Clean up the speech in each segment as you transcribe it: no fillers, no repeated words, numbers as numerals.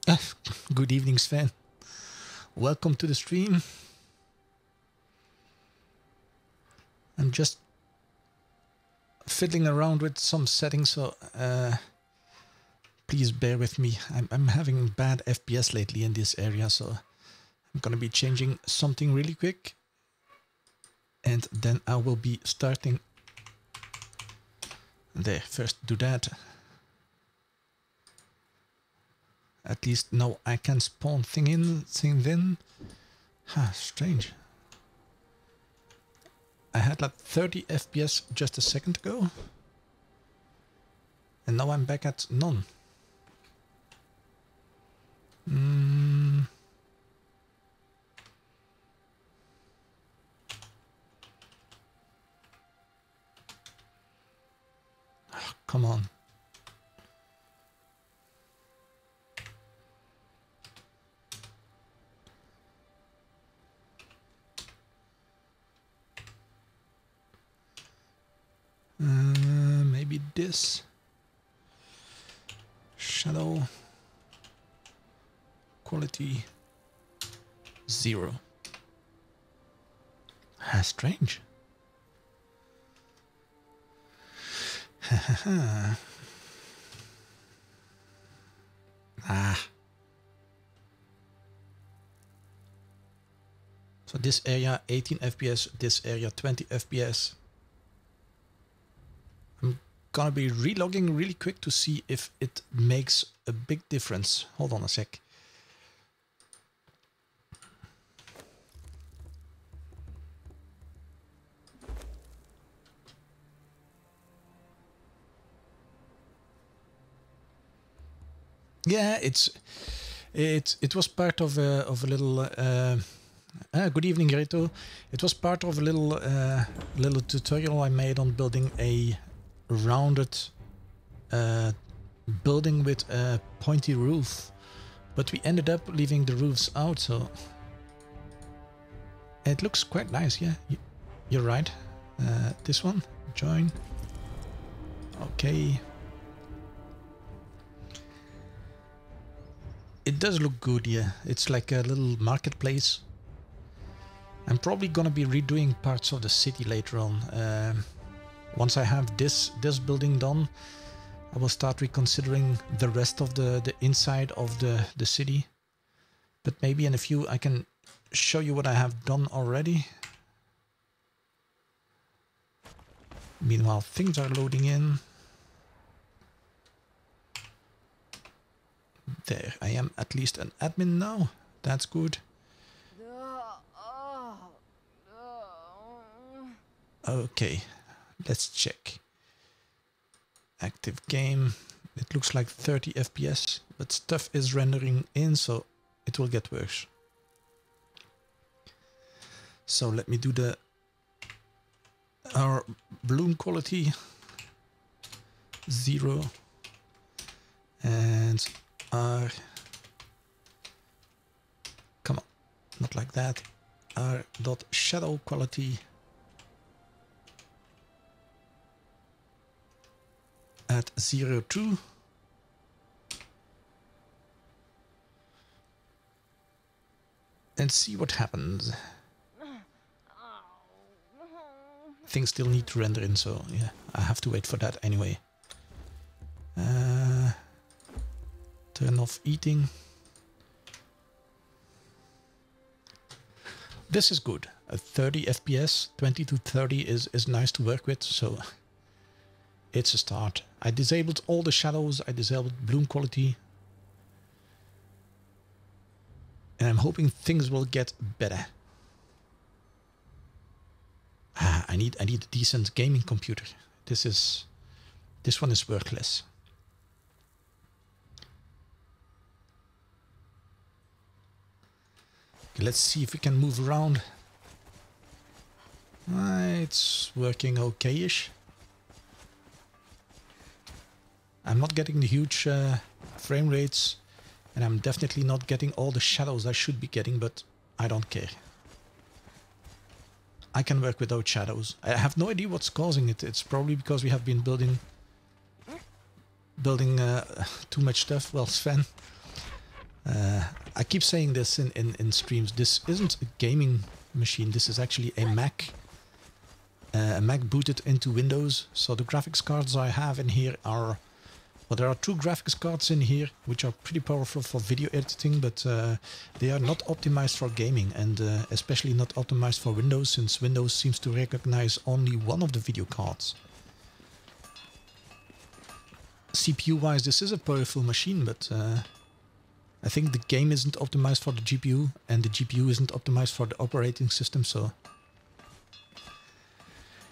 Good evening, Sven. Welcome to the stream. I'm just fiddling around with some settings, so please bear with me. I'm having bad FPS lately in this area, so I'm gonna be changing something really quick, and then I will be starting. There, first do that. At least now I can spawn things in. Strange. I had like 30 FPS just a second ago. And now I'm back at none. Oh, come on. Maybe this. Shadow. Quality 0. Strange. So this area 18 FPS, this area 20 FPS. I'm gonna be relogging really quick to see if it makes a big difference. Hold on a sec. Yeah, it was part of a little. Good evening, Reto. It was part of a little tutorial I made on building a rounded building with a pointy roof, but we ended up leaving the roofs out, so it looks quite nice. Yeah, you're right. This one, join. Okay. It does look good, yeah. It's like a little marketplace. I'm probably gonna be redoing parts of the city later on. Once I have this building done, I will start reconsidering the rest of the inside of the city. But maybe in a few I can show you what I have done already. Meanwhile, things are loading in. There, I am at least an admin now. That's good. Okay, let's check. Active game. It looks like 30 FPS, but stuff is rendering in, so it will get worse. So let me do our bloom quality 0 and our, come on, not like that, our dot shadow quality at 0.2. And see what happens. Things still need to render in, so yeah, I have to wait for that anyway. Turn off eating. This is good. 30 FPS, 20 to 30 is nice to work with, so it's a start. I disabled all the shadows, I disabled bloom quality. And I'm hoping things will get better. I need a decent gaming computer. This one is worthless. Okay, let's see if we can move around. It's working okay-ish. I'm not getting the huge frame rates, and I'm definitely not getting all the shadows I should be getting, but I don't care. I can work without shadows. I have no idea what's causing it. It's probably because we have been building too much stuff. Well, Sven, I keep saying this in streams. This isn't a gaming machine. This is actually a Mac booted into Windows. So the graphics cards I have in here are... Well, there are two graphics cards in here, which are pretty powerful for video editing, but they are not optimized for gaming, and especially not optimized for Windows, since Windows seems to recognize only one of the video cards. CPU-wise, this is a powerful machine, but I think the game isn't optimized for the GPU, and the GPU isn't optimized for the operating system, so...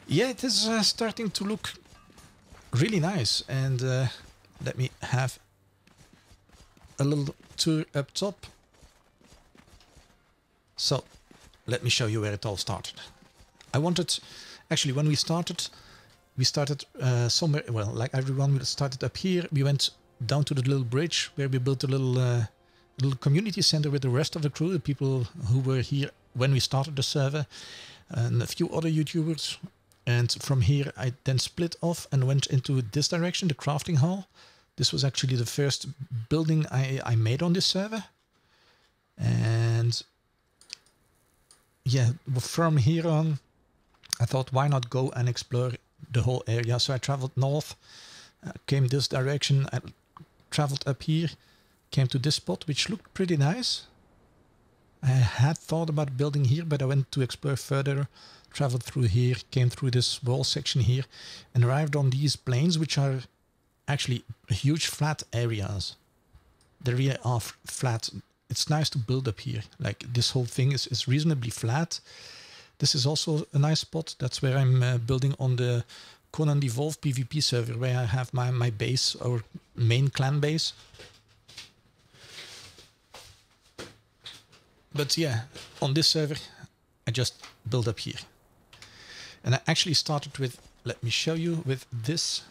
Yeah, it is starting to look really nice, and let me have a little tour up top. So, let me show you where it all started. I wanted... Actually, when we started somewhere... Well, like everyone, we started up here. We went down to the little bridge where we built a little community center with the rest of the crew, the people who were here when we started the server, and a few other YouTubers. And from here I then split off and went into this direction, the crafting hall. This was actually the first building I made on this server. And yeah, from here on I thought, why not go and explore the whole area? So I traveled north, came this direction, I traveled up here, came to this spot, which looked pretty nice. I had thought about building here, but I went to explore further, traveled through here, came through this wall section here, and arrived on these plains, which are actually huge flat areas. They really are flat. It's nice to build up here. Like, this whole thing is reasonably flat. This is also a nice spot. That's where I'm building on the Conan Evolved PvP server, where I have my base, our main clan base. But yeah, on this server, I just built up here. And I actually started with, let me show you, with this.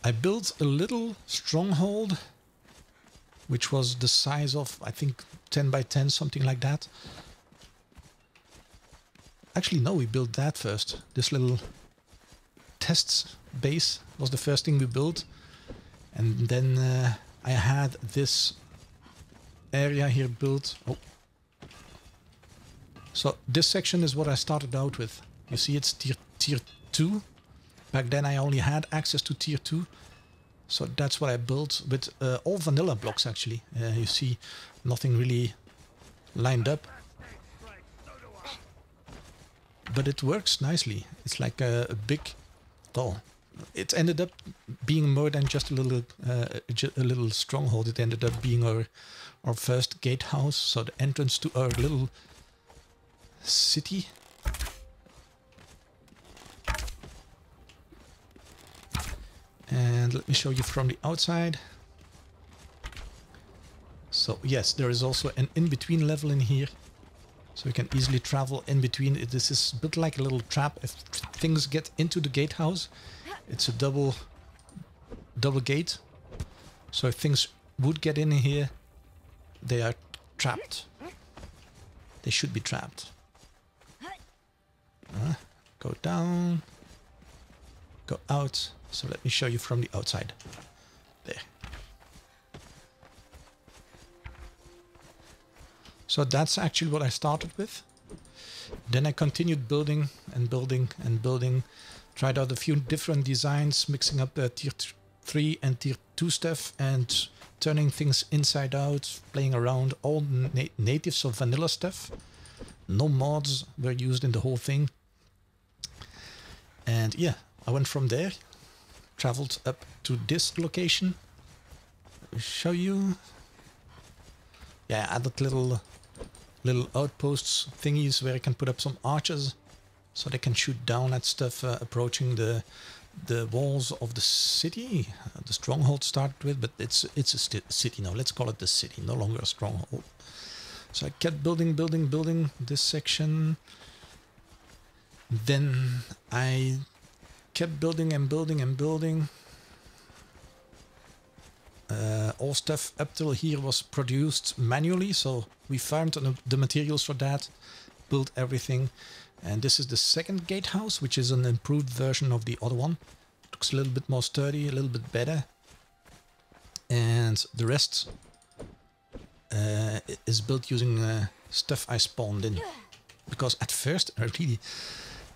I built a little stronghold, which was the size of, I think, 10 by 10, something like that. Actually, no, we built that first. This little test base was the first thing we built. And then I had this area here built. Oh. So this section is what I started out with. You see, it's tier 2. Back then I only had access to tier 2. So that's what I built with all vanilla blocks, actually. You see, nothing really lined up. But it works nicely. It's like a big... Well, it ended up being more than just a little stronghold. It ended up being our first gatehouse, so the entrance to our little city. And let me show you from the outside. So yes, there is also an in-between level in here, so you can easily travel in between. This is built like a little trap. If things get into the gatehouse, it's a double gate. So if things would get in here, they are trapped. They should be trapped. Go down, go out. So let me show you from the outside. There. So that's actually what I started with. Then I continued building and building and building. Tried out a few different designs, mixing up tier 3 and tier 2 stuff and turning things inside out, playing around, all native, so vanilla stuff. No mods were used in the whole thing. And yeah, I went from there, traveled up to this location. Let me show you. Yeah, I added little outposts thingies where I can put up some archers so they can shoot down at stuff approaching the walls of the city. The stronghold started with, but it's a city now. Let's call it the city, no longer a stronghold. So I kept building this section. Then I kept building and building and building. All stuff up till here was produced manually, so we farmed the materials for that, built everything. And this is the second gatehouse, which is an improved version of the other one. Looks a little bit more sturdy, a little bit better. And the rest is built using stuff I spawned in. Because at first, I really,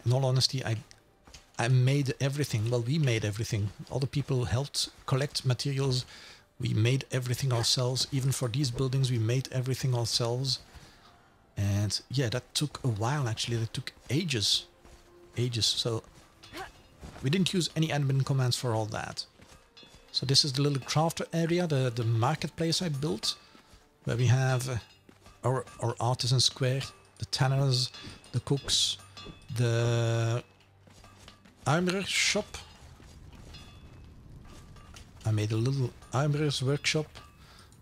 in all honesty, I made everything. Well, we made everything. Other people helped collect materials. We made everything ourselves. Even for these buildings, we made everything ourselves. And yeah, that took a while actually. That took ages. Ages. So we didn't use any admin commands for all that. So this is the little crafter area, the marketplace I built. Where we have our artisan square, the tanners, the cooks, the armorer shop. I made a little armorer's workshop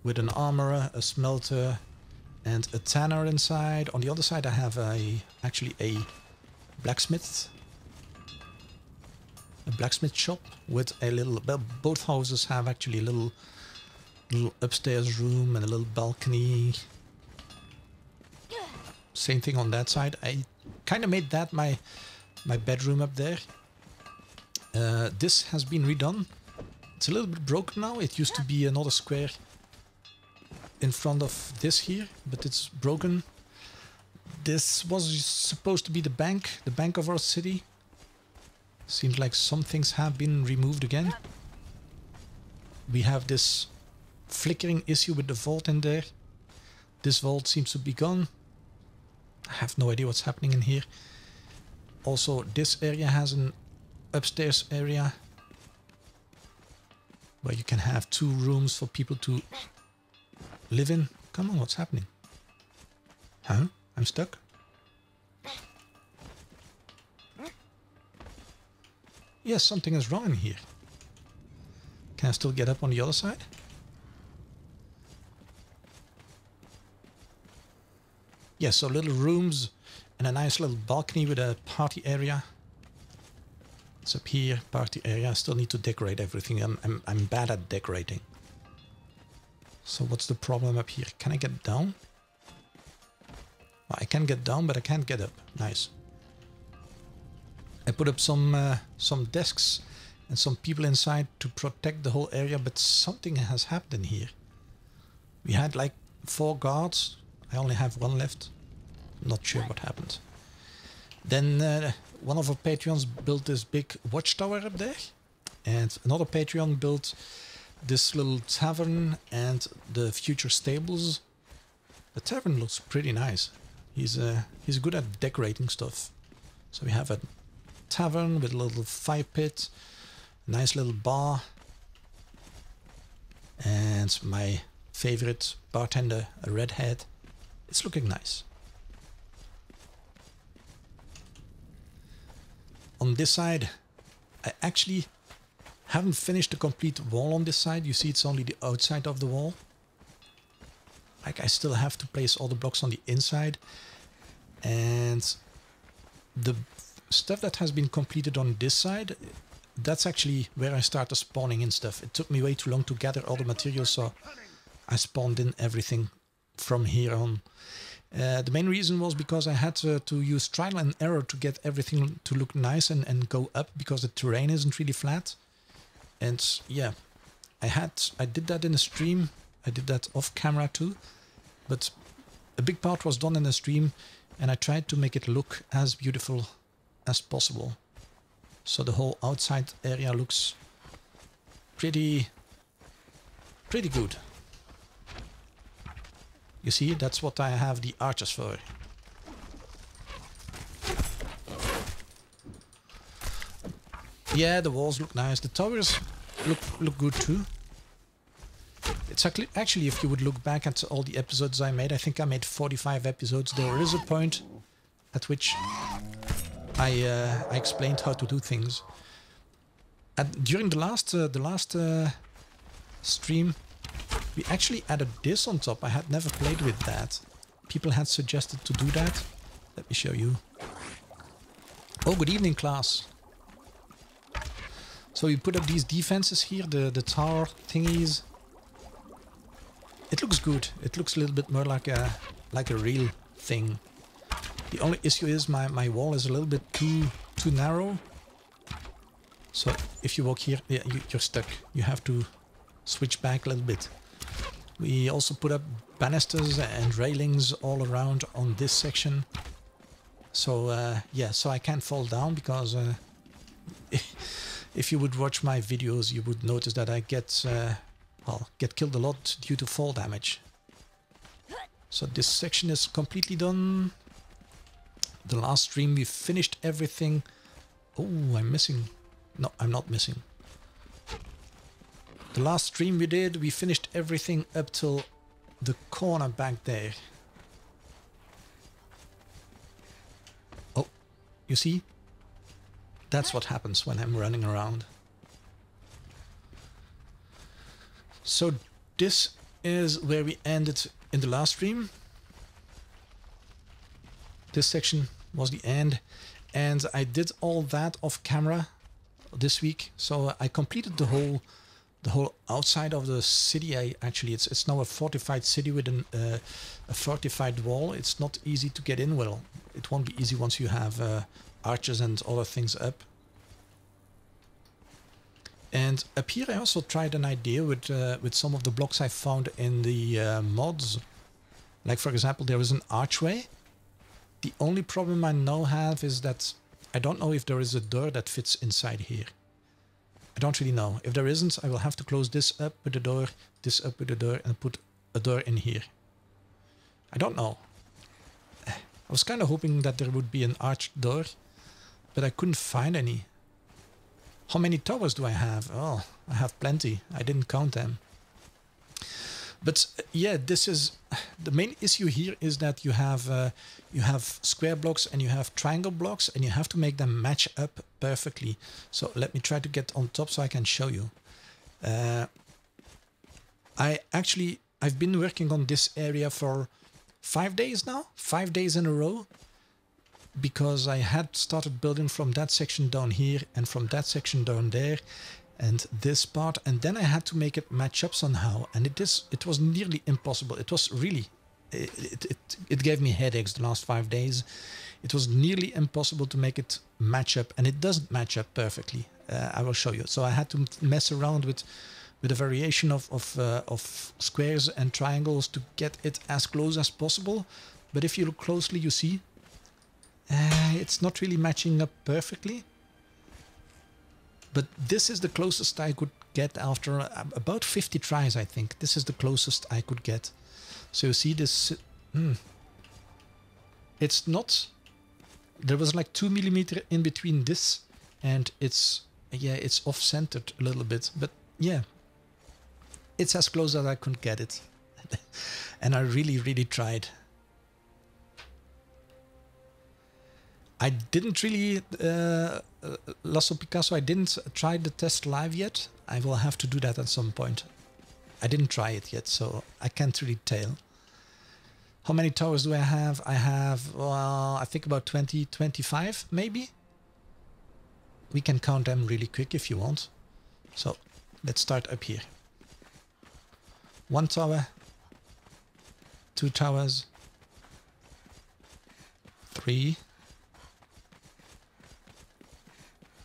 with an armorer, a smelter, and a tanner inside. On the other side I have actually a blacksmith. A blacksmith shop with a little... Well, both houses have actually a little upstairs room and a little balcony. Same thing on that side. I kind of made that my bedroom up there. This has been redone. It's a little bit broken now. It used to be another square in front of this here, but it's broken. This was supposed to be the bank of our city. Seems like some things have been removed again. We have this flickering issue with the vault in there. This vault seems to be gone. I have no idea what's happening in here. Also, this area has an upstairs area where you can have 2 rooms for people to live in. Come on, what's happening? Huh? I'm stuck? Yes, something is wrong in here. Can I still get up on the other side? Yes, so little rooms and a nice little balcony with a party area. It's up here, party area. I still need to decorate everything. I'm bad at decorating. So what's the problem up here? Can I get down? Well, I can get down, but I can't get up. Nice. I put up some desks and some people inside to protect the whole area, but something has happened in here. We had like 4 guards. I only have 1 left. Not sure what happened. Then one of our Patreons built this big watchtower up there. And another Patreon built this little tavern and the future stables. The tavern looks pretty nice. He's good at decorating stuff. So we have a tavern with a little fire pit, a nice little bar, and my favorite bartender, a redhead. It's looking nice. On this side, I actually haven't finished the complete wall on this side. You see, it's only the outside of the wall. Like, I still have to place all the blocks on the inside. And the stuff that has been completed on this side, that's actually where I started spawning in stuff. It took me way too long to gather all the materials, so I spawned in everything from here on. The main reason was because I had to use trial and error to get everything to look nice and go up, because the terrain isn't really flat. And yeah, I did that in a stream. I did that off camera too, but a big part was done in the stream, and I tried to make it look as beautiful as possible. So the whole outside area looks pretty good. You see, that's what I have the archers for. Yeah, the walls look nice. The towers look good too. It's actually, if you would look back at all the episodes I made, I think I made 45 episodes. There is a point at which I explained how to do things. During the last stream, we actually added this on top. I had never played with that. People had suggested to do that. Let me show you. Oh, good evening, class. So we put up these defenses here, the tower thingies. It looks good. It looks a little bit more like a real thing. The only issue is my wall is a little bit too narrow. So if you walk here, yeah, you're stuck. You have to switch back a little bit. We also put up banisters and railings all around on this section. So yeah, so I can't fall down because if you would watch my videos, you would notice that I get killed a lot due to fall damage. So this section is completely done. The last stream we finished everything. Oh, I'm missing. No, I'm not missing. The last stream we did, we finished everything up till the corner back there. Oh, you see? That's what happens when I'm running around. So this is where we ended in the last stream. This section was the end, and I did all that off camera this week. So I completed the whole outside of the city. It's now a fortified city with a fortified wall. It's not easy to get in. Well, it won't be easy once you have archers and other things up. And up here I also tried an idea with some of the blocks I found in the mods. Like for example, there is an archway. The only problem I now have is that I don't know if there is a door that fits inside here. I don't really know. If there isn't, I will have to close this up with a door, this up with a door, and put a door in here. I don't know. I was kind of hoping that there would be an arched door, but I couldn't find any. How many towers do I have? Oh, I have plenty. I didn't count them. But yeah, this is the main issue here is that you have square blocks and you have triangle blocks, and you have to make them match up perfectly. So let me try to get on top so I can show you. I've been working on this area for 5 days now, 5 days in a row, because I had started building from that section down here and from that section down there and this part, and then I had to make it match up somehow, and it was nearly impossible. It was really it gave me headaches the last 5 days. It was nearly impossible to make it match up, and it doesn't match up perfectly. I will show you. So I had to mess around with a variation of squares and triangles to get it as close as possible. But if you look closely, you see it's not really matching up perfectly. But this is the closest I could get after about 50 tries, I think. This is the closest I could get. So you see this... It's not... There was like 2 millimeters in between this, and it's off-centered a little bit. But yeah, it's as close as I could get it. And I really, really tried. I didn't really, Lasso Picasso, I didn't try the test live yet. I will have to do that at some point. I didn't try it yet, so I can't really tell. How many towers do I have? I have, well, I think about 20, 25 maybe? We can count them really quick if you want. So, let's start up here. 1 tower. 2 towers. 3.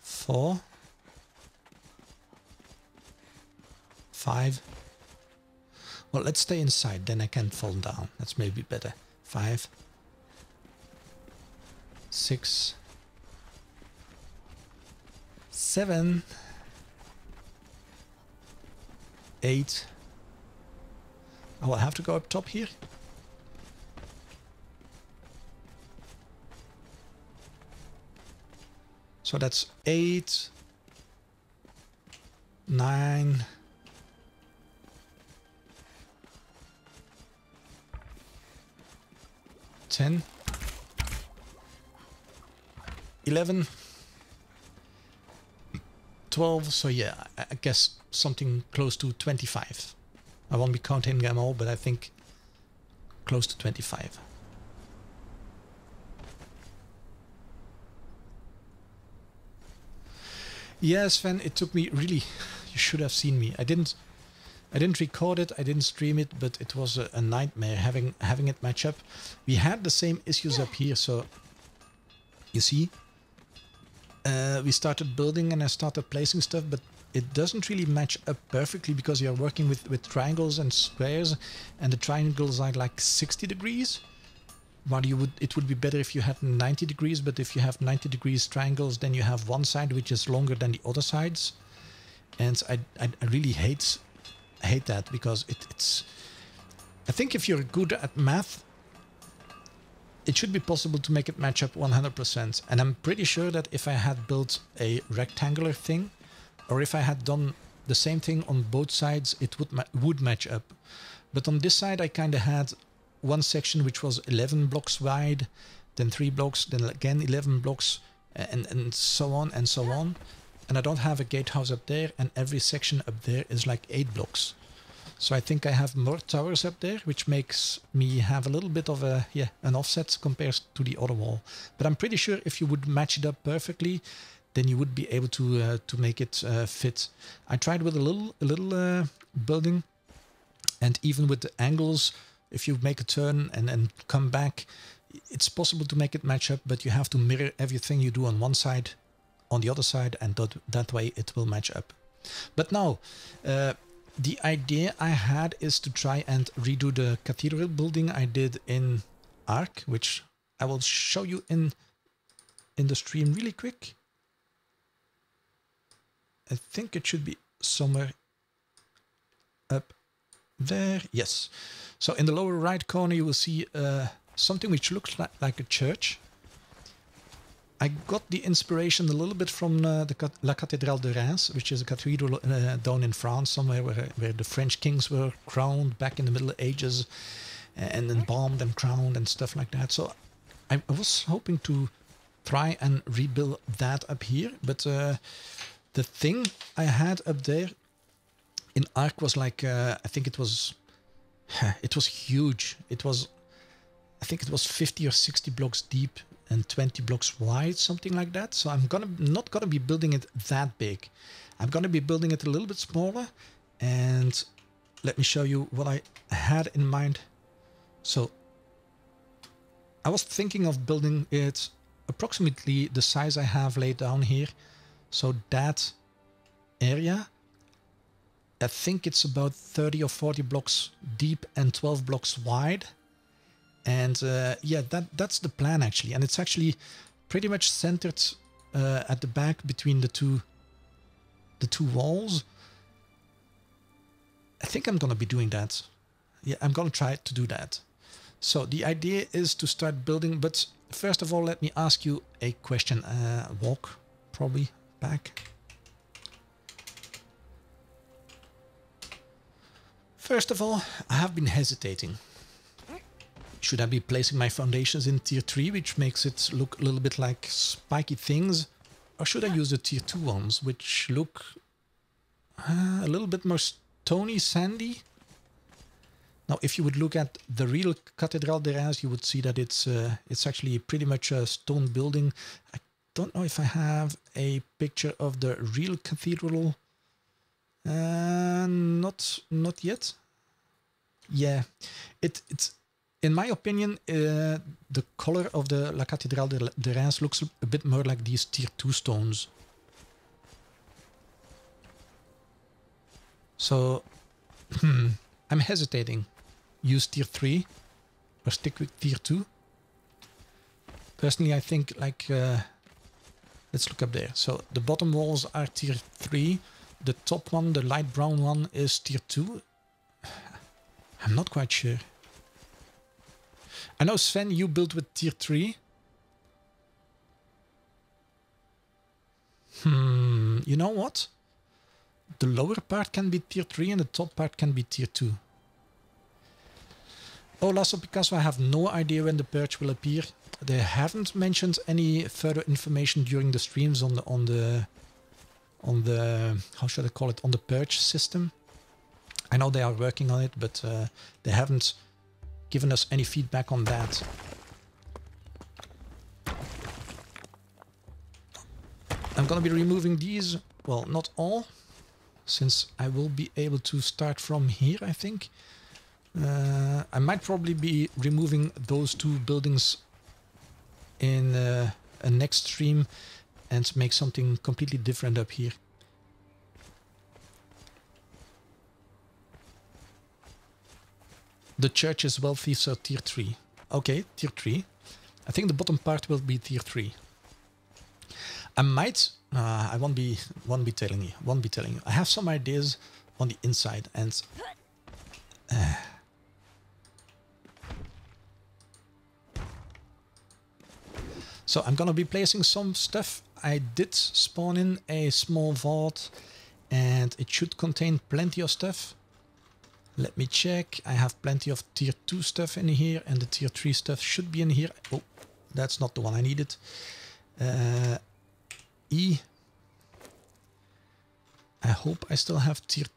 4, 5. Well, let's stay inside, then I can't fall down. That's maybe better. 5, 6, 7, 8. I will have to go up top here. So that's 8, 9, 10, 11, 12. So yeah, I guess something close to 25. I won't be counting them all, but I think close to 25. Yes, Sven, it took me really, you should have seen me. I didn't record it, I didn't stream it, but it was a nightmare having it match up. We had the same issues up here, so you see, we started building and I started placing stuff, but it doesn't really match up perfectly because you're working with triangles and squares, and the triangles are like 60 degrees. While it would be better if you had 90 degrees, but if you have 90 degrees triangles, then you have one side which is longer than the other sides. And I really hate that, because it's... I think if you're good at math, it should be possible to make it match up 100%. And I'm pretty sure that if I had built a rectangular thing, or if I had done the same thing on both sides, it would match up. But on this side I kind of had one section which was 11 blocks wide, then 3 blocks, then again 11 blocks, and so on and so on. And I don't have a gatehouse up there, and every section up there is like 8 blocks. So I think I have more towers up there, which makes me have a little bit of a an offset compared to the other wall. But I'm pretty sure if you would match it up perfectly, then you would be able to make it fit. I tried with a little building, and even with the angles, if you make a turn and come back, it's possible to make it match up, but you have to mirror everything you do on one side on the other side, and that way it will match up. But now, the idea I had is to try and redo the cathedral building I did in Ark, which I will show you in the stream really quick. I think it should be somewhere up there. Yes. So in the lower right corner you will see something which looks like a church. I got the inspiration a little bit from the La Cathédrale de Reims, which is a cathedral down in France, somewhere where the French kings were crowned back in the Middle Ages, and embalmed and crowned and stuff like that. So I was hoping to try and rebuild that up here, but the thing I had up there in Ark was like, I think it was huge. I think it was 50 or 60 blocks deep and 20 blocks wide, something like that. So I'm not gonna be building it that big. I'm gonna be building it a little bit smaller, and let me show you what I had in mind. So I was thinking of building it approximately the size I have laid down here. So that area, I think it's about 30 or 40 blocks deep and 12 blocks wide. And yeah, that's the plan actually, and it's actually pretty much centered at the back between the two walls. I think I'm gonna be doing that. Yeah, I'm gonna try to do that. So the idea is to start building, but first of all, let me ask you a question. Walk probably back. First of all, I have been hesitating. Should I be placing my foundations in tier 3, which makes it look a little bit like spiky things? Or should I use the tier 2 ones, which look a little bit more stony, sandy? Now, if you would look at the real Cathédrale de Reims, you would see that it's actually pretty much a stone building. I don't know if I have a picture of the real cathedral. Not yet. Yeah, it's... In my opinion, the color of the La Cathédrale de Reims looks a bit more like these tier 2 stones. So, I'm hesitating. Use tier 3 or stick with tier 2. Personally, I think like, let's look up there. So the bottom walls are tier 3. The top one, the light brown one, is tier 2. I'm not quite sure. I know, Sven, you built with tier 3. You know what? The lower part can be tier 3 and the top part can be tier 2. Oh, Lasso Picasso, I have no idea when the purge will appear. They haven't mentioned any further information during the streams on the how should I call it, on the purge system. I know they are working on it, but they haven't given us any feedback on that. I'm gonna be removing these, well, not all, since I will be able to start from here, I think. I might probably be removing those 2 buildings in a next stream and make something completely different up here. The church is wealthy, so tier 3. Okay, tier 3. I think the bottom part will be tier 3. I might... I won't be telling you. I have some ideas on the inside and... So I'm gonna be placing some stuff. I did spawn in a small vault and it should contain plenty of stuff. Let me check. I have plenty of tier 2 stuff in here and the tier 3 stuff should be in here. Oh, that's not the one I needed. E. I hope I still have tier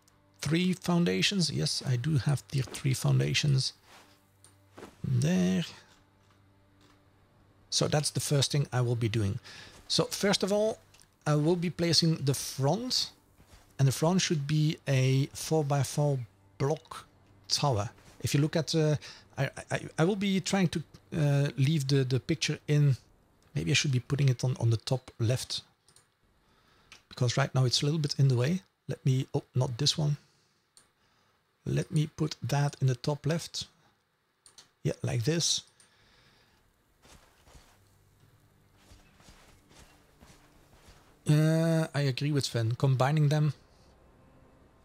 3 foundations. Yes, I do have tier 3 foundations. There. So that's the first thing I will be doing. So first of all, I will be placing the front. And the front should be a 4x4 block tower. If you look at... I will be trying to leave the picture in... Maybe I should be putting it on the top left. Because right now it's a little bit in the way. Let me... Oh, not this one. Let me put that in the top left. Yeah, like this. I agree with Sven. Combining them.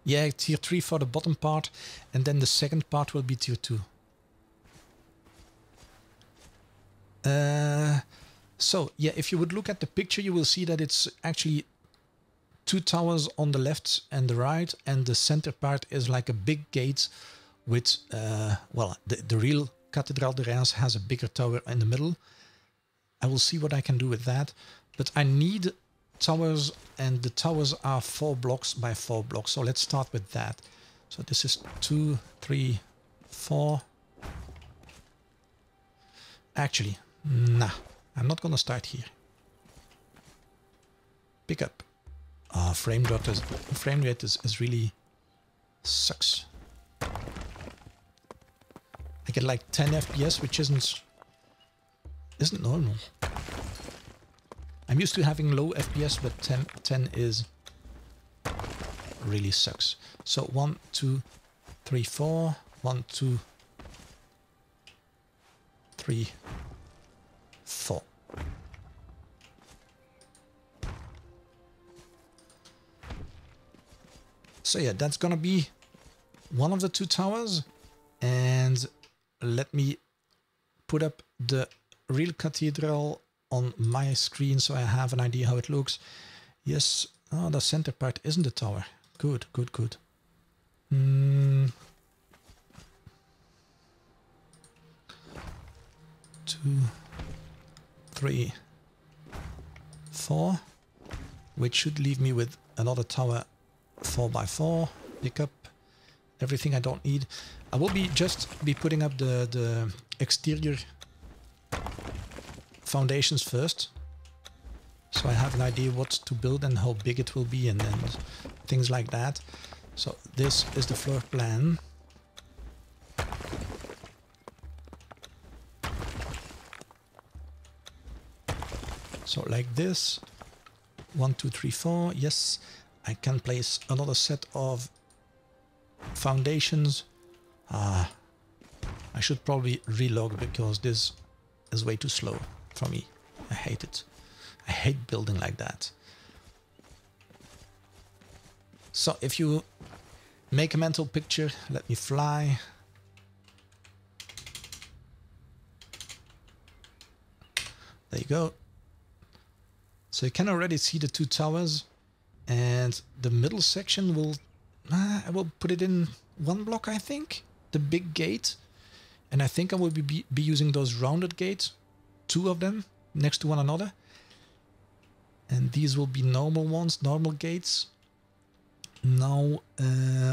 Yeah, tier 3 for the bottom part. And then the second part will be tier 2. So, yeah, if you would look at the picture, you will see that it's actually 2 towers on the left and the right. And the center part is like a big gate with, well, the real Cathedral de Reims has a bigger tower in the middle. I will see what I can do with that. But I need towers, and the towers are 4 blocks by 4 blocks. So let's start with that. So this is 2, 3, 4. Actually, nah, I'm not gonna start here. Pick up. Ah, frame rate is really sucks. I get like 10 FPS, which isn't normal. I'm used to having low FPS, but 10 is really sucks. So 1, 2, 3, 4. 1, 2, 3, 4. So yeah, that's gonna be one of the 2 towers. And let me put up the real cathedral on my screen so I have an idea how it looks. Yes, oh, the center part isn't a tower. Good, good, good. 2, 3, 4, which should leave me with another tower 4x4. Pick up everything I don't need. I will just be putting up the exterior foundations first, so I have an idea what to build and how big it will be and things like that. So this is the floor plan. So like this, 1, 2, 3, 4. Yes, I can place another set of foundations. I should probably relog because this is way too slow for me. I hate it. I hate building like that. So if you make a mental picture, let me fly. There you go. So you can already see the 2 towers, and the middle section will, I will put it in 1 block, I think. The big gate. And I think I will be using those rounded gates, 2 of them next to one another. And these will be normal ones, normal gates. Now,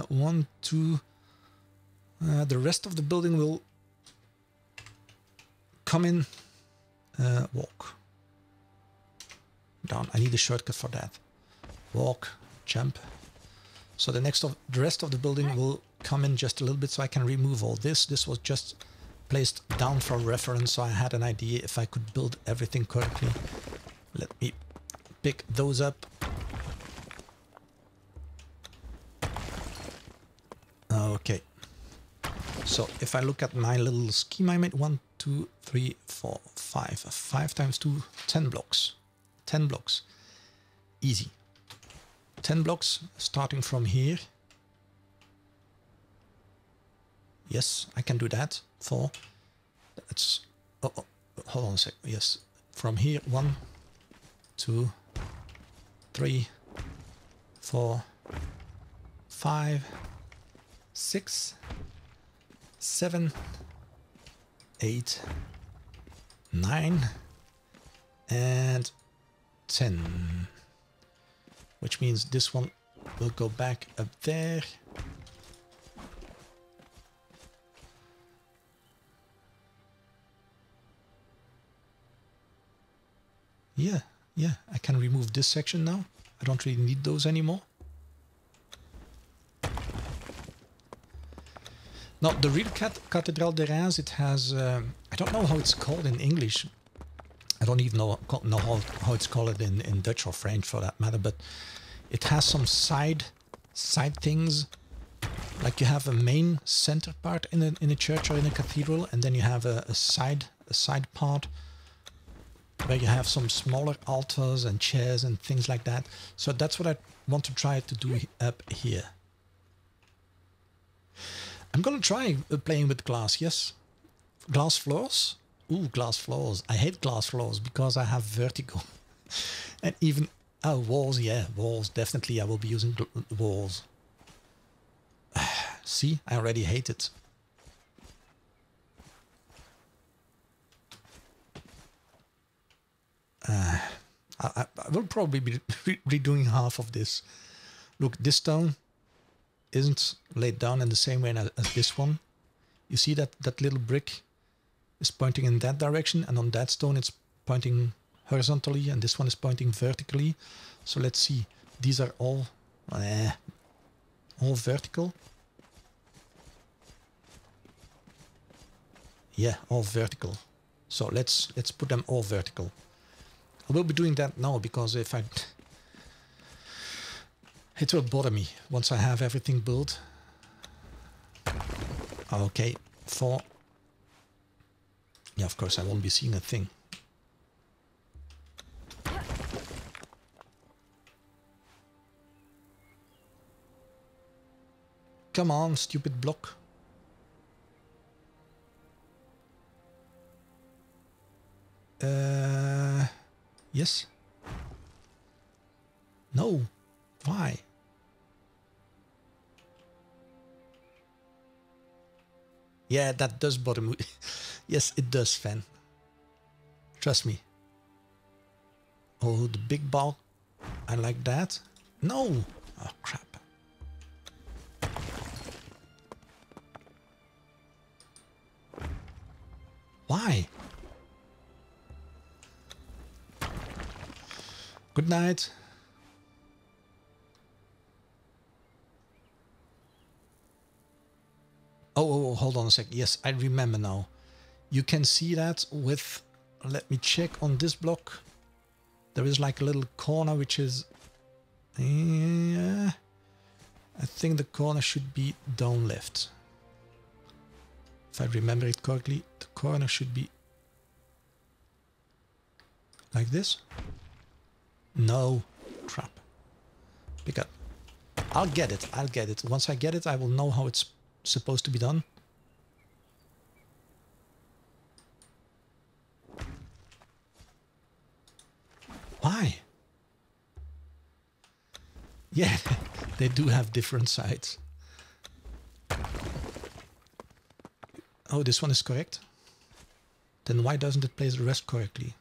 1, 2, the rest of the building will come in, walk. Down, I need a shortcut for that. Walk, jump. So the rest of the building will come in just a little bit so I can remove all this. This was just placed down for reference, so I had an idea if I could build everything correctly. Let me pick those up. Okay. So if I look at my little scheme I made, 1, 2, 3, 4, 5. 5 times 2, 10 blocks. 10 blocks. Easy. 10 blocks starting from here. Yes, I can do that. 4. That's... Oh, hold on a sec. Yes. From here, 1, 2, 3, 4, 5, 6, 7, 8, 9, and 10. Which means this one will go back up there. Yeah, I can remove this section now. I don't really need those anymore. Now, the real Cathedral de Reims, it has... I don't know how it's called in English. I don't even know how it's called in Dutch or French for that matter, but it has some side things. Like you have a main center part in a church or in a cathedral, and then you have a side part where you have some smaller altars and chairs and things like that. So that's what I want to try to do up here. I'm gonna try playing with glass, yes. Glass floors? Ooh, glass floors. I hate glass floors because I have vertigo. And even... Oh, walls, yeah, walls. Definitely I will be using walls. See, I already hate it. I will probably be redoing half of this. Look, this stone isn't laid down in the same way as this one. You see that little brick is pointing in that direction, and on that stone it's pointing horizontally, and this one is pointing vertically. So let's see. These are all vertical. Yeah, all vertical. So let's put them all vertical. I will be doing that now because if I... It will bother me once I have everything built. Okay, 4. Yeah, of course I won't be seeing a thing. Come on, stupid block. Yes? No. Why? Yeah, that does bother me. Yes, it does, Fan. Trust me. Oh, the big ball. I like that. No! Oh, crap. Why? Good night. Oh, hold on a sec. Yes, I remember now. You can see that with... Let me check on this block. There is like a little corner which is... I think the corner should be down left. If I remember it correctly, the corner should be... like this. No. Crap. Pick up. I'll get it. I'll get it. Once I get it, I will know how it's supposed to be done. Why? Yeah, they do have different sides. Oh, this one is correct. Then why doesn't it place the rest correctly?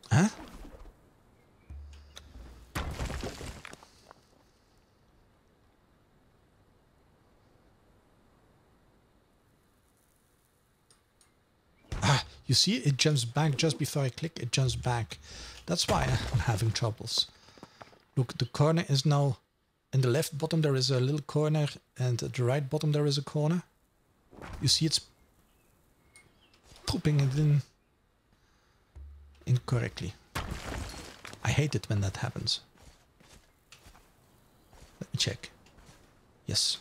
Huh? Ah, you see, it jumps back just before I click, it jumps back. That's why I'm having troubles. Look, the corner is now... In the left bottom there is a little corner, and at the right bottom there is a corner. You see it's pooping it in incorrectly. hate it when that happens. Let me check. Yes.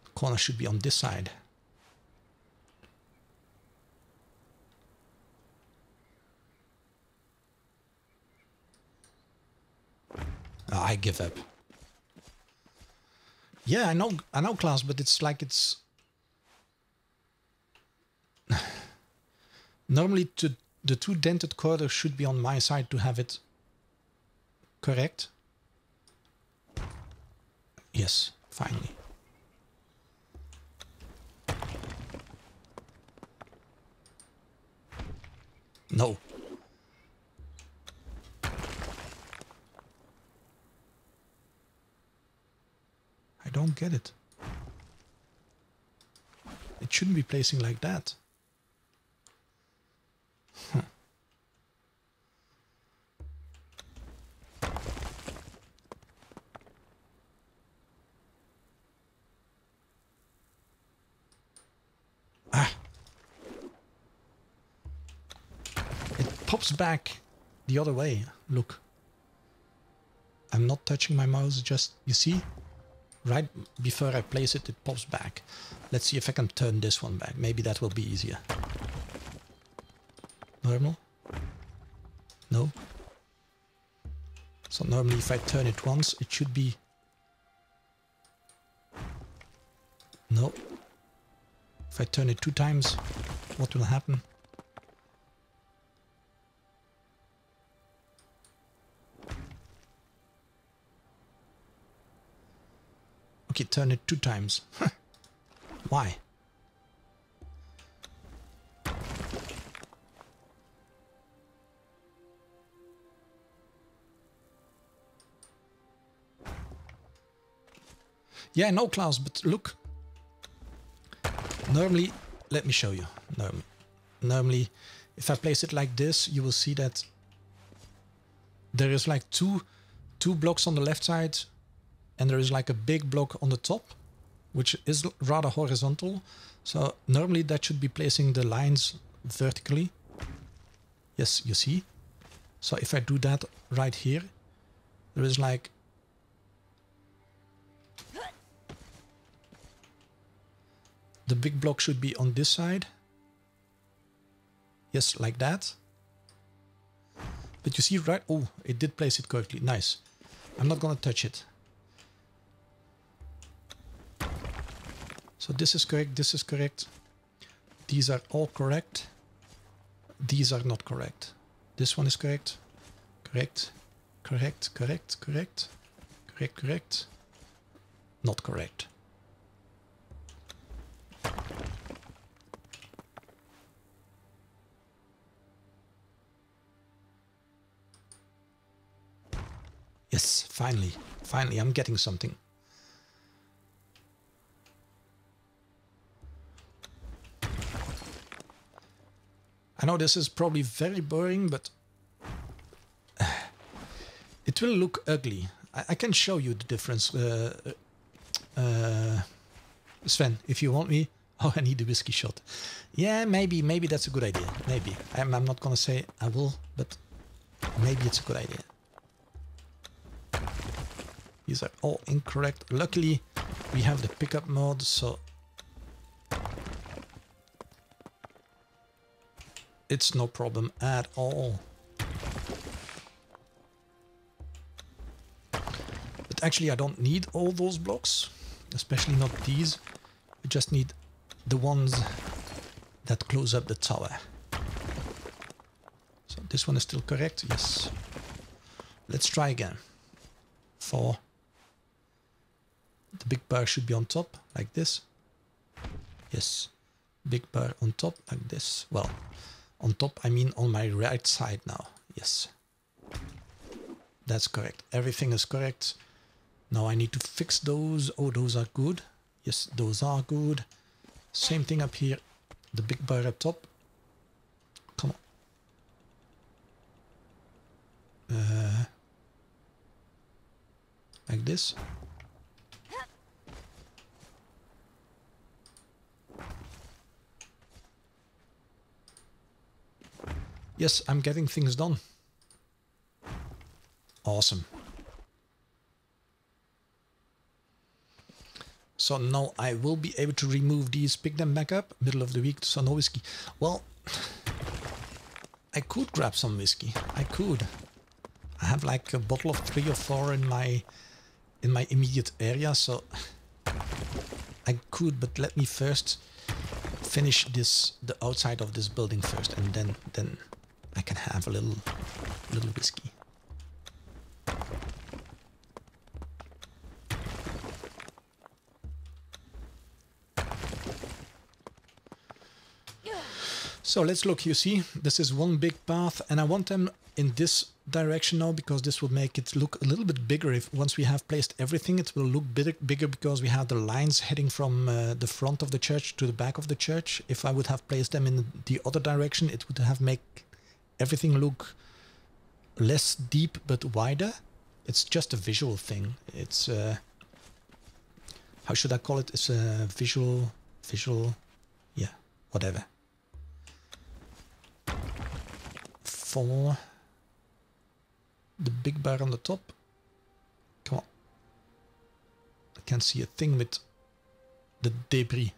The corner should be on this side. Oh, I give up. Yeah, I know, class, but it's like it's normally the two dented corners should be on my side to have it correct. Yes, finally. No. I don't get it. It shouldn't be placing like that. Huh. Ah. It pops back the other way. Look. I'm not touching my mouse, just, you see? Right before I place it, it pops back. Let's see if I can turn this one back. Maybe that will be easier. Normal? No? So normally if I turn it once, it should be... No. If I turn it 2 times, what will happen? Okay, turn it 2 times. Why? Yeah, no, Klaus, but look. Normally, let me show you. Normally, if I place it like this, you will see that there is like two blocks on the left side, and there is like a big block on the top, which is rather horizontal. So normally that should be placing the lines vertically. Yes, you see. So if I do that right here, there is like... The big block should be on this side. Yes, like that. But you see, right? Oh, it did place it correctly. Nice. I'm not gonna touch it. So this is correct, this is correct. These are all correct. These are not correct. This one is correct. Correct. Correct, correct, correct. Correct, correct. Not correct. Yes, finally. Finally, I'm getting something. I know this is probably very boring, but it will look ugly. I can show you the difference. Sven, if you want me. Oh, I need a whiskey shot. Yeah, maybe that's a good idea. Maybe. I'm not gonna say I will, but maybe it's a good idea. These are all incorrect. Luckily, we have the pickup mode, so it's no problem at all. But actually, I don't need all those blocks, especially not these. I just need the ones that close up the tower. So this one is still correct, yes. Let's try again. 4. The big bar should be on top, like this. Yes. Big bar on top, like this. Well, on top, I mean on my right side now. Yes. That's correct. Everything is correct. Now I need to fix those. Oh, those are good. Yes, those are good. Same thing up here. The big bar up top. Come on. Like this. Yes, I'm getting things done. Awesome. So now I will be able to remove these, pick them back up, middle of the week, so no whiskey. Well, I could grab some whiskey. I could. I have like a bottle of 3 or 4 in my immediate area, so I could, but let me first finish the outside of this building first, and then I can have a little whiskey. So let's look, you see, this is one big path, and I want them in this direction now because this will make it look a little bit bigger. If once we have placed everything, it will look bigger because we have the lines heading from the front of the church to the back of the church. If I would have placed them in the other direction, it would have make everything look less deep but wider. It's just a visual thing. It's how should I call it? It's a visual, yeah, whatever. For the big bar on the top. Come on. I can't see a thing with the debris.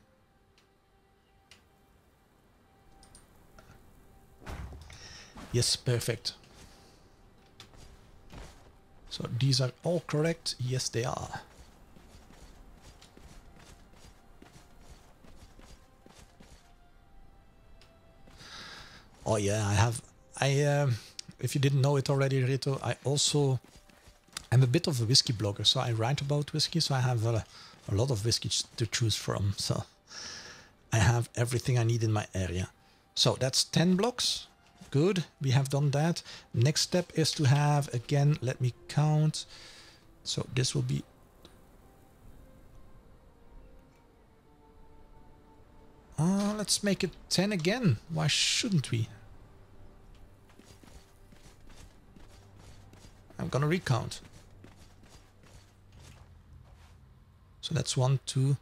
Yes, perfect. So these are all correct. Yes, they are. Oh yeah, if you didn't know it already, Reto, I'm a bit of a whiskey blogger, so I write about whiskey, so I have a lot of whiskey to choose from, so I have everything I need in my area. So that's 10 blocks. Good, we have done that. Next step is to have, again, let me count. So this will be... let's make it 10 again. Why shouldn't we? I'm gonna recount. So that's 1, 2,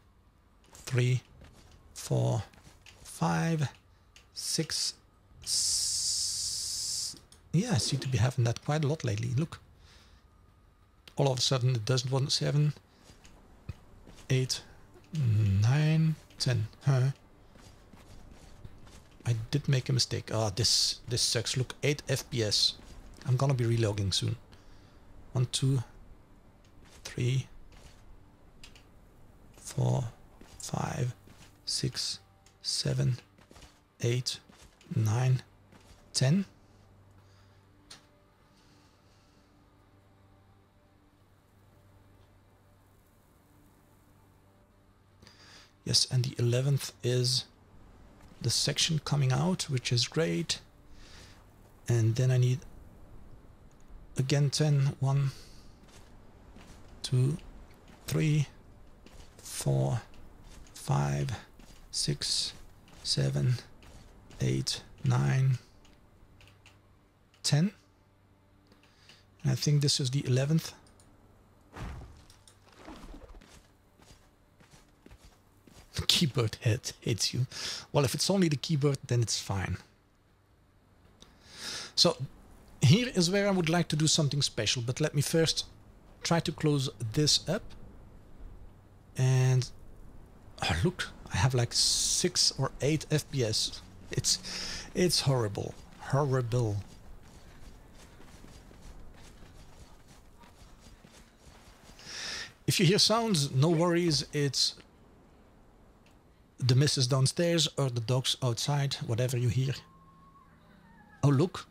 3, 4, 5, 6. Yeah, I seem to be having that quite a lot lately. Look. All of a sudden it doesn't want 7, 8, 9, 10. Huh? I did make a mistake. Ah, this sucks. Look, 8 FPS. I'm gonna be relogging soon. 1, 2, 3, 4, 5, 6, 7, 8, 9, 10. Yes, and the 11th is the section coming out, which is great. And then I need again 10. 1, 2, 3, 4, 5, 6, 7, 8, 9, 10. And I think this is the 11th. The keyboard head hates you. Well, if it's only the keyboard, then it's fine. So here is where I would like to do something special, but let me first try to close this up. And oh, look, I have like 6 or 8 FPS. It's horrible. Horrible. If you hear sounds, no worries, it's the missus downstairs or the dogs outside, whatever you hear. Oh, look.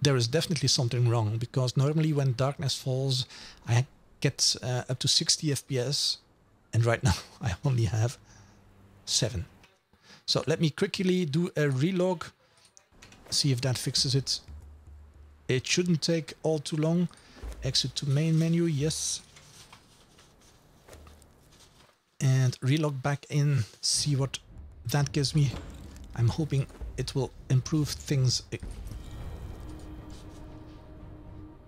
There is definitely something wrong, because normally when darkness falls, I get up to 60 FPS, and right now I only have 7. So let me quickly do a relog, see if that fixes it. It shouldn't take all too long. Exit to main menu, yes. And relog back in, see what that gives me. I'm hoping it will improve things.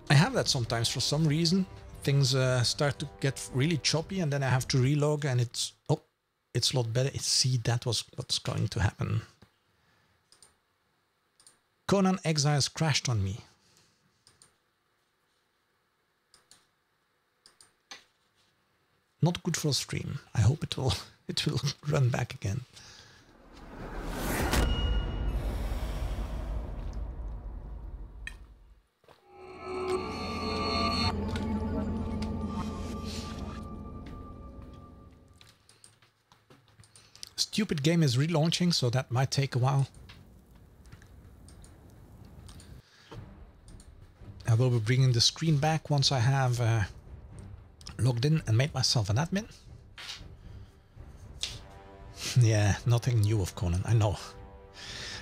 I have that sometimes for some reason. Things start to get really choppy and then I have to relog and it's... Oh, it's a lot better. See, that was what's going to happen. Conan Exiles crashed on me. Not good for stream. I hope it will run back again. Stupid game is relaunching, so that might take a while. I will be bringing the screen back once I have logged in and made myself an admin. Yeah, nothing new of Conan, I know.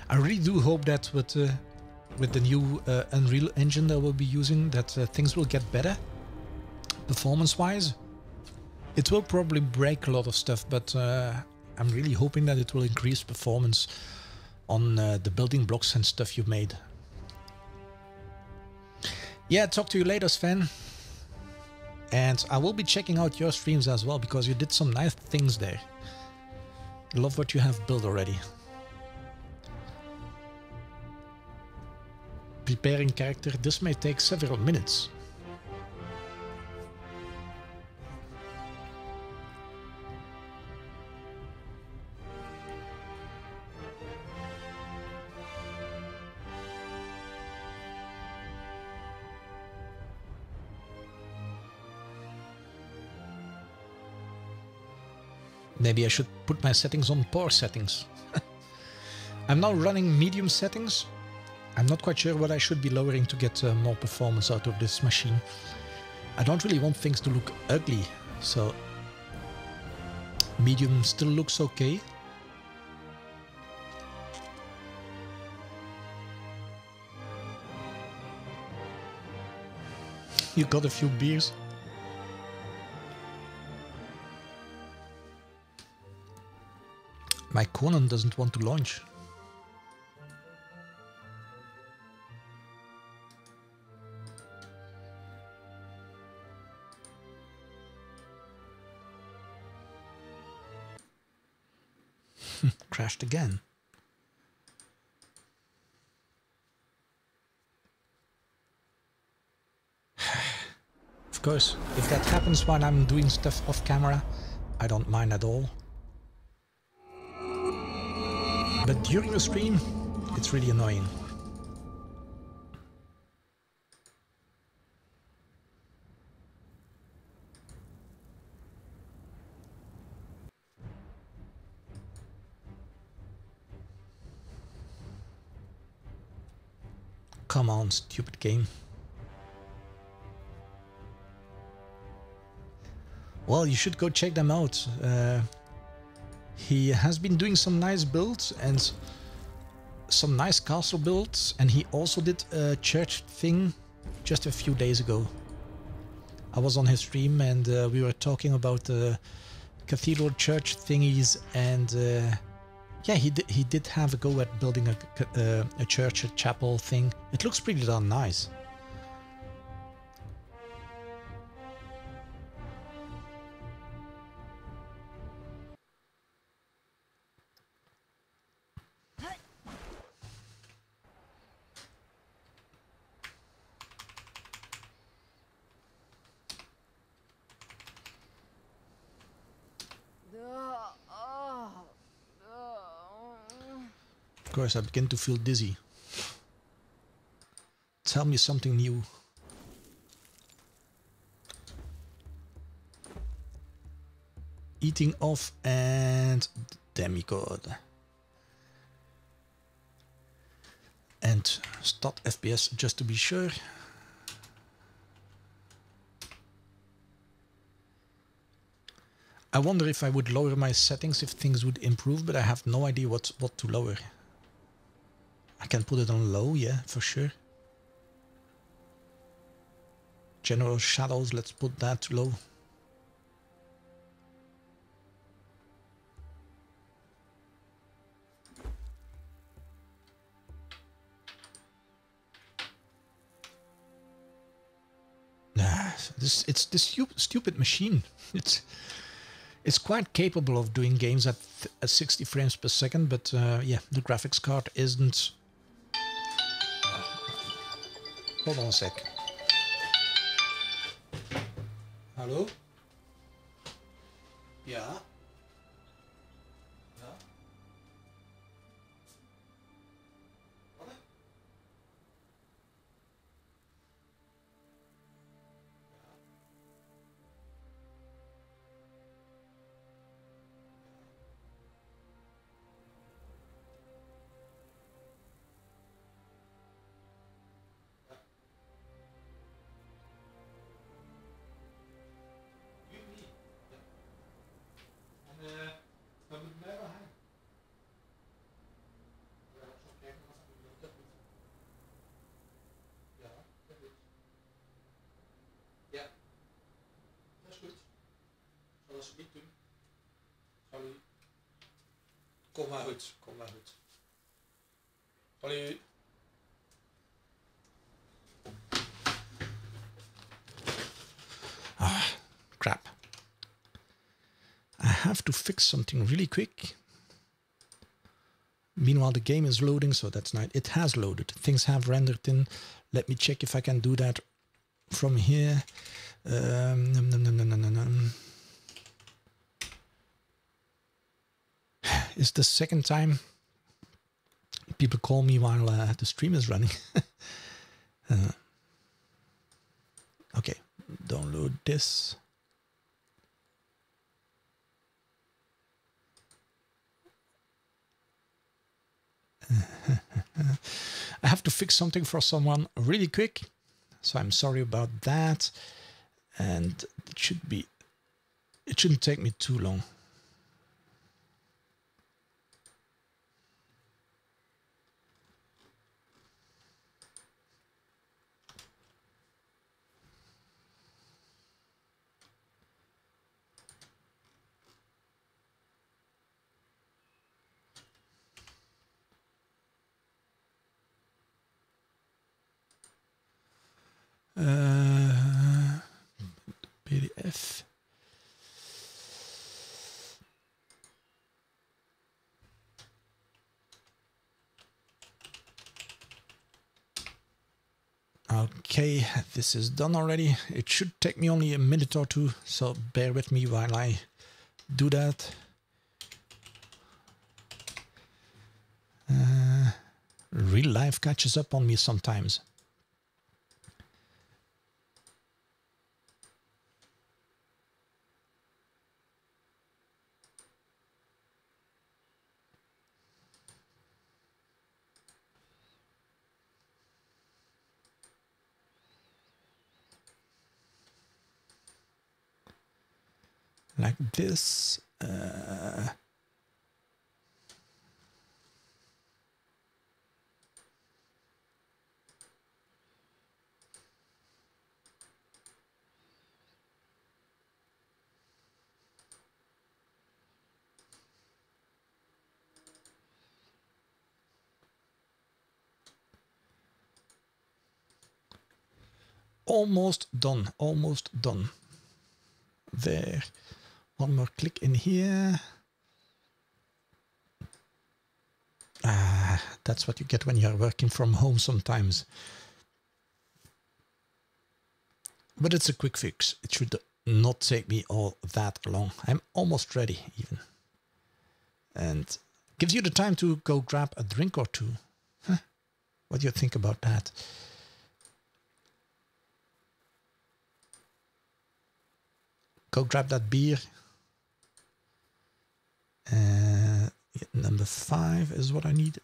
I really do hope that with the new Unreal Engine that we'll be using, that things will get better performance-wise. It will probably break a lot of stuff, but I'm really hoping that it will increase performance on the building blocks and stuff you've made. Yeah, talk to you later, Sven. And I will be checking out your streams as well, because you did some nice things there. I love what you have built already. Preparing character, this may take several minutes. Maybe I should put my settings on poor settings. I'm now running medium settings. I'm not quite sure what I should be lowering to get more performance out of this machine. I don't really want things to look ugly, so medium still looks okay. You got a few beers? My Conan doesn't want to launch. Crashed again. Of course, if that happens while I'm doing stuff off camera, I don't mind at all. But during the stream, it's really annoying. Come on, stupid game. Well, you should go check them out. He has been doing some nice builds and some nice castle builds, and he also did a church thing just a few days ago. I was on his stream and we were talking about the cathedral church thingies, and yeah, he did have a go at building a church, a chapel thing. It looks pretty darn nice. Of course, I begin to feel dizzy. Tell me something new. Eating off and demigod. And start FPS just to be sure. I wonder if I would lower my settings if things would improve, but I have no idea what to lower. I can put it on low, yeah, for sure. General shadows, let's put that to low. It's this stupid machine. It's quite capable of doing games at 60 frames per second, but yeah, the graphics card isn't. Hold on a sec. Hello? Ja. Ja. Warte. Ja. Juni. Ja. En we moeten mij wel heen. We gaan zo kijken wat we doen. Dat moet. Ja, dat goed. Ja, dat is goed. Zal ze niet doen. Salut. Kom maar goed, kom maar goed. Salut. Ah, crap. I have to fix something really quick. Meanwhile, the game is loading, so that's nice. It has loaded. Things have rendered in. Let me check if I can do that from here. It's the second time people call me while the stream is running. Okay, download this. I have to fix something for someone really quick, so I'm sorry about that. And it shouldn't take me too long. PDF. Okay, this is done already. It should take me only a minute or two, so bear with me while I do that. Real life catches up on me sometimes. Like this. Almost done, almost done. There. One more click in here. That's what you get when you're working from home sometimes. But it's a quick fix. It should not take me all that long. I'm almost ready even. And gives you the time to go grab a drink or two. Huh? What do you think about that? Go grab that beer. Number 5 is what I need.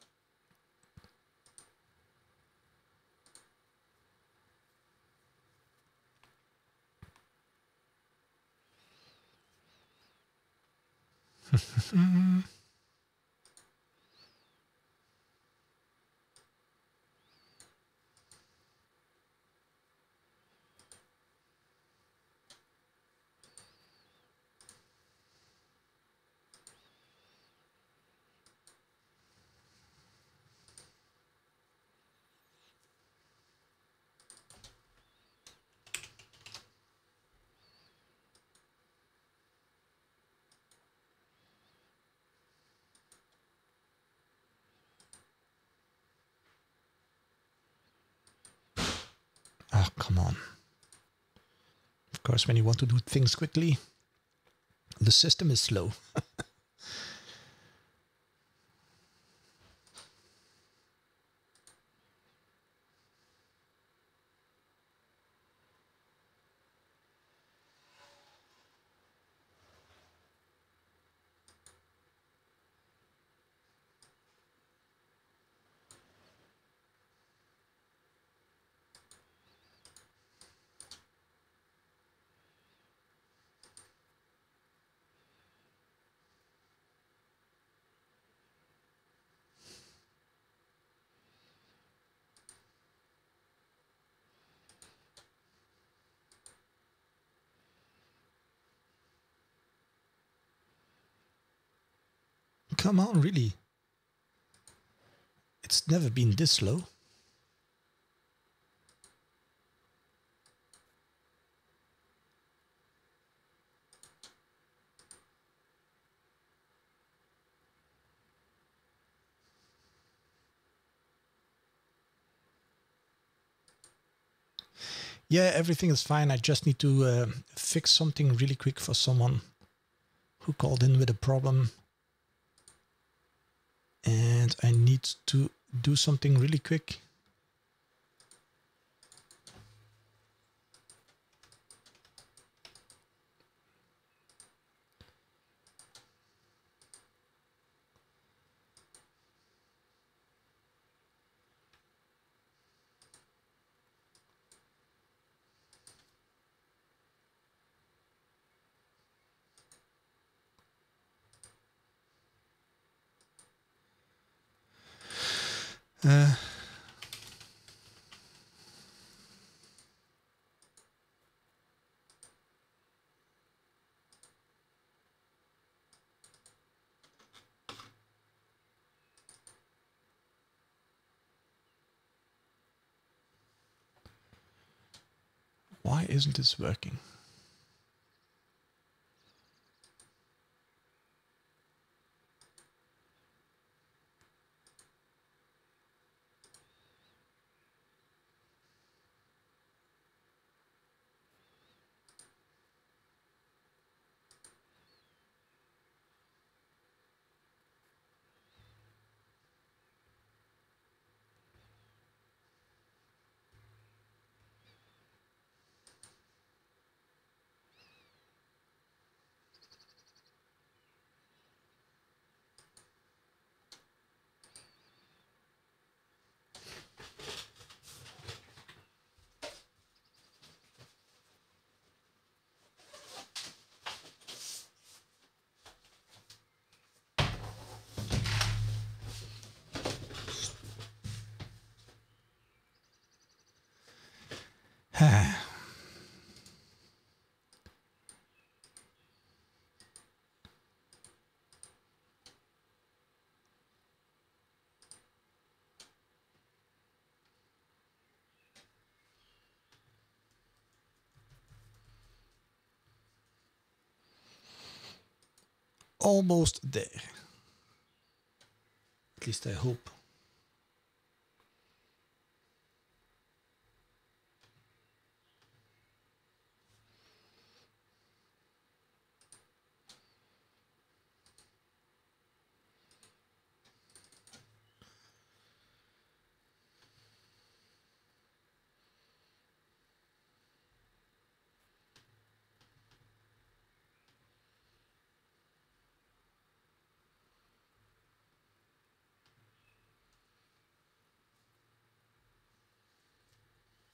Oh, come on. Of course, when you want to do things quickly, The system is slow. Come on, really? It's never been this slow. Yeah, everything is fine. I just need to fix something really quick for someone who called in with a problem. And I need to do something really quick. Why isn't this working? Almost there. At least I hope.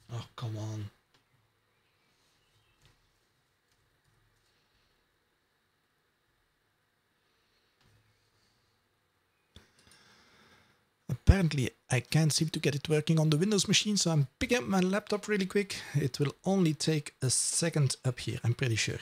Oh, come on. Apparently, I can't seem to get it working on the Windows machine, so I'm picking up my laptop really quick. It will only take a second up here, I'm pretty sure.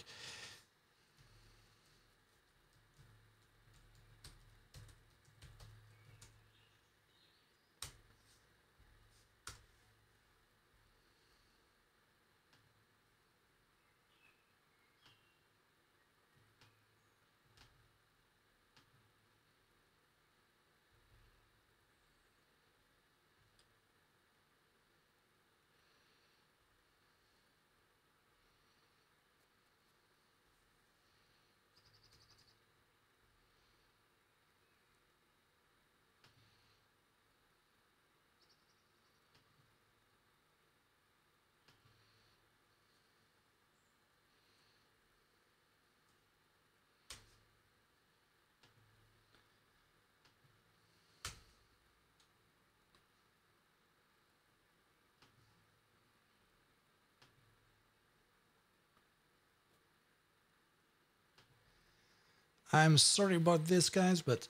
I'm sorry about this, guys, but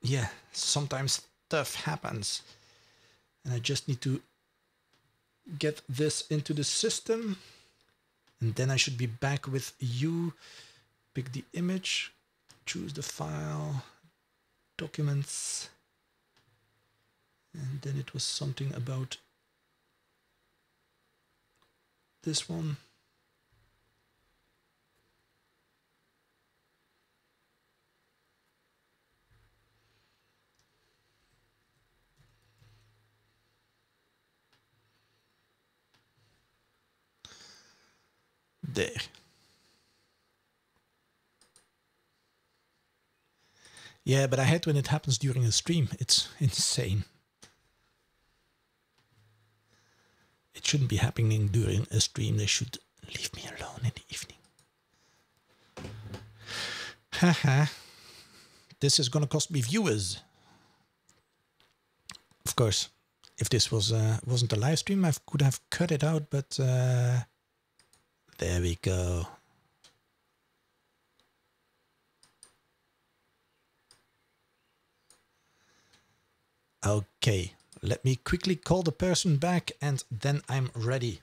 yeah, sometimes stuff happens. And I just need to get this into the system. And then I should be back with you. Pick the image, choose the file, documents. And then it was something about this one. There. Yeah, but I hate when it happens during a stream. It's insane. It shouldn't be happening during a stream. They should leave me alone in the evening. Haha. This is gonna cost me viewers. Of course, if this was wasn't a live stream, I could have cut it out, but there we go. Okay, let me quickly call the person back and then I'm ready.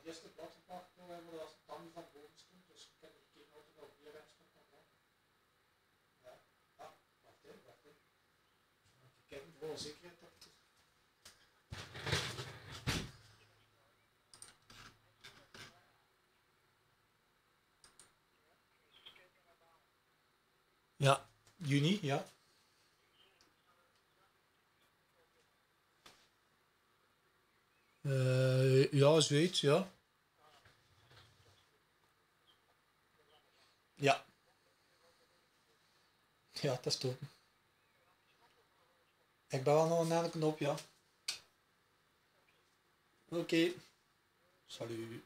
Eerst de box gepakt hebben als het dan van boven stond, dus ik heb gekeken of er nog meer rechts kan gaan. Ja, ah, wacht in. Ik kijk voor zekerheid dat het... Ja, juni, ja. Ja, zoiets, ja. Ja. Ja, dat is top. Ik ben wel nog naar de knop, ja. Oké. Salut.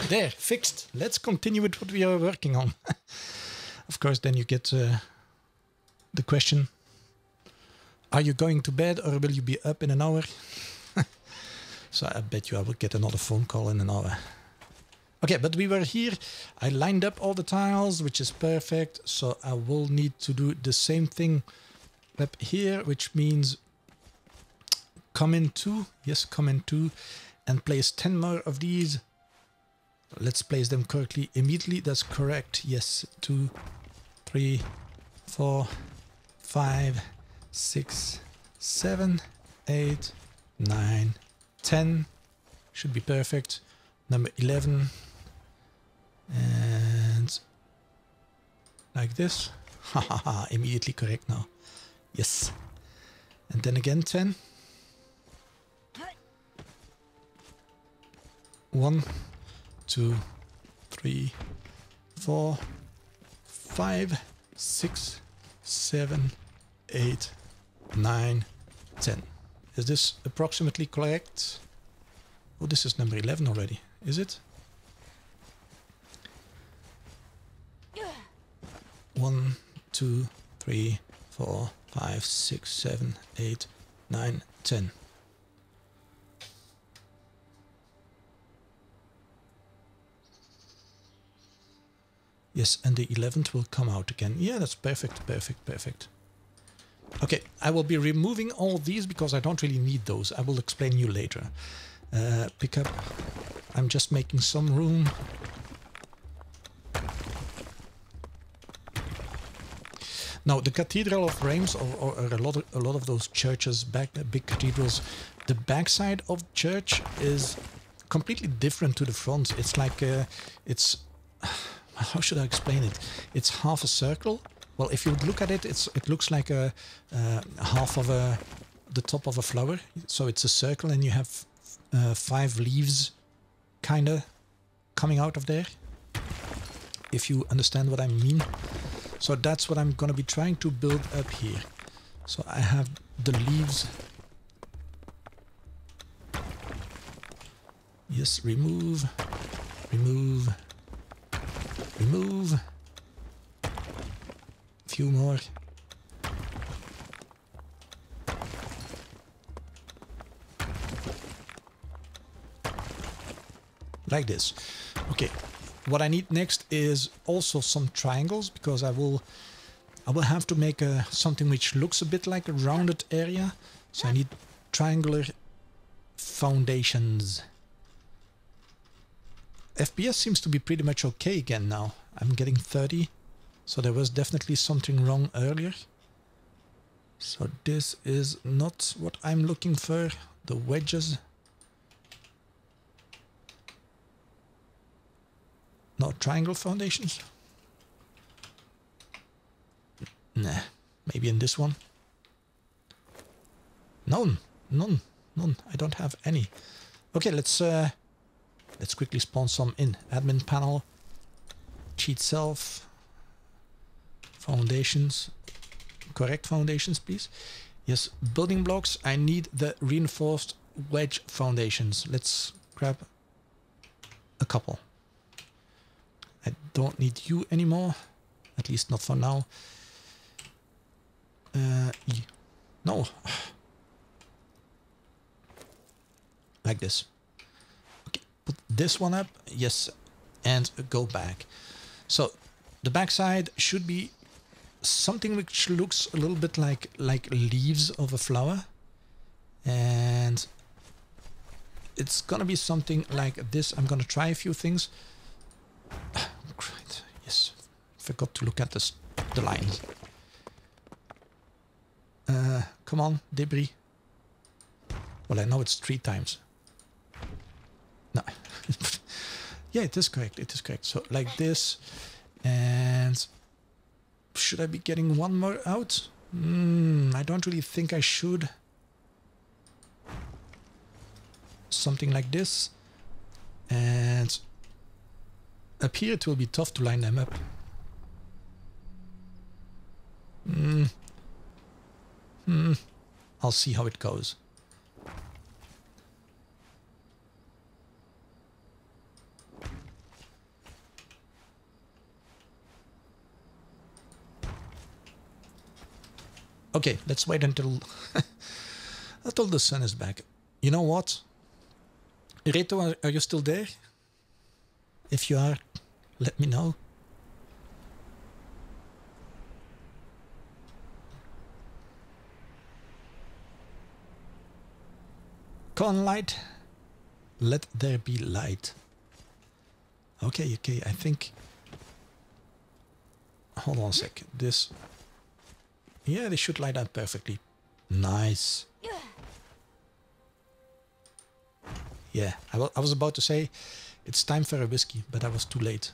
There, fixed. Let's continue with what we are working on. Of course, then you get the question, are you going to bed or will you be up in an hour? So I bet you I will get another phone call in an hour. Okay, but we were here. I lined up all the tiles, which is perfect. So I will need to do the same thing up here, which means come in 2. Yes, come in 2 and place 10 more of these. Let's place them correctly immediately. That's correct. Yes, 2, 3, 4, 5, 6, 7, 8, 9, 10. Should be perfect. Number 11. And like this. Hahaha, immediately correct now. Yes. And then again 10. 1, 2, 3, 4, 5, 6, 7, 8, 9, 10. Is this approximately correct? Oh, this is number 11 already, is it? 1, 2, 3, 4, 5, 6, 7, 8, 9, 10. Yes, and the 11th will come out again. Yeah, that's perfect, perfect, perfect. Okay, I will be removing all these because I don't really need those. I will explain you later. Pick up. I'm just making some room. Now, the Cathedral of Reims, or a lot of those churches, big cathedrals, the backside of the church is completely different to the front. It's like it's. How should I explain it? It's half a circle, Well, if you would look at it, it looks like a half of the top of a flower. So it's a circle, and you have 5 leaves, kind of coming out of there. If you understand what I mean. So that's what I'm gonna be trying to build up here. So I have the leaves. Yes, remove, remove, remove. A few more. Like this. Okay. What I need next is also some triangles, because I will have to make something which looks a bit like a rounded area. So I need triangular foundations. FPS seems to be pretty much okay again now. I'm getting 30, so there was definitely something wrong earlier. So this is not what I'm looking for. The wedges. No, triangle foundations. Nah, maybe in this one. None. I don't have any. Okay, let's quickly spawn some in. Admin panel, cheat self, foundations, correct foundations, please. Yes, building blocks. I need the reinforced wedge foundations. Let's grab a couple. I don't need you anymore, at least not for now. No. Like this. Okay, put this one up, yes, and go back. So the backside should be something which looks a little bit like leaves of a flower, and it's gonna be something like this. I'm gonna try a few things. Great. Yes, forgot to look at the lines. Come on, debris. Well, I know it's 3 times. No. Yeah, it is correct. It is correct. So like this, and should I be getting one more out? I don't really think I should. Something like this, and up here it will be tough to line them up. I'll see how it goes. Okay, let's wait until until the sun is back. You know what? Reto, are you still there? If you are, let me know. Come on, light. Let there be light. Okay, okay, I think... Hold on a sec. This... Yeah, they should light up perfectly. Nice. Yeah, I was about to say it's time for a whiskey, but I was too late.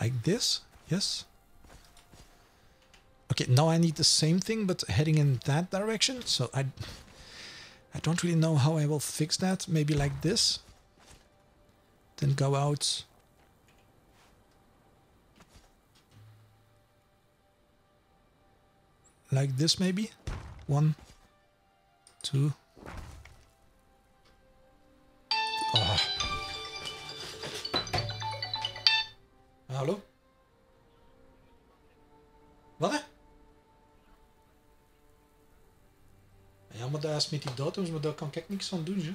Like this, yes. Okay, now I need the same thing, but heading in that direction. So I don't really know how I will fix that. Maybe like this. Then go out. Like this maybe. 1, 2. Oh. Hallo? Wat hè? Ja, maar dat is met die datums, maar daar kan ik niks aan doen, hè.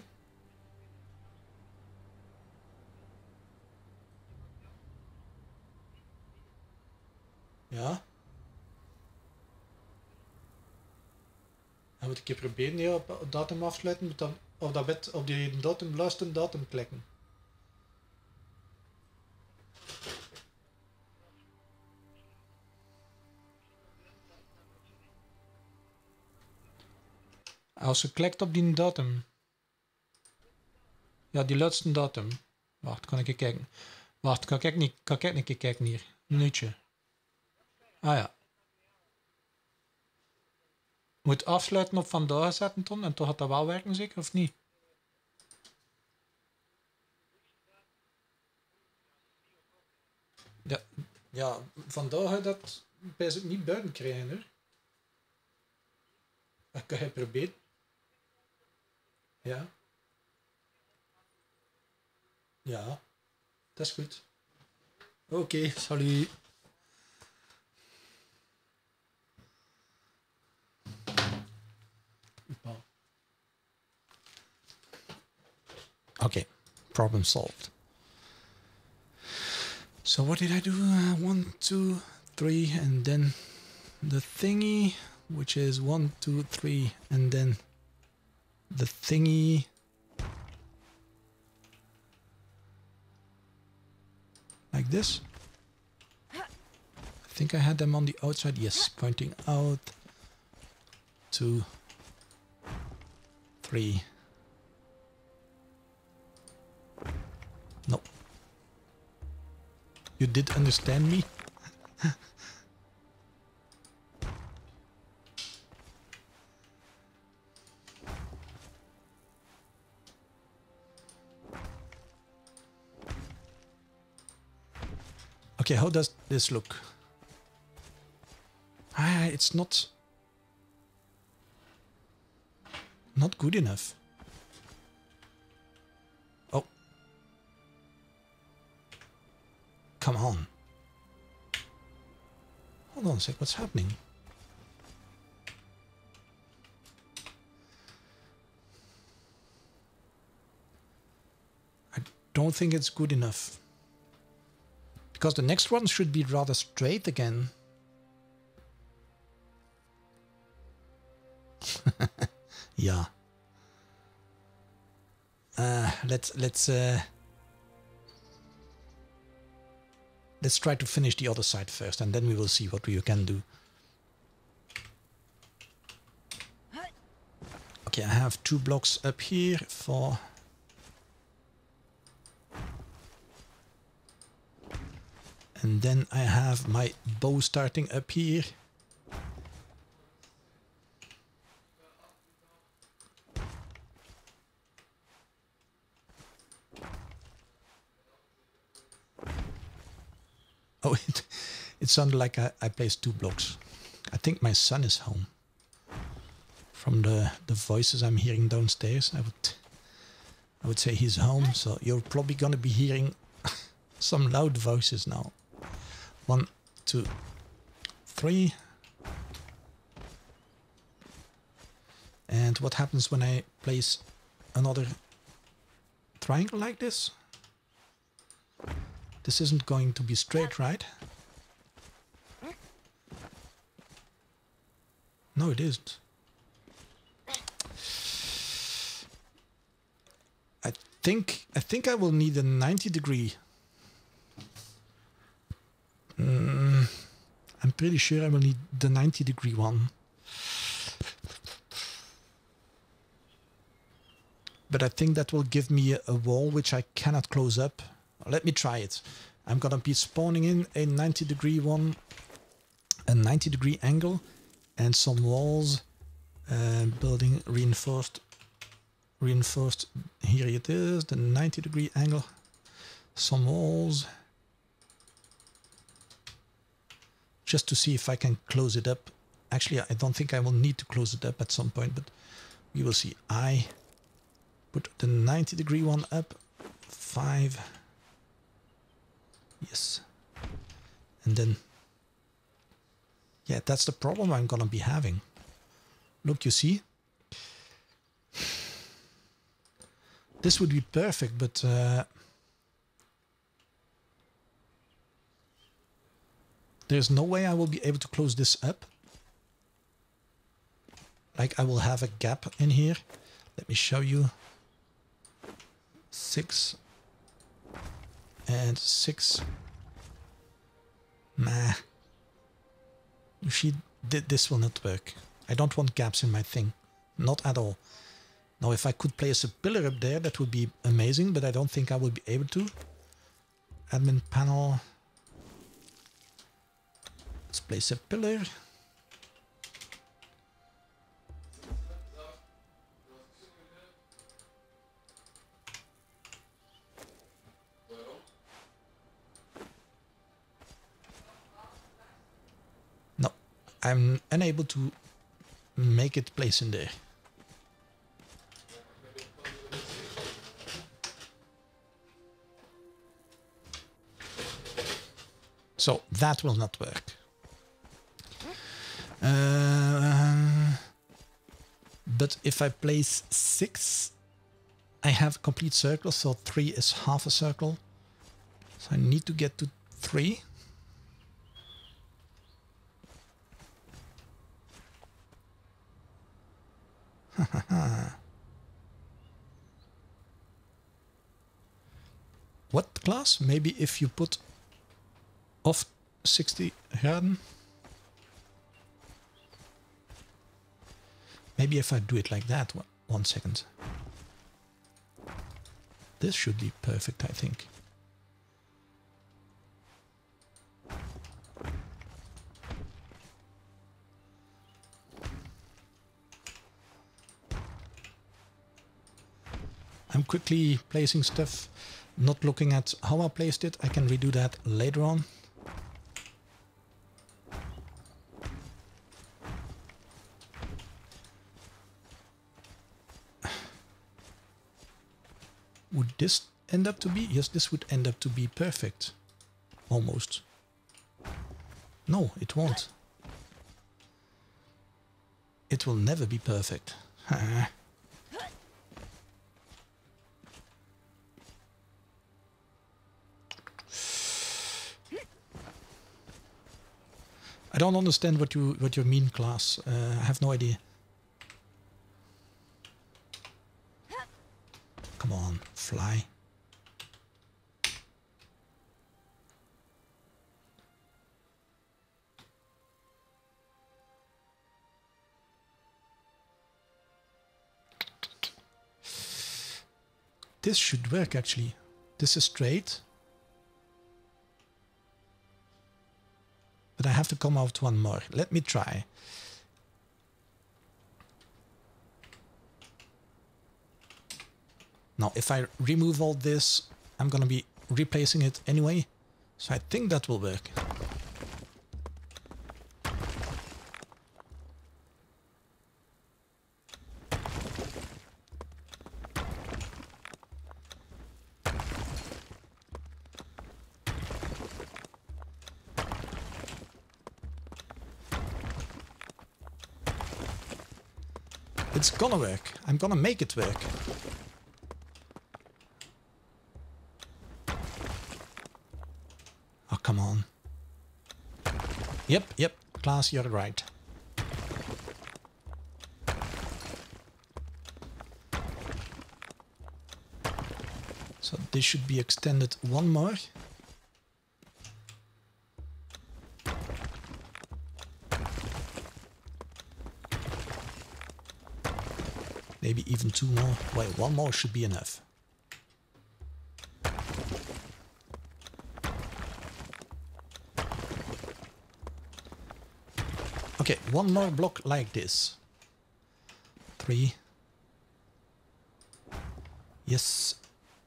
Ja. Dan moet ik een keer proberen ja, op datum afsluiten, moet dan op die datum luisteren, datum klikken. Als je klikt op die datum. Ja, die laatste datum. Wacht, kan ik even kijken. Wacht, kan ik een keer kijken hier? Een minuutje. Ah ja. Moet afsluiten op vandaag zetten, Ton. En toch gaat dat wel werken, zeker, of niet? Ja, ja, vandaag dat bij het niet buiten krijgen, hoor. Dat kan je proberen. Ja. Ja, dat is goed. Oké, salut. Okay, problem solved. So what did I do? 1, 2, 3, and then the thingy, which is 1, 2, 3, and then the thingy. Like this. I think I had them on the outside. Yes, pointing out. 2, 3. No. You did understand me? Okay, how does this look? Ah, it's not good enough. Oh. Come on. Hold on a sec, what's happening? I don't think it's good enough. Because the next one should be rather straight again. Yeah. Let's try to finish the other side first, and then we will see what we can do. Okay, I have 2 blocks up here for... And then I have my bow starting up here. Oh, it sounded like I placed 2 blocks. I think my son is home. From the voices I'm hearing downstairs, I would say he's home. So you're probably gonna be hearing some loud voices now. 1, 2, 3. And what happens when I place another triangle like this? This isn't going to be straight, right? No, it isn't. I think I will need a 90-degree. I'm pretty sure I will need the 90-degree one. But I think that will give me a wall which I cannot close up. Let me try it. I'm gonna be spawning in a 90-degree one, a 90-degree angle, and some walls, building reinforced. Here it is, the 90-degree angle. Some walls. Just to see if I can close it up. Actually, I don't think I will need to close it up at some point, but we will see. I put the 90-degree one up. 5. Yes. And then... yeah, that's the problem I'm gonna be having. Look, you see? This would be perfect, but... there's no way I will be able to close this up. Like, I will have a gap in here. Let me show you. 6. And 6. Nah. You see, this will not work. I don't want gaps in my thing. Not at all. Now if I could place a pillar up there, that would be amazing, but I don't think I will be able to. Admin panel. Let's place a pillar. No, I'm unable to make it place in there. So that will not work. But if I place 6, I have a complete circle, so 3 is half a circle. So I need to get to 3. What class? Maybe if you put off 60 graden. Maybe if I do it like that. 1 second. This should be perfect, I think. I'm quickly placing stuff, not looking at how I placed it. I can redo that later on. Would this end up to be? Yes, this would end up to be perfect. Almost. No, it won't. It will never be perfect. I don't understand what you mean, class. I have no idea. Come on, fly. This should work actually. This is straight. But I have to come out one more. Let me try. Now, if I remove all this, I'm gonna be replacing it anyway. So I think that will work. It's gonna work. I'm gonna make it work. Oh, come on. Yep, class, you're right. So this should be extended one more. Maybe even 2 more. Well, 1 more should be enough. Okay, 1 more block like this. 3. Yes.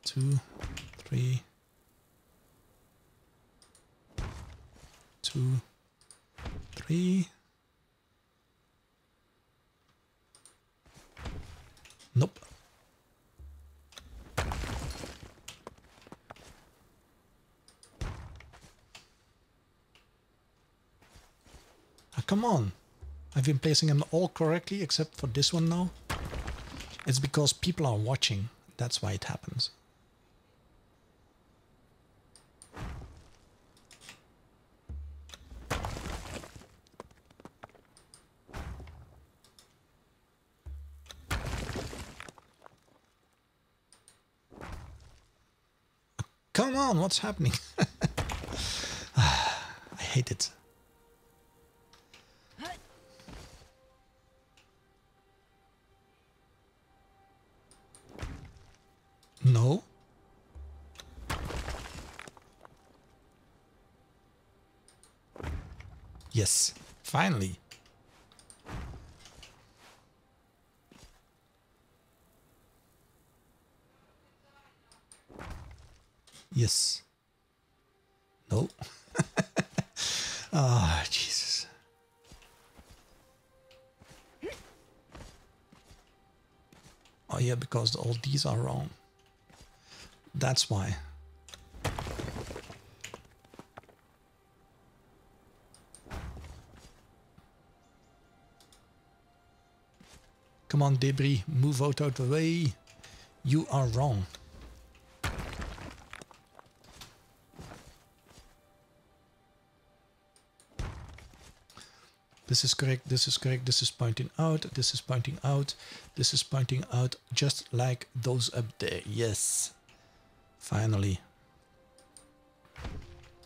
2, 3. 2, 3. Nope. Ah, come on. I've been placing them all correctly except for this one now. It's because people are watching. That's why it happens. Come on, what's happening? I hate it. No. Yes, finally. Yes. No. Ah, Jesus. Oh yeah, because all these are wrong. That's why. Come on, debris, move out of the way. You are wrong. This is correct, this is correct, this is pointing out, this is pointing out, this is pointing out, just like those up there. Yes. Finally.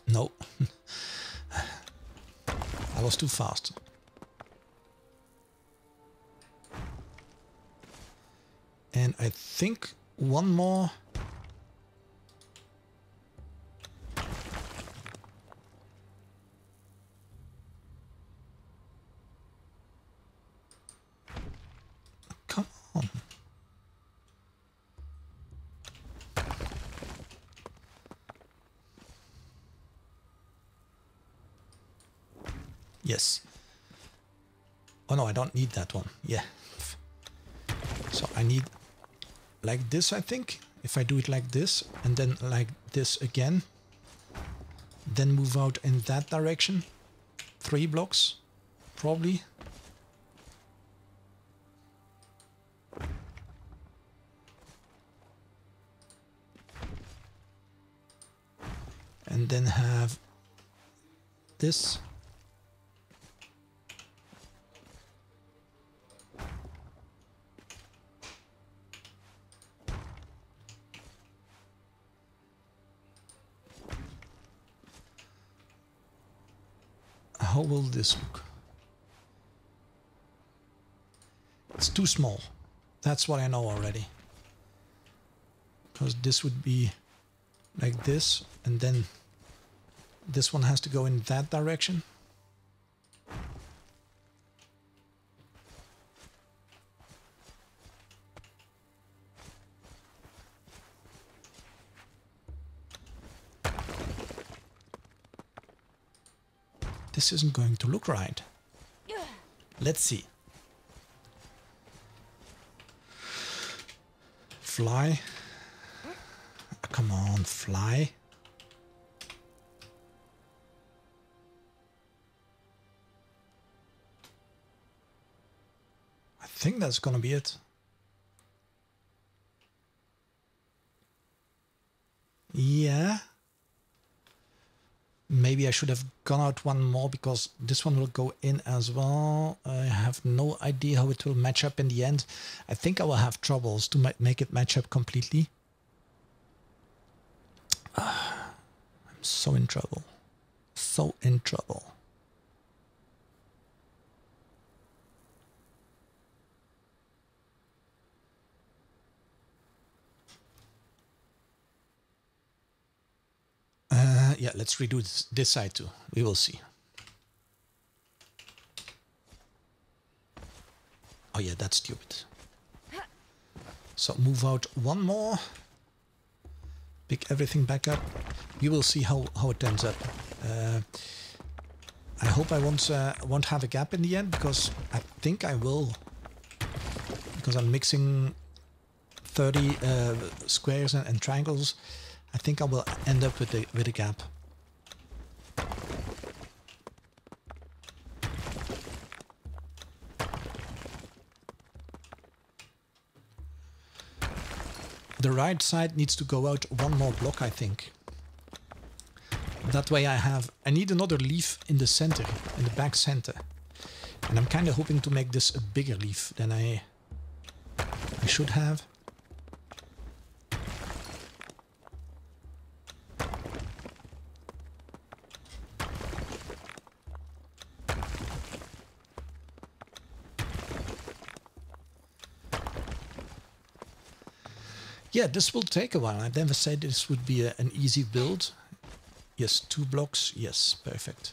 No. I was too fast. And I think one more. Come on. Yes. Oh no, I don't need that one. Yeah. So I need like this, I think. If I do it like this and then like this again, then move out in that direction. 3 blocks, probably. And then have this. How will this look? It's too small. That's what I know already. Because this would be like this, and then this one has to go in that direction. This isn't going to look right. Let's see. Fly. Come on, fly. I think that's gonna be it. Yeah. Maybe I should have gone out one more because this one will go in as well. I have no idea how it will match up in the end. I think I will have troubles to make it match up completely. I'm so in trouble. So in trouble. Yeah, let's redo this side too. We will see. Oh yeah, that's stupid. So move out one more. Pick everything back up. We will see how it ends up. I hope I won't have a gap in the end, because I think I will. Because I'm mixing 30 squares and triangles. I think I will end up with a gap. The right side needs to go out one more block, I think. That way I need another leaf in the center, in the back center. And I'm kind of hoping to make this a bigger leaf than I should have. Yeah, this will take a while. I never said this would be an easy build. Yes, 2 blocks. Yes, perfect.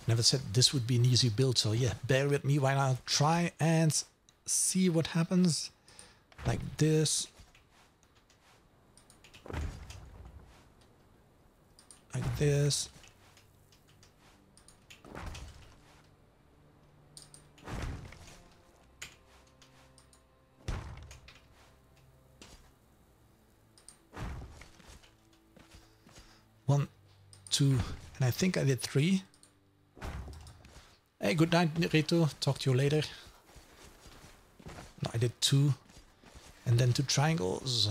Never said this would be an easy build, so yeah, bear with me while I'll try and see what happens. Like this. Like this. One, two, and I think I did 3. Hey, good night, Rito. Talk to you later. No, I did 2. And then 2 triangles.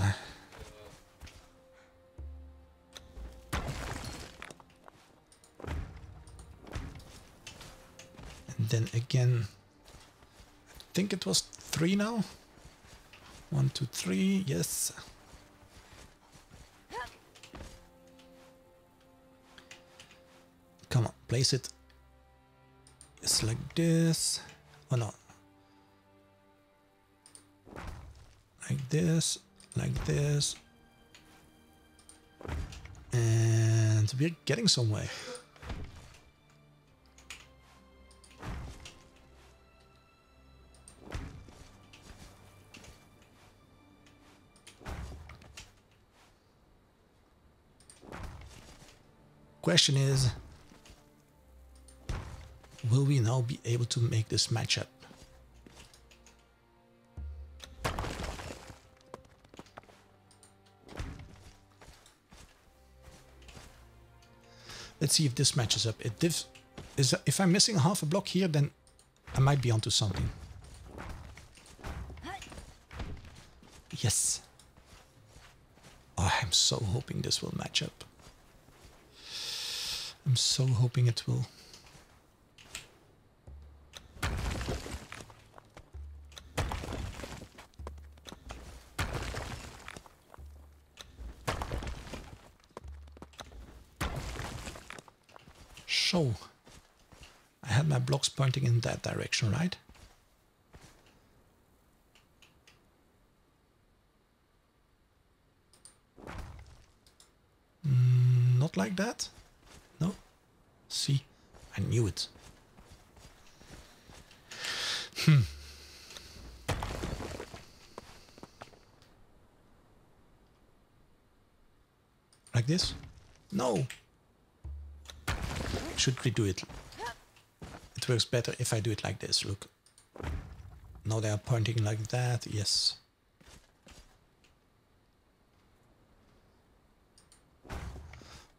And then again, I think it was 3 now. 1, 2, 3, yes. Come on, place it. It's like this. Oh no. Like this, like this. And we're getting somewhere. Question is, will we now be able to make this match up? Let's see if this matches up. If I'm missing half a block here, then I might be onto something. Yes. Oh, I'm so hoping this will match up. I'm so hoping it will. So, I had my blocks pointing in that direction, right? Not like that? No? See, I knew it. Like this? No! Should redo it. It works better if I do it like this, look. Now they are pointing like that, yes.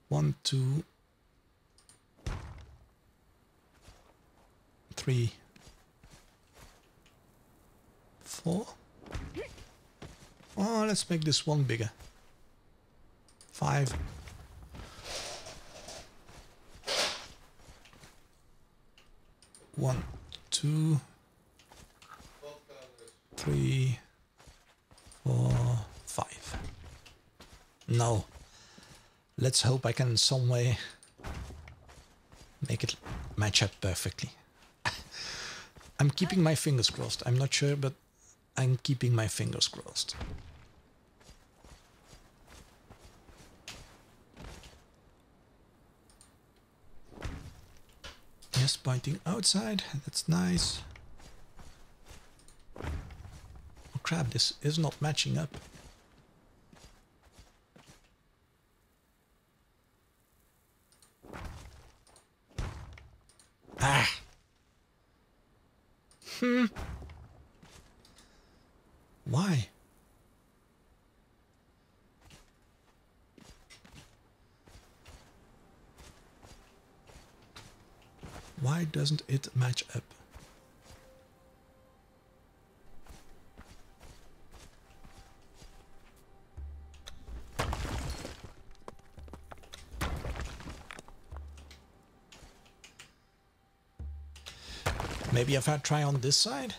One, 2, 3, 4. Oh, let's make this one bigger. 5. One, 2, 3, 4, 5. Now, let's hope I can in some way make it match up perfectly. I'm keeping my fingers crossed. I'm not sure, but I'm keeping my fingers crossed. Yes, pointing outside. That's nice. Oh crap, this is not matching up. Ah! Why? Why doesn't it match up? Maybe if I try on this side?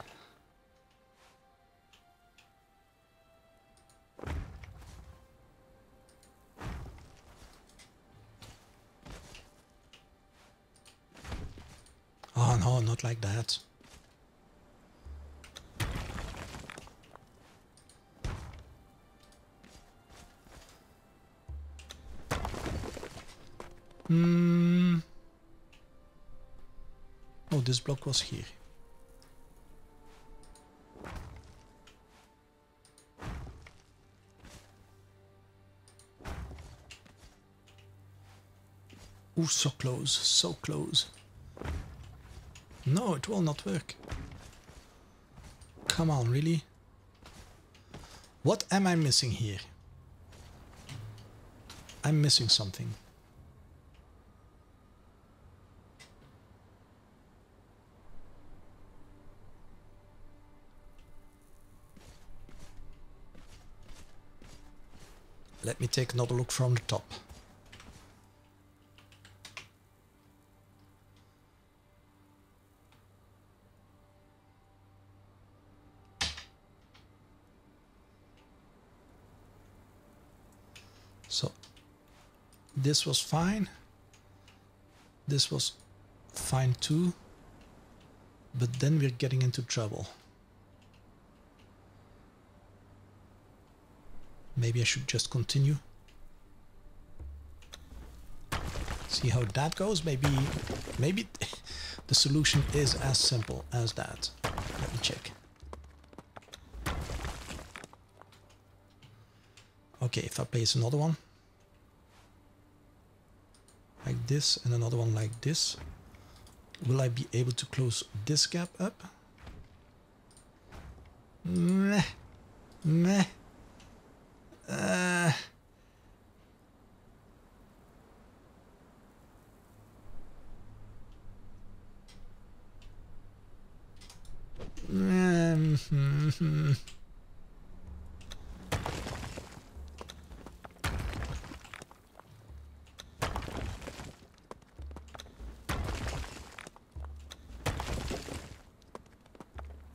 Oh no, not like that. Oh, this block was here. Ooh, so close, so close. No, it will not work. Come on, really? What am I missing here? I'm missing something. Let me take another look from the top. So this was fine. This was fine too. But then we're getting into trouble. Maybe I should just continue. See how that goes. Maybe the solution is as simple as that. Let me check. Okay, if I place another one like this and another one like this, will I be able to close this gap up? Meh. Meh.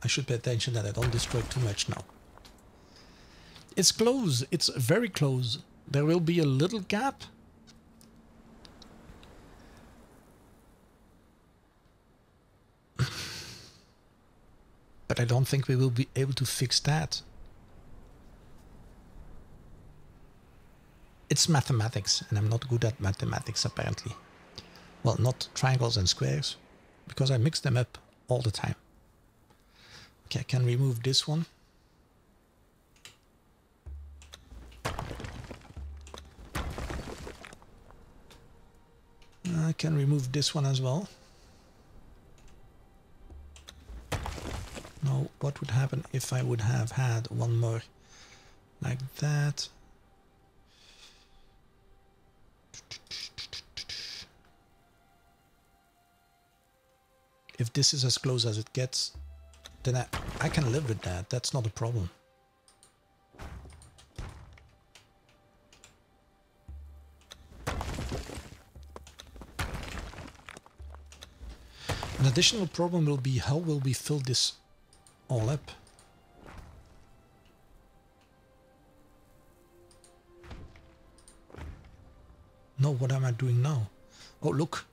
I should pay attention that I don't destroy too much now. It's close. It's very close. There will be a little gap. But I don't think we will be able to fix that. It's mathematics, and I'm not good at mathematics apparently. Well, not triangles and squares, because I mix them up all the time. Okay, I can remove this one. I can remove this one as well. Now, what would happen if I would have had one more like that? If this is as close as it gets, then I can live with that. That's not a problem. An additional problem will be how will we fill this all up? No, what am I doing now? Oh, look.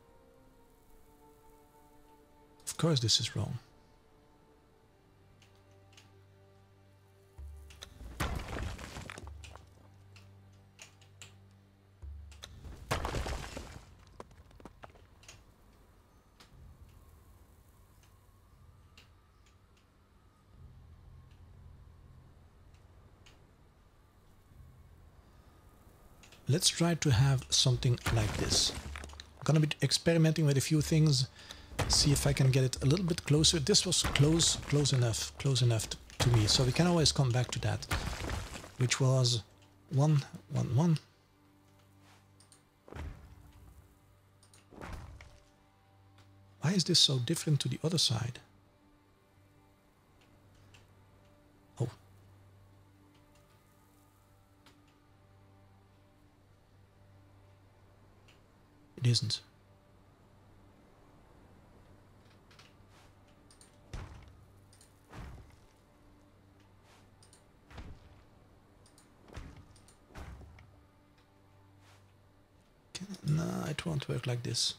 Of course this is wrong. Let's try to have something like this. I'm gonna be experimenting with a few things, see if I can get it a little bit closer. This was close enough to me, so we can always come back to that, which was 1, 1, 1. Why is this so different to the other side? Oh. It isn't. No, it won't work like this.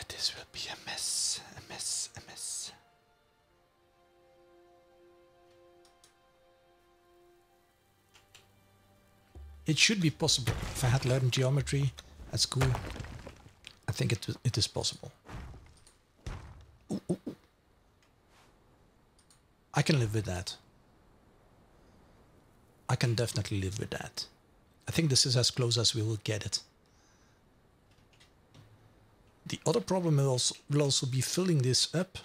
This will be a mess, a mess, a mess. It should be possible. If I had learned geometry at school, I think it is possible. Ooh, ooh, ooh. I can live with that. I can definitely live with that. I think this is as close as we will get it. The other problem will also be filling this up,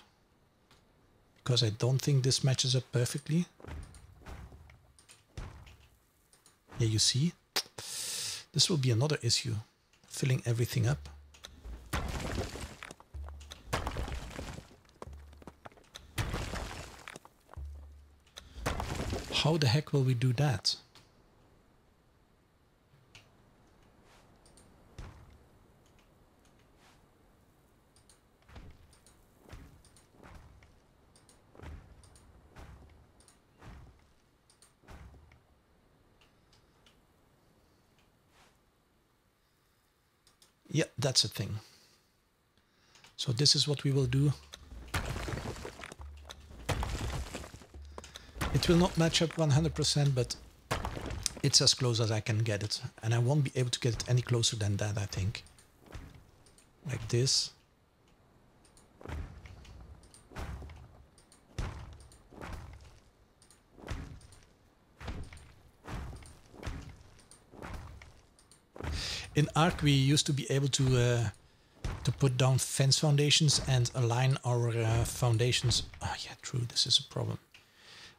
because I don't think this matches up perfectly. Yeah, you see? This will be another issue, filling everything up. How the heck will we do that? Yeah, that's a thing. So this is what we will do. It will not match up 100%, but it's as close as I can get it. And I won't be able to get it any closer than that, I think. Like this. In Arc, we used to be able to put down fence foundations and align our foundations. Oh yeah, true, this is a problem.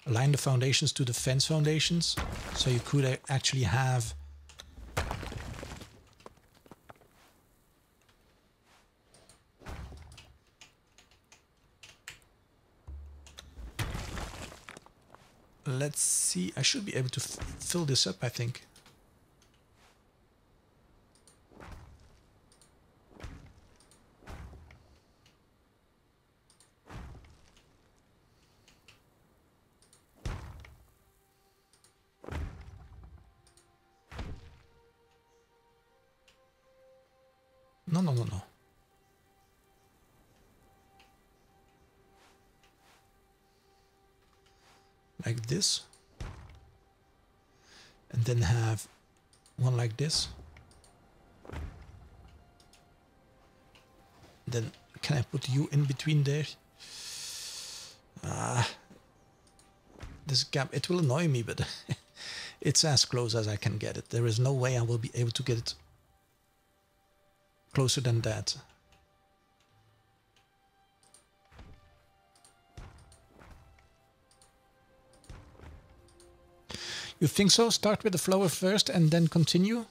Align the foundations to the fence foundations, so you could actually have let's see, I should be able to fill this up, I think. No. Like this. And then have one like this. Then can I put you in between there? This gap, it will annoy me, but it's as close as I can get it. There is no way I will be able to get it closer than that. You think so? Start with the flower first and then continue?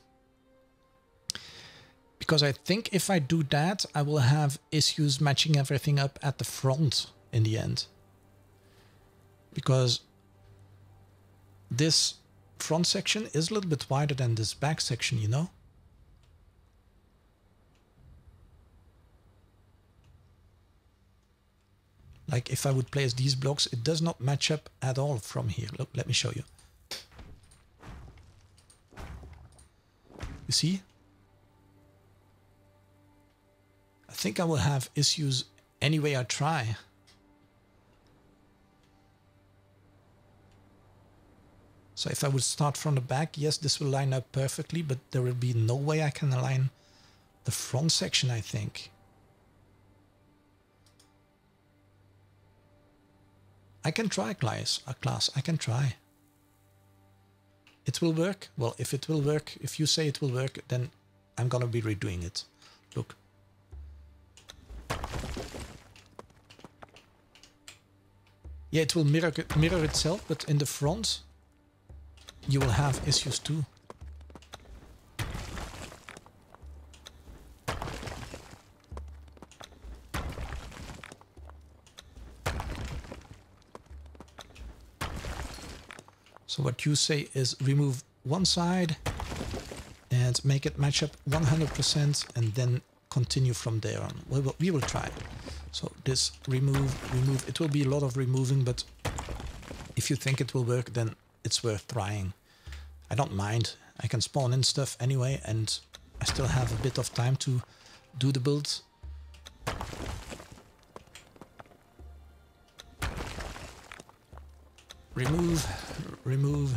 Because I think if I do that, I will have issues matching everything up at the front in the end. Because this front section is a little bit wider than this back section, you know? Like if I would place these blocks, it does not match up at all from here. Look, let me show you. You see? I think I will have issues any way I try. So if I would start from the back, yes, this will line up perfectly, but there will be no way I can align the front section, I think. I can try, class. I can try. It will work. Well, if it will work, if you say it will work, then I'm gonna be redoing it. Look. Yeah, it will mirror itself, but in the front, you will have issues too. So what you say is remove one side and make it match up 100% and then continue from there on. We will try. So this remove, remove, it will be a lot of removing, but if you think it will work, then it's worth trying. I don't mind. I can spawn in stuff anyway, and I still have a bit of time to do the build. Remove, remove.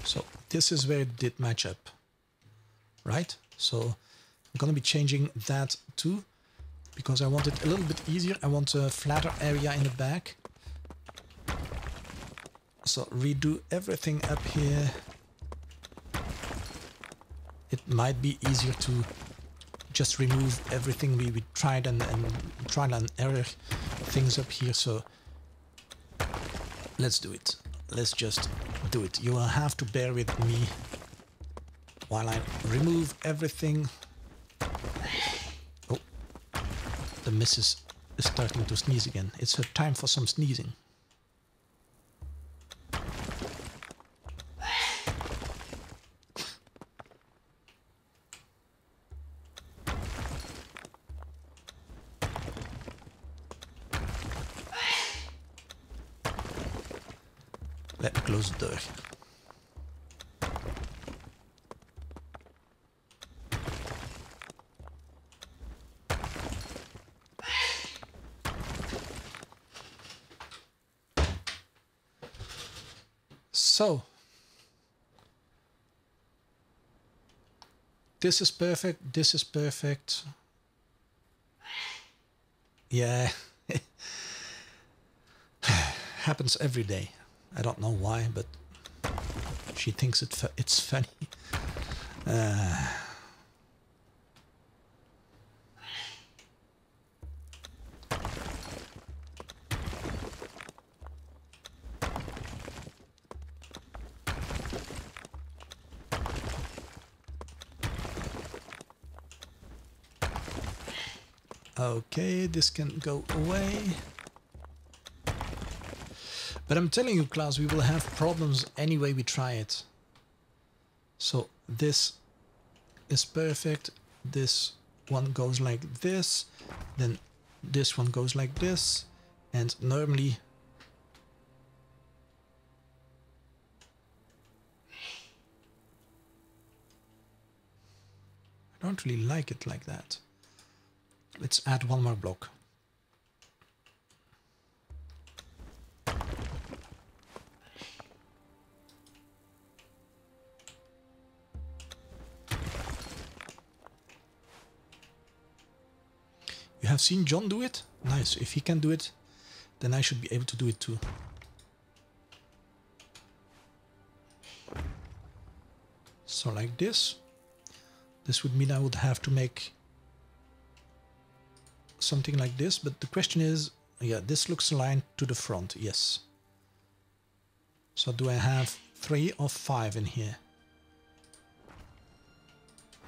So this is where it did match up, right? So I'm gonna be changing that too, because I want it a little bit easier. I want a flatter area in the back. So redo everything up here. It might be easier to just remove everything we tried and trial and error things up here. So let's do it. Let's just do it. You will have to bear with me while I remove everything. Oh, the missus is starting to sneeze again. It's her time for some sneezing. Let me close the door. So, this is perfect, this is perfect. Yeah, happens every day. I don't know why, but she thinks it's funny. Okay, this can go away. But I'm telling you, Klaus, we will have problems anyway we try it. So this is perfect. This one goes like this. Then this one goes like this. And normally... I don't really like it like that. Let's add one more block. You have seen John do it? Nice. If he can do it, then I should be able to do it too. So like this. This would mean I would have to make something like this, but the question is, yeah, this looks aligned to the front, yes. So do I have 3 or 5 in here?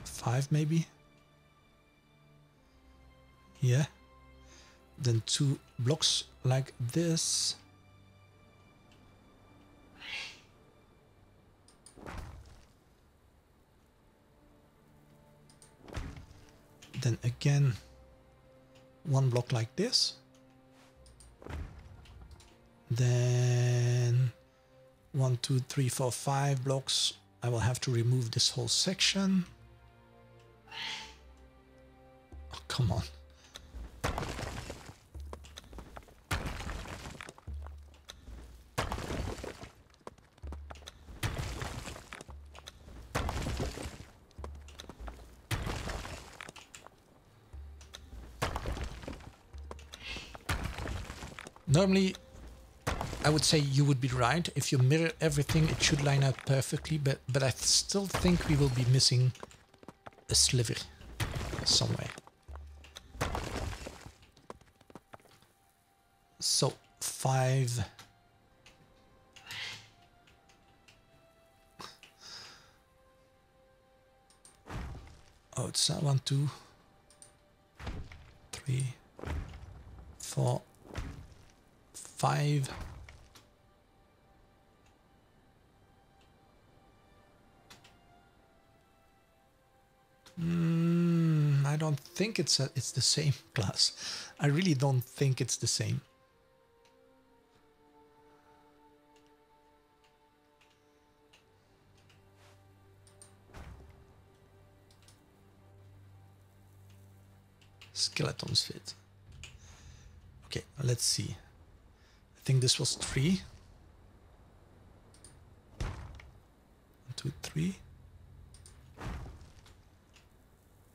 5 maybe? Yeah. Then 2 blocks like this. Then again 1 block like this. Then 1, 2, 3, 4, 5 blocks. I will have to remove this whole section. Oh, come on. Normally, I would say you would be right. If you mirror everything, it should line up perfectly, but I still think we will be missing a sliver somewhere. So, 5. Oh, it's 1, 2, 3, 4, 5. I don't think it's the same class. I really don't think it's the same. Skeletons fit. Okay, let's see. I think this was 3. 1, 2, 3.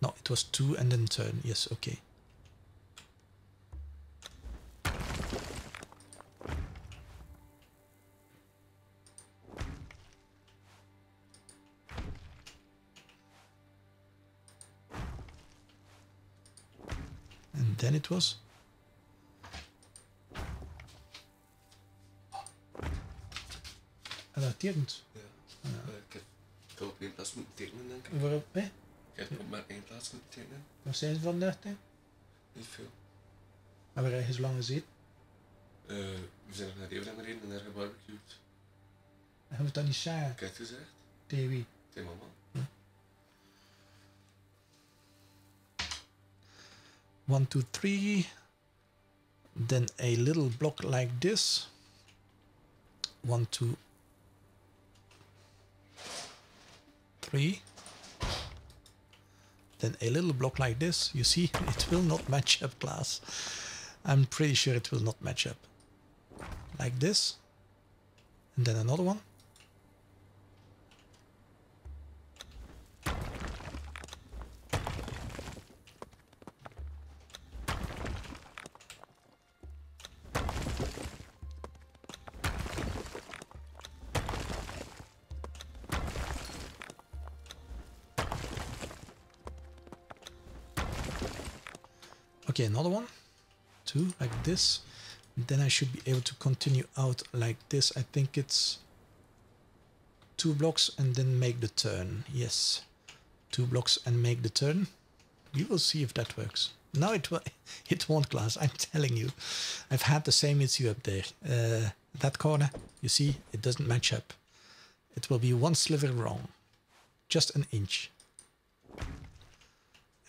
No, it was 2 and then turn. Yes, okay. And then it was... Ah, dat tekent. Ja. Ik heb op één plaats moeten tekenen, denk ik. Waarop, hè? Ik heb op maar één plaats moeten tekenen. Wat zijn ze vandaag, hè? Niet veel. En waar heb je zo lang gezeten? We zijn nog naar de Eeuwen gereden en er gebarbecued. En je moet dat niet zeggen. Ik heb het gezegd. Tegen wie? Tegen mama. 1, 2, 3. Then a little block like this. 1, 2, 3. Then a little block like this. You see, it will not match up, class. I'm pretty sure it will not match up. Like this. And then another one. Okay, another one, 2 like this. Then I should be able to continue out like this. I think it's 2 blocks and then make the turn. Yes, 2 blocks and make the turn. We will see if that works. No, it won't, class. I'm telling you, I've had the same issue up there. That corner, you see, it doesn't match up. It will be 1 sliver wrong, just an inch.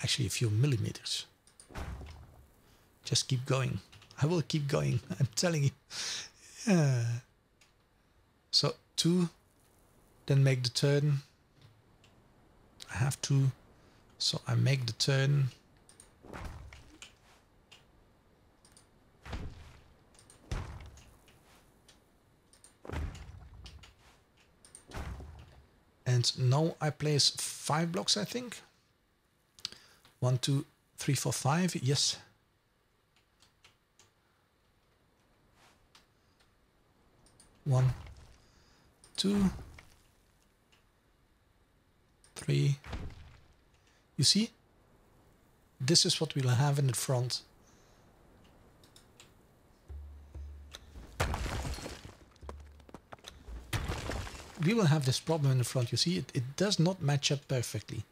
Actually, a few millimeters. Just keep going. I will keep going. I'm telling you. Yeah. So 2, then make the turn. I have 2, so I make the turn. And now I place 5 blocks, I think. 1, 2, 3, 4, 5. Yes. 1, 2, 3. You see? This is what we'll have in the front. We will have this problem in the front. You see, it does not match up perfectly.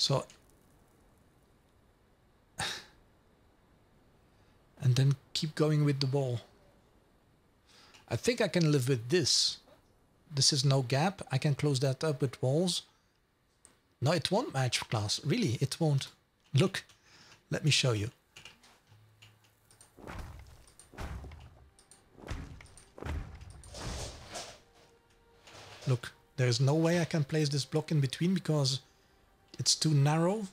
So, and then keep going with the wall. I think I can live with this. This is no gap. I can close that up with walls. No, it won't match, class. Really, it won't. Look, let me show you. Look, there is no way I can place this block in between because it's too narrow.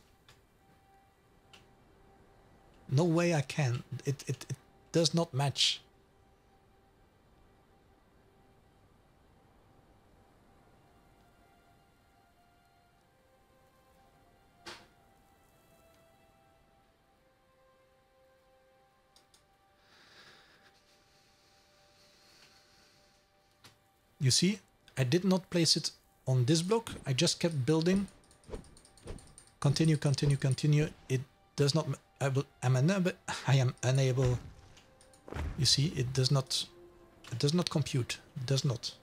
No way I can. It does not match. You see, I did not place it on this block. I just kept building. Continue, continue, continue. It does not. I am unable You see, it does not compute. It does not.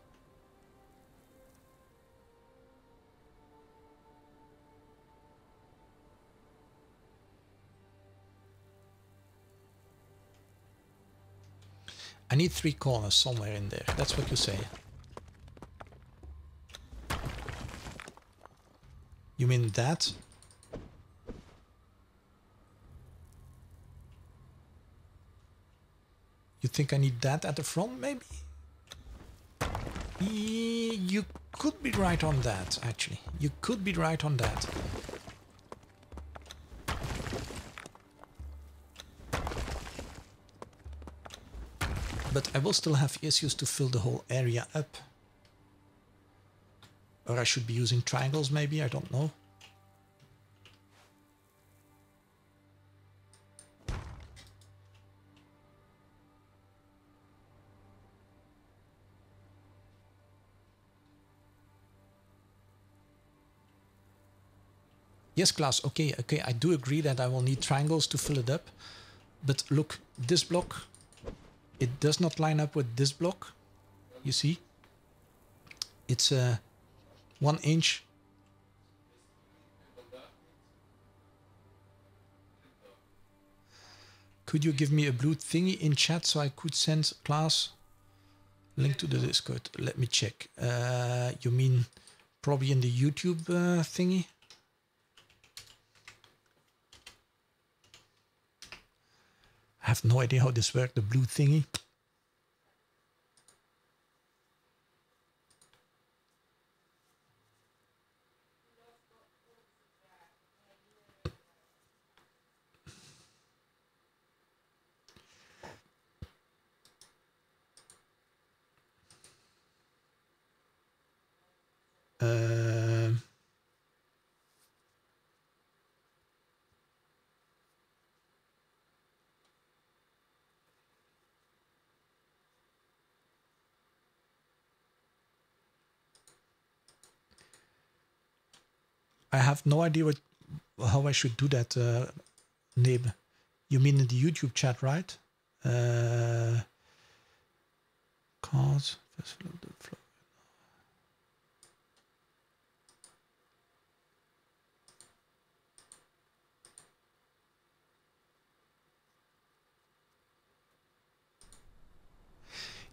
I need 3 corners somewhere in there. That's what you say. You mean that? You think I need that at the front, maybe? You could be right on that, actually. You could be right on that. But I will still have issues to fill the whole area up. Or I should be using triangles, maybe, I don't know. Yes, Klaus, okay, I do agree that I will need triangles to fill it up. But look, this block, it does not line up with this block. You see? It's 1 inch. Could you give me a blue thingy in chat so I could send class link to the Discord? Let me check. You mean probably in the YouTube thingy? I have no idea how this works, the blue thingy. I have no idea how I should do that, Nib. You mean in the YouTube chat, right? Cause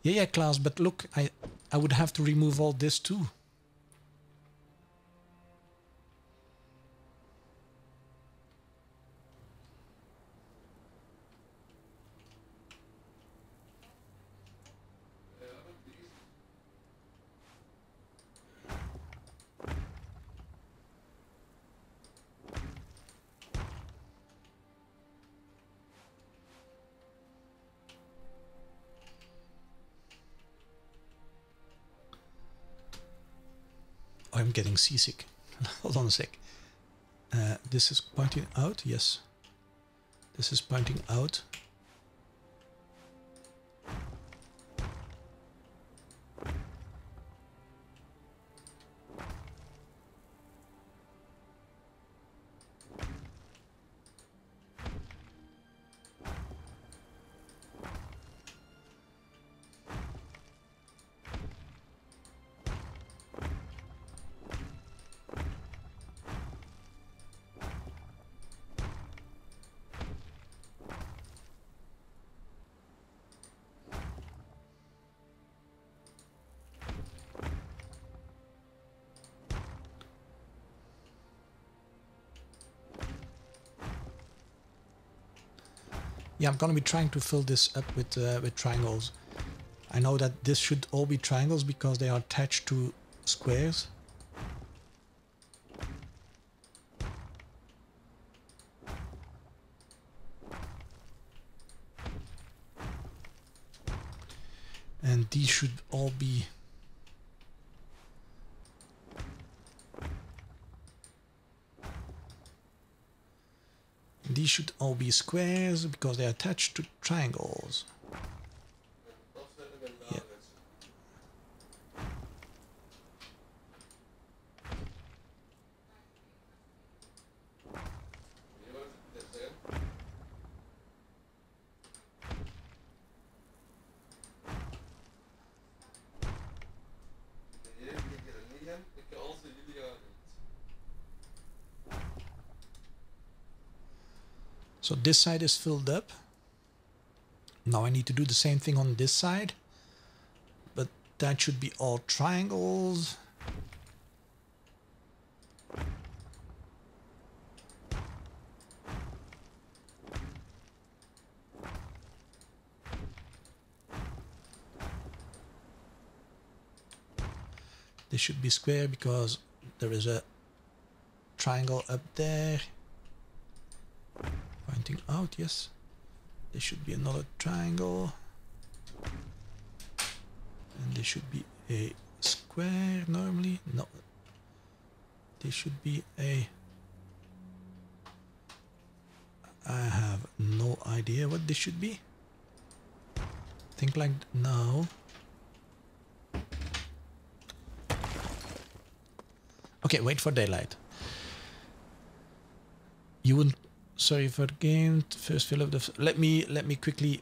yeah, Klaus, but look, I would have to remove all this too. I'm getting seasick. Hold on a sec. This is pointing out, yes. This is pointing out. Yeah, I'm gonna be trying to fill this up with triangles. I know that this should all be triangles because they are attached to squares. And these should all be squares because they are attached to triangles. Yeah. So this side is filled up. Now I need to do the same thing on this side, but that should be all triangles. This should be square because there is a triangle up there. Pointing out, yes. There should be another triangle. And there should be a square normally. No. There should be a... I have no idea what this should be. Think like no. Okay, wait for daylight. You wouldn't... Sorry for the game. First fill up the... Let me quickly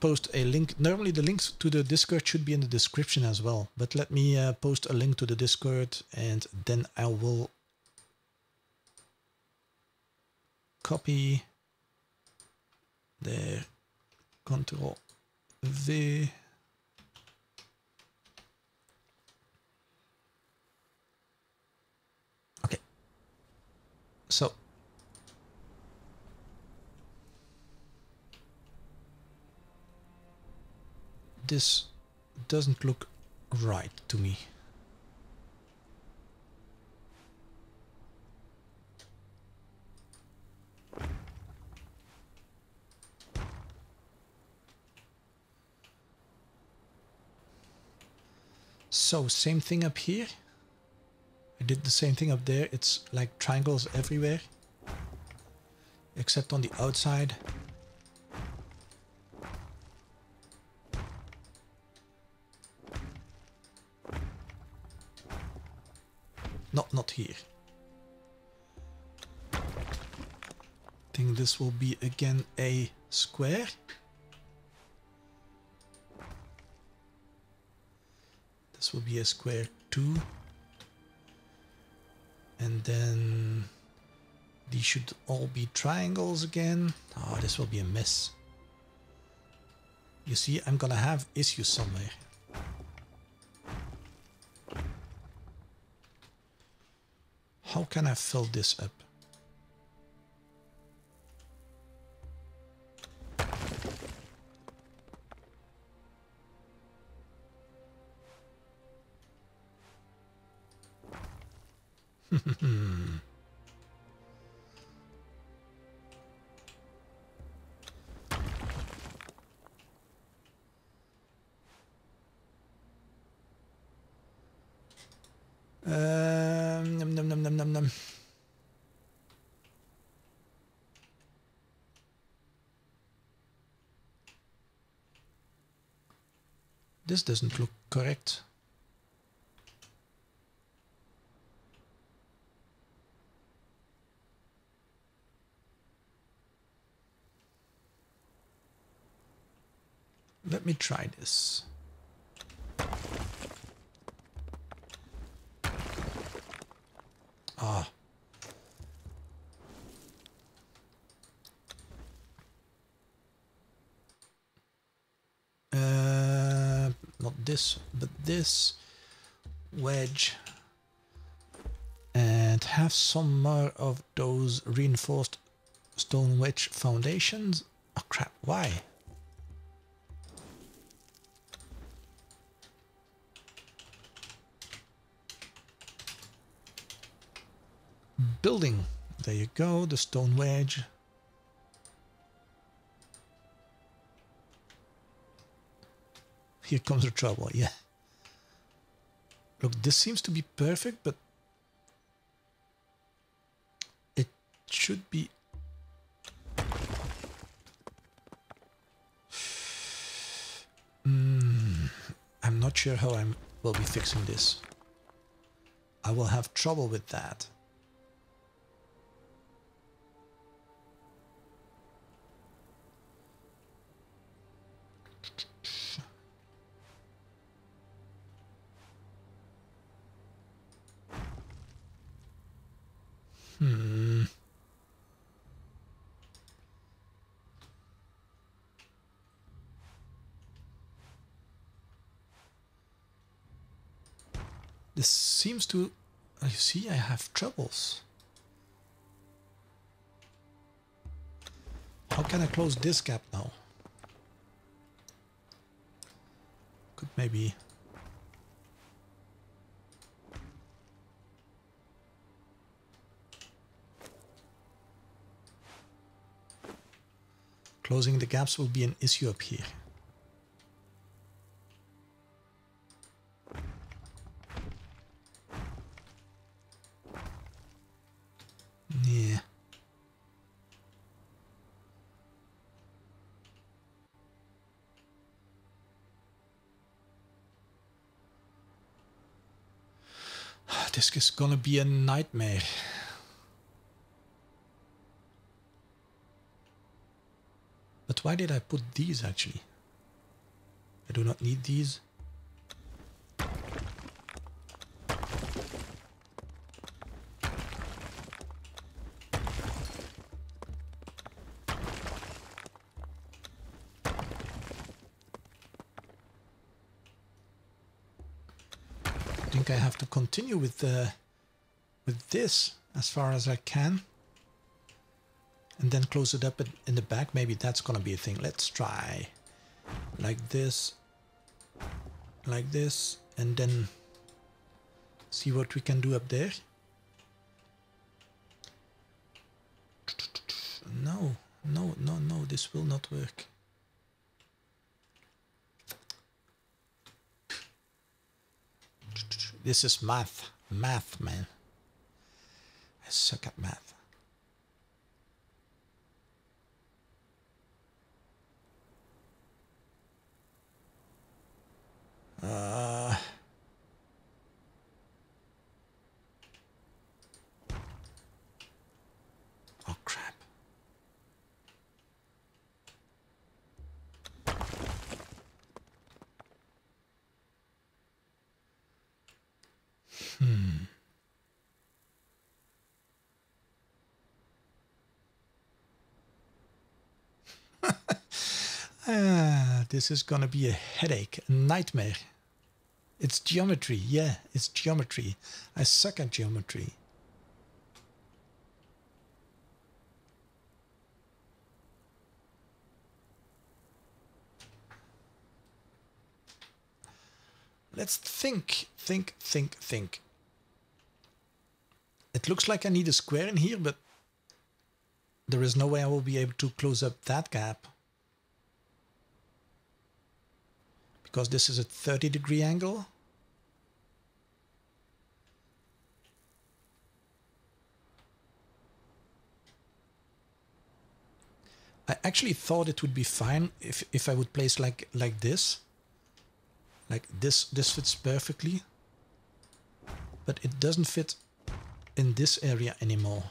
post a link. Normally the links to the Discord should be in the description as well. But let me post a link to the Discord and then I will copy there. Control V. Okay. So this doesn't look right to me. So same thing up here. I did the same thing up there. It's like triangles everywhere, except on the outside. Not here. I think this will be again a square. This will be a square too. And then these should all be triangles again. Oh, this will be a mess. You see, I'm gonna have issues somewhere. How can I fill this up? Num. This doesn't look correct. Let me try this. Ah. Not this, but this wedge. And have some more of those reinforced stone wedge foundations. Oh crap, why? Building. There you go, the stone wedge. Here comes the trouble, yeah. Look, this seems to be perfect, but it should be... I'm not sure how I will be fixing this. I will have trouble with that. This seems to... You see, I have troubles. How can I close this gap now? Could maybe... Closing the gaps will be an issue up here. Yeah. This is gonna be a nightmare. But why did I put these actually? I do not need these. I think I have to continue with this as far as I can. And then close it up in the back. Maybe that's gonna be a thing. Let's try like this, and then see what we can do up there. No, no, no, no, this will not work. This is math, man. I suck at math. Oh crap. This is gonna be a headache, a nightmare. It's geometry, yeah, it's geometry. I suck at geometry. Let's think. It looks like I need a square in here, but there is no way I will be able to close up that gap. Because this is a 30-degree angle. I actually thought it would be fine if I would place like this. Like this fits perfectly. But it doesn't fit in this area anymore.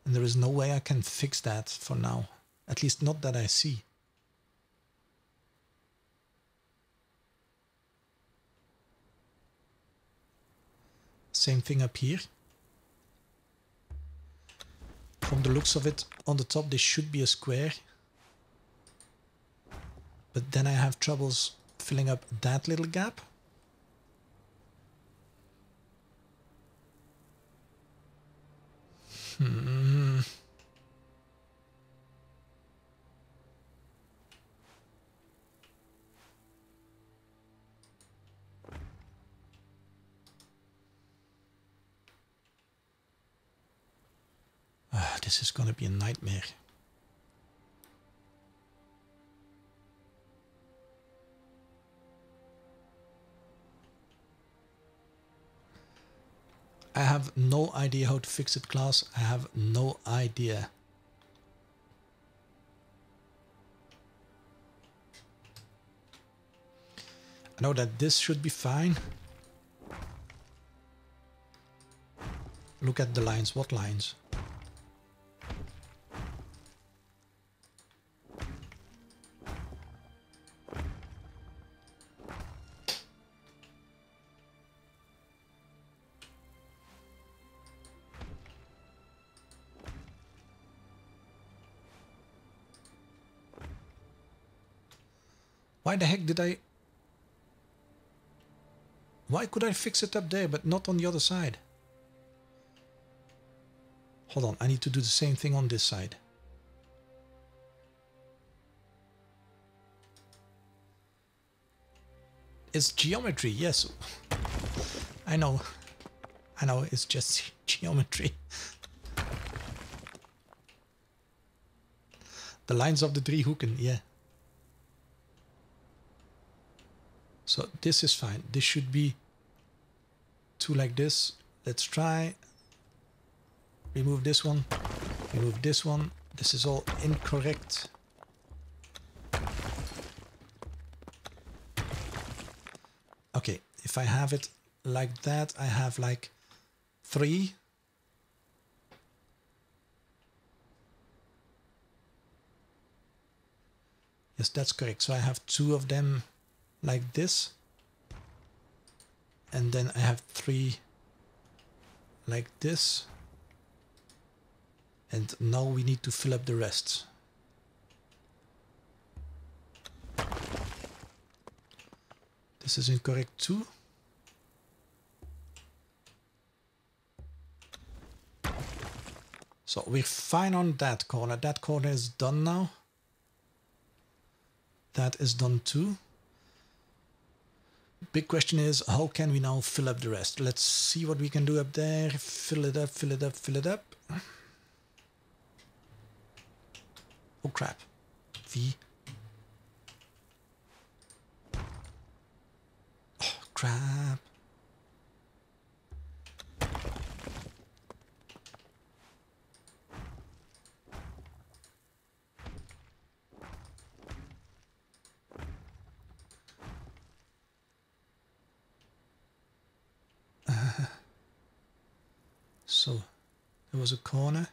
And there is no way I can fix that for now. At least not that I see. Same thing up here. From the looks of it, on the top this should be a square. But then I have troubles filling up that little gap. This is gonna be a nightmare. I have no idea how to fix it, class. I have no idea. I know that this should be fine. Look at the lines. What lines? Why the heck did I... Why could I fix it up there but not on the other side? Hold on, I need to do the same thing on this side. It's geometry, yes. I know, it's just geometry. The lines of the driehoeken, yeah. So this is fine. This should be two like this. Let's try. Remove this one. Remove this one. This is all incorrect. Okay, if I have it like that, I have like 3. Yes, that's correct. So I have 2 of them like this. And then I have 3 like this. And now we need to fill up the rest. This is incorrect too. So we're fine on that corner. That corner is done now. That is done too. Big question is, how can we now fill up the rest? Let's see what we can do up there. Fill it up, fill it up, fill it up. Oh crap. V. Oh crap. So there was a corner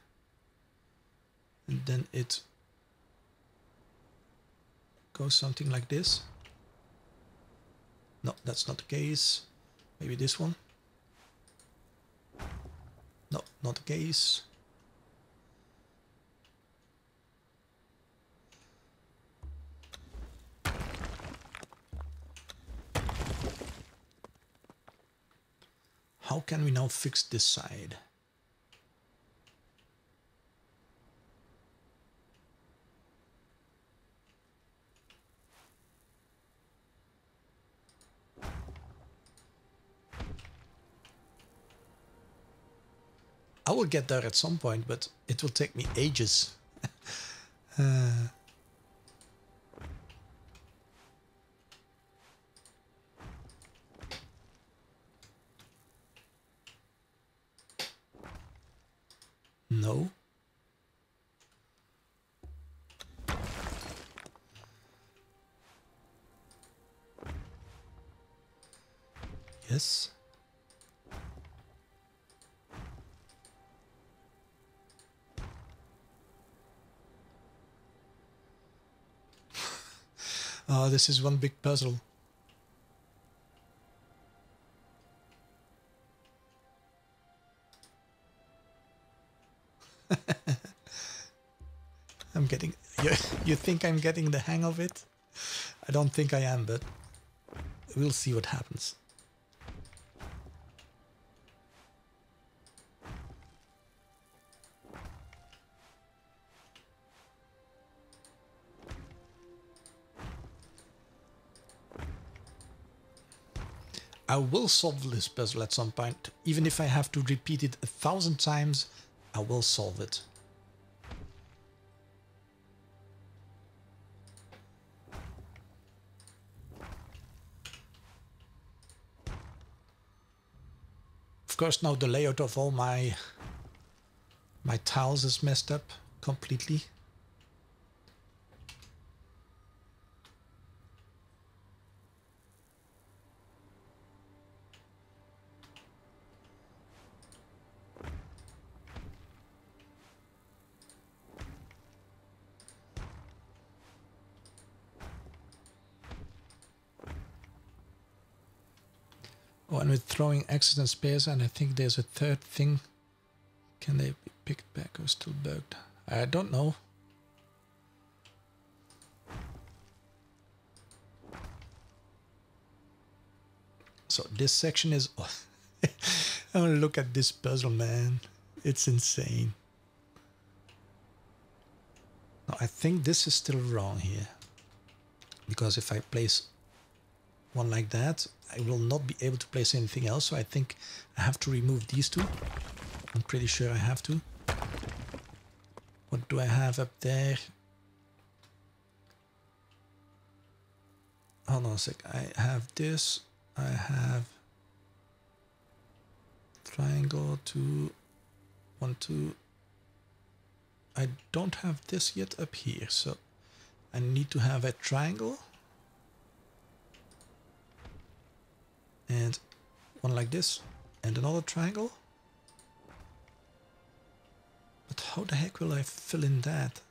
and then it goes something like this. No, that's not the case. Maybe this one. No, not the case. How can we now fix this side? I will get there at some point, but it will take me ages. No. Yes. Oh, this is one big puzzle. I'm getting... You think I'm getting the hang of it? I don't think I am, but we'll see what happens. I will solve this puzzle at some point. Even if I have to repeat it 1,000 times, I will solve it. Of course, now the layout of all my tiles is messed up completely. Oh, and with throwing X's and spares, and I think there's a third thing. Can they be picked back or still bugged? I don't know. So this section is... Oh, look at this puzzle, man. It's insane. Now, I think this is still wrong here. Because if I place one like that, I will not be able to place anything else. So I think I have to remove these two. I'm pretty sure I have to. What do I have up there? Hold on a sec. I have this. I have triangle, 2, 1, 2. I don't have this yet up here, so I need to have a triangle. And one like this. And another triangle. But how the heck will I fill in that?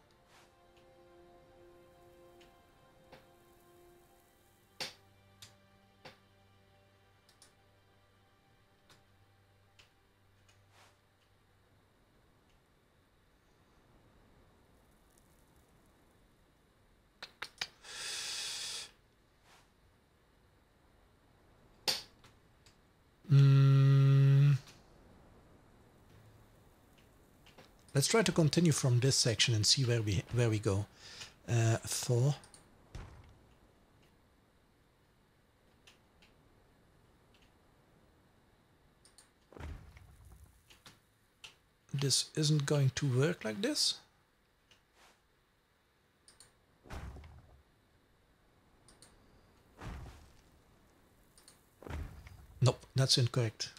Let's try to continue from this section and see where we go. 4. This isn't going to work like this. Nope, that's incorrect.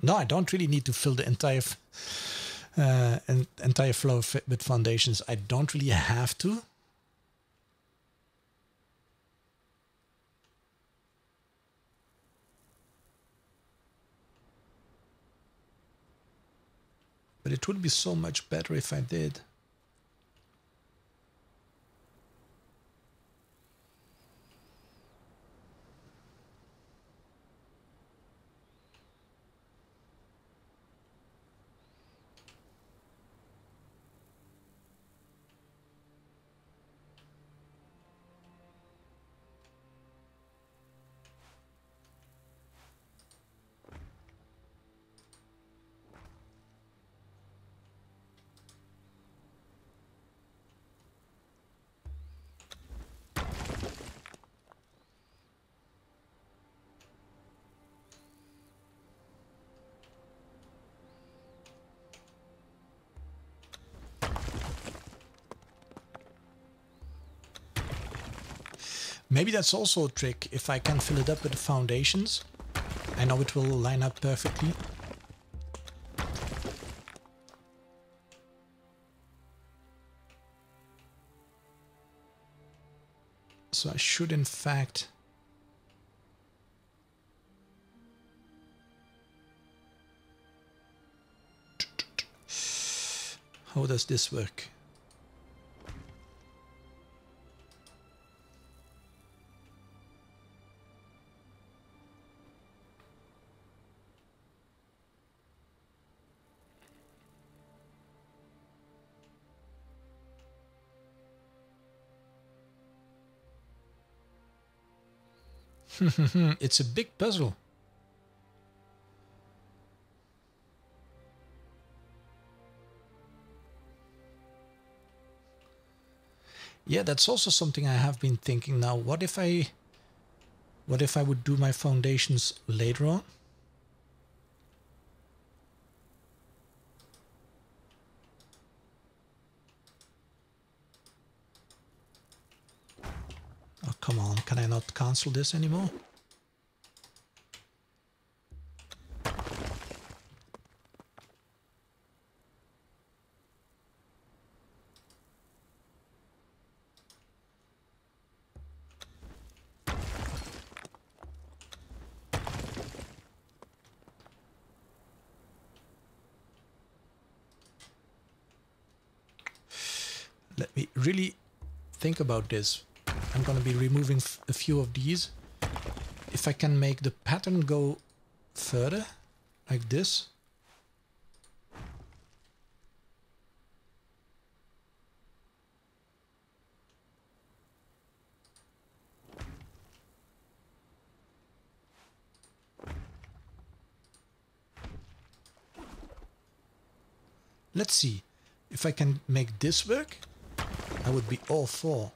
No, I don't really need to fill the entire floor with foundations. I don't really have to. But it would be so much better if I did. Maybe that's also a trick. If I can fill it up with the foundations, I know it will line up perfectly. So I should in fact how does this work? It's a big puzzle. Yeah, that's also something I have been thinking now. What if I would do my foundations later on? Come on, can I not cancel this anymore? Let me really think about this. I'm going to be removing a few of these. If I can make the pattern go further, like this. Let's see. If I can make this work, I would be all for.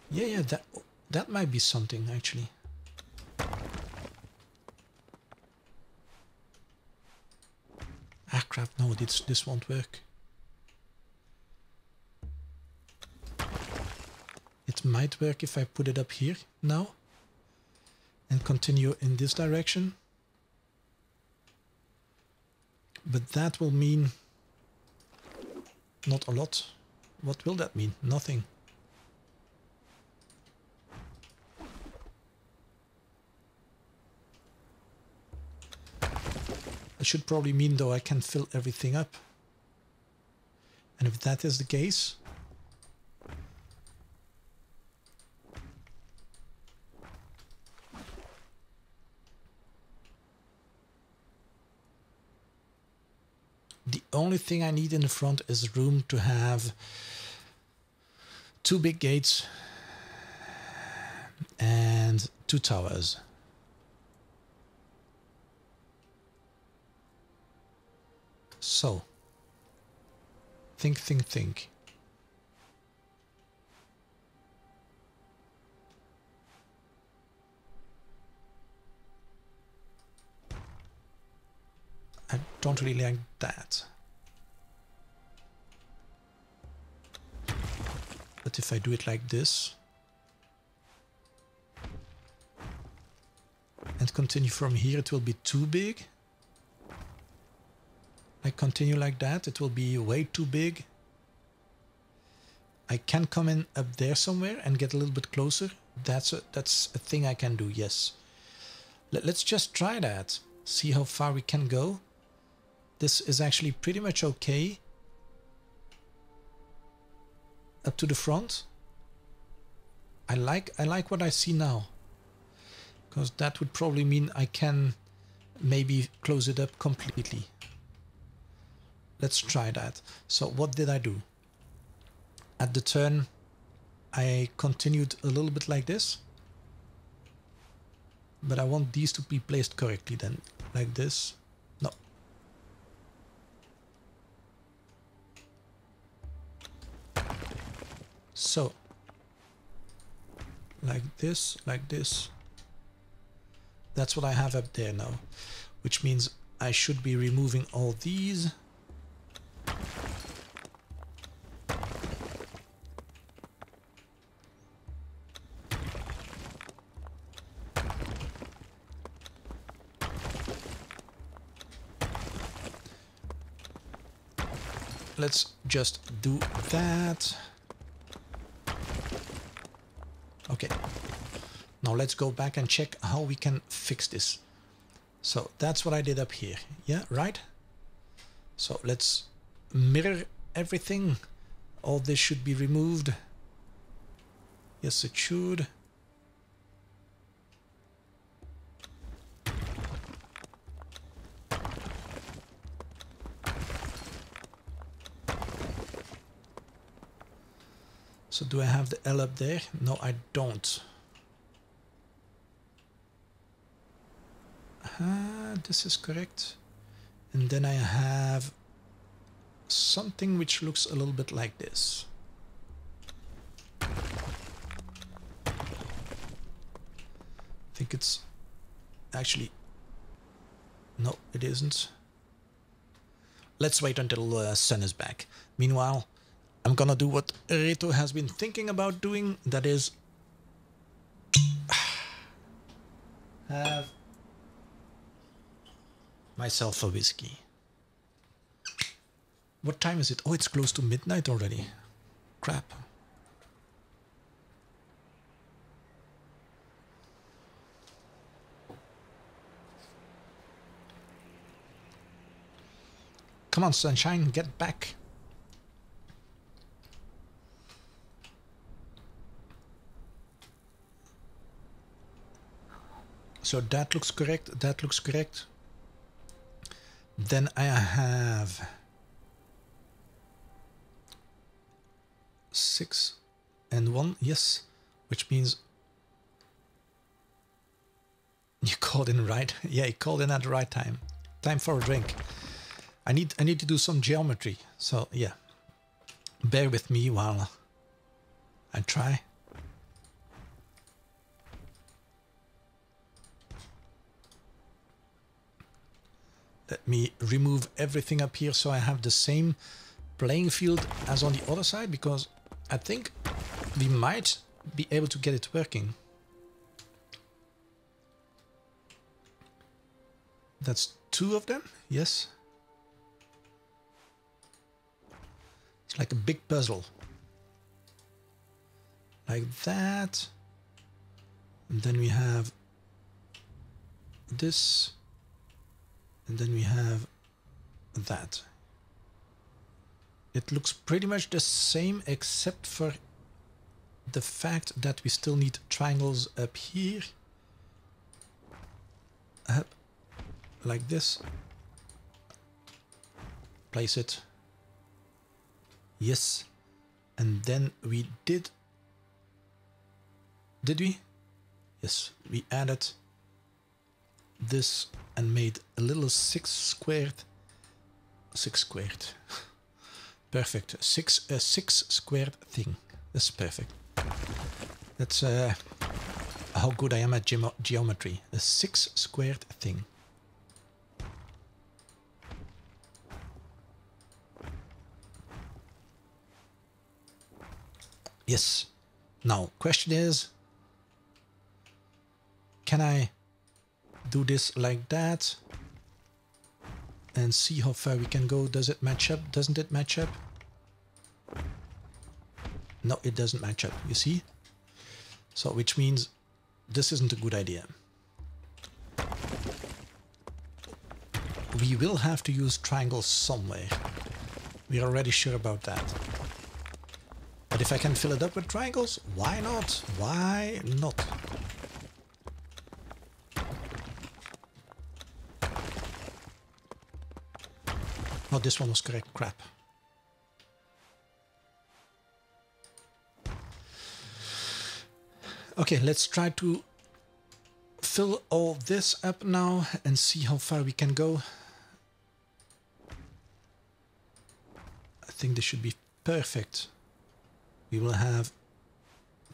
Yeah, that might be something actually. Ah crap, no, this won't work. It might work if I put it up here now and continue in this direction. But that will mean not a lot. What will that mean? Nothing. It should probably mean though I can fill everything up. And if that is the case, the only thing I need in the front is room to have 2 big gates and 2 towers. So, think. I don't really like that. But if I do it like this and continue from here, it will be too big. I continue like that, it will be way too big. I can come in up there somewhere and get a little bit closer. That's a thing I can do, yes. Let's just try that. See how far we can go. This is actually pretty much okay. Up to the front. I like what I see now. Because that would probably mean I can maybe close it up completely. Let's try that. So what did I do? At the turn, I continued a little bit like this. But I want these to be placed correctly then. Like this. No. So. Like this, like this. That's what I have up there now. Which means I should be removing all these. Let's just do that. Okay. Now let's go back and check how we can fix this. So that's what I did up here. Yeah, right? So let's mirror everything. All this should be removed. Yes, it should. So do I have the L up there? No, I don't. This is correct. And then I have something which looks a little bit like this. I think it's actually... No, it isn't. Let's wait until sun is back. Meanwhile, I'm gonna do what Reto has been thinking about doing. That is have myself a whiskey. What time is it? Oh, it's close to midnight already. Crap. Come on, sunshine, get back. So that looks correct, that looks correct. Then I have 6 and 1, yes, which means you called in right. Yeah, you called in at the right time. Time for a drink. I need to do some geometry. So yeah, bear with me while I try. Let me remove everything up here so I have the same playing field as on the other side, because I think we might be able to get it working. That's 2 of them, yes. It's like a big puzzle. Like that. And then we have this. And then we have that. It looks pretty much the same except for the fact that we still need triangles up here. Up. Like this. Place it. Yes. And then we did we? Yes, we added this and made a little 6 squared. Perfect. A 6 squared thing. That's perfect. That's how good I am at geometry. A 6 squared thing. Yes. Now, question is, can I do this like that and see how far we can go? Does it match up? Doesn't it match up? No, it doesn't match up, you see? So, which means this isn't a good idea. We will have to use triangles somewhere. We're already sure about that. But if I can fill it up with triangles, why not? Why not? Oh, this one was correct. Crap. Okay, let's try to fill all this up now and see how far we can go. I think this should be perfect. We will have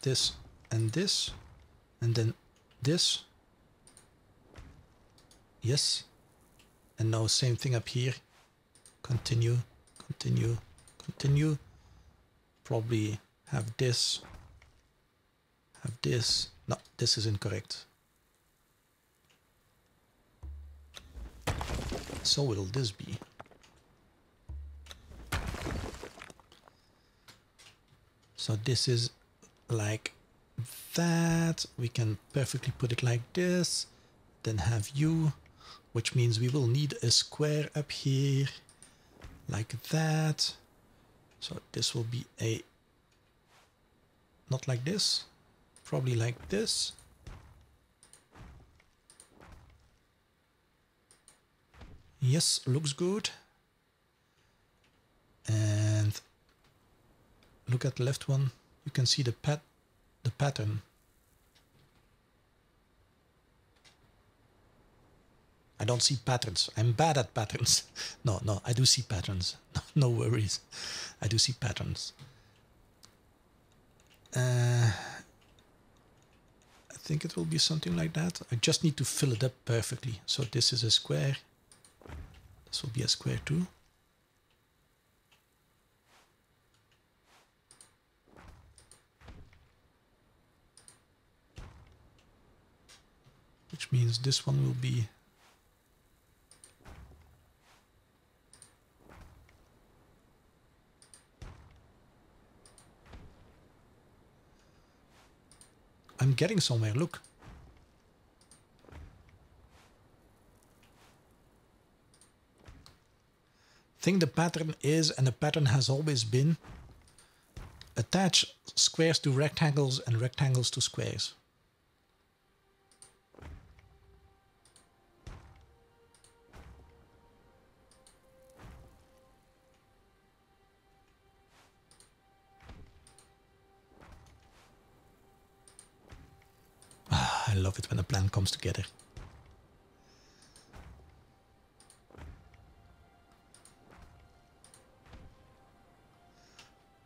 this, and then this. Yes. And now same thing up here. Continue, continue, continue. Probably have this. Have this. No, this is incorrect. So will this be. So this is like that. We can perfectly put it like this. Then have you, which means we will need a square up here. Like that. So this will be a, not like this, probably like this. Yes, looks good. And look at the left one. You can see the pattern. I don't see patterns. I'm bad at patterns. No, I do see patterns. No worries. I do see patterns. I think it will be something like that. I just need to fill it up perfectly. So this is a square. This will be a square too. which means this one will be... I'm getting somewhere, look. I think the pattern is, and the pattern has always been, attach squares to rectangles and rectangles to squares. I love it when a plan comes together.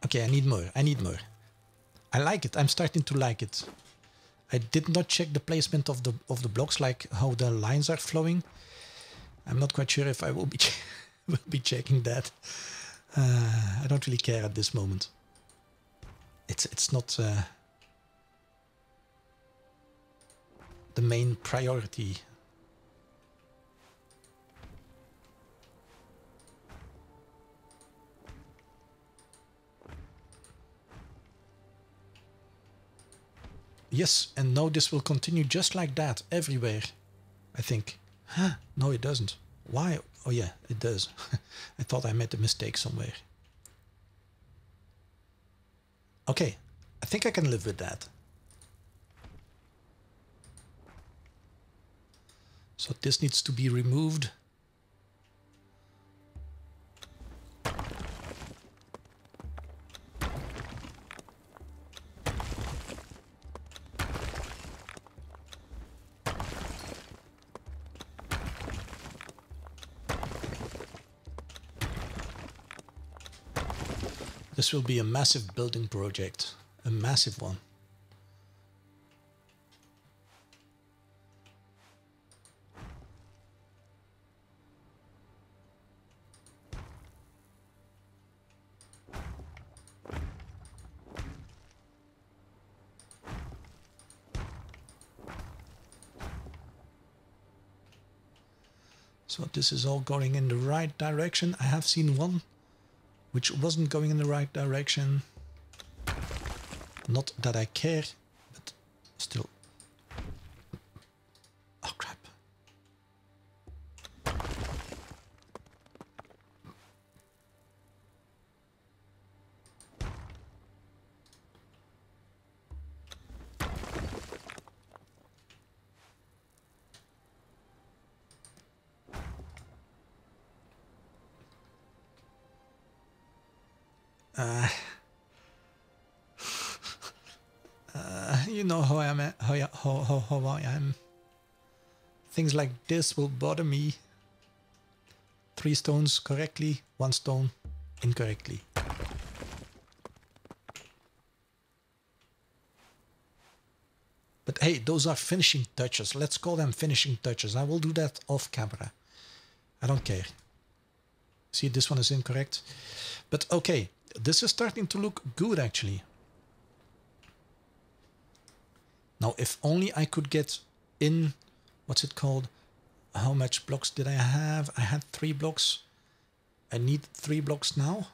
Okay, I need more. I need more. I like it. I'm starting to like it. I did not check the placement of the blocks, like how the lines are flowing. I'm not quite sure if I will be will be checking that. I don't really care at this moment. It's not the main priority. Yes, and now this will continue just like that everywhere, I think. Huh? No, it doesn't. Why? Oh yeah, it does. I thought I made a mistake somewhere. Okay, I think I can live with that. So this needs to be removed. This will be a massive building project, a massive one. So this is all going in the right direction. I have seen one which wasn't going in the right direction. Not that I care, but still. Oh crap. You know how I am. How I am. Things like this will bother me. 3 stones correctly, 1 stone incorrectly. But hey, those are finishing touches. Let's call them finishing touches. I will do that off camera. I don't care. See, this one is incorrect. But okay, this is starting to look good actually. Now, if only I could get in, what's it called? How much blocks did I have? I had 3 blocks. I need 3 blocks now.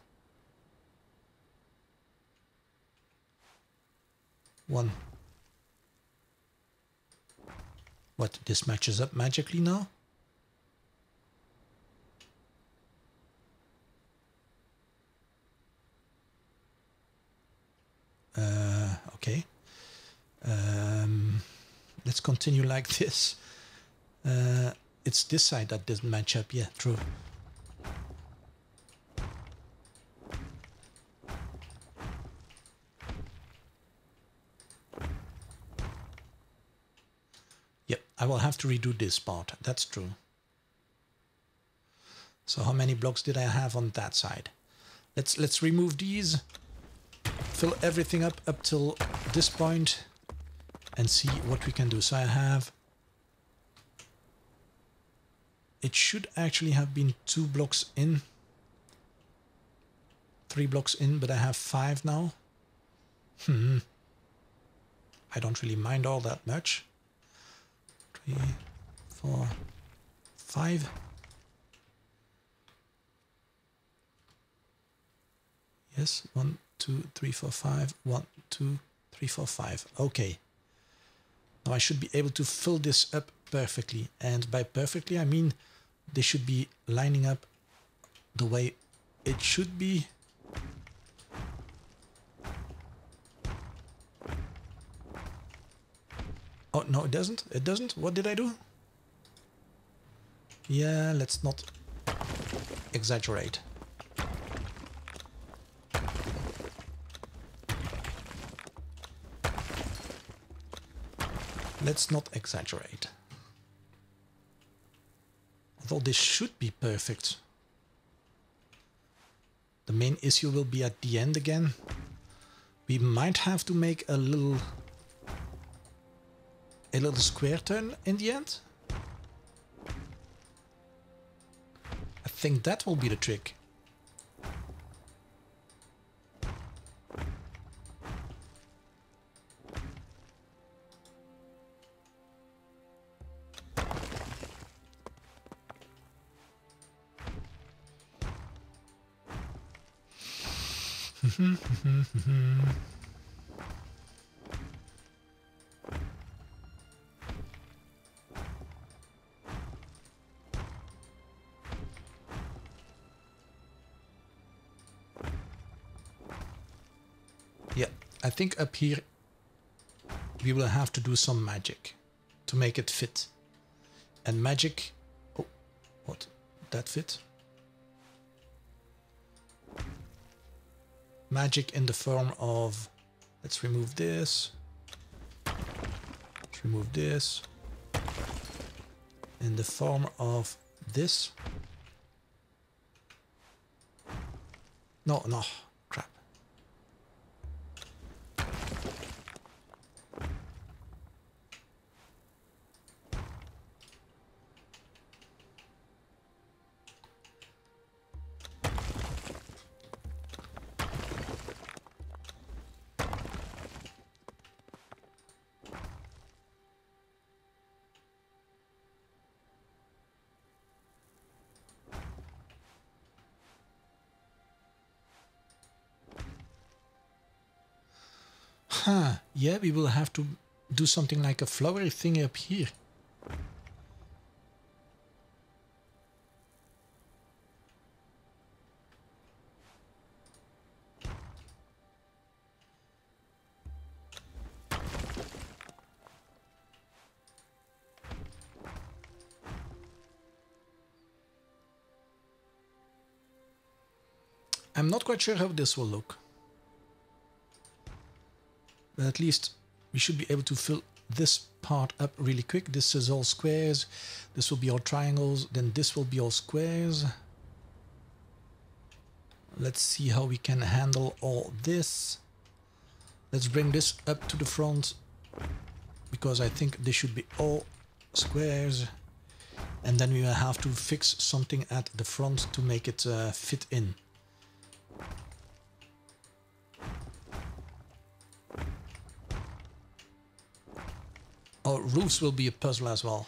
1. What, this matches up magically now? Okay. Let's continue like this. It's this side that doesn't match up. Yeah, true. Yep, I will have to redo this part. That's true. So how many blocks did I have on that side? Let's remove these. Fill everything up till this point and see what we can do. So I have, it should actually have been 2 blocks in, 3 blocks in, but I have 5 now. I don't really mind all that much. 3, 4, 5. Yes, 1, 2, 3, 4, 5. 1, 2, 3, 4, 5. Okay. Now I should be able to fill this up perfectly. And by perfectly, I mean they should be lining up the way it should be. Oh, no, it doesn't. It doesn't. What did I do? Yeah, let's not exaggerate. Let's not exaggerate. Although this should be perfect. The main issue will be at the end again. We might have to make a little square turn in the end. I think that will be the trick. Yeah, I think up here we will have to do some magic to make it fit. And magic... Oh, what? That fit? Magic in the form of... Let's remove this. Let's remove this. In the form of this. No, no. Crap. Huh, yeah, we will have to do something like a flowery thing up here. I'm not quite sure how this will look. But at least we should be able to fill this part up really quick. This is all squares. This will be all triangles. Then this will be all squares. Let's see how we can handle all this. Let's bring this up to the front, because I think this should be all squares. And then we will have to fix something at the front to make it fit in. Oh, roofs will be a puzzle as well.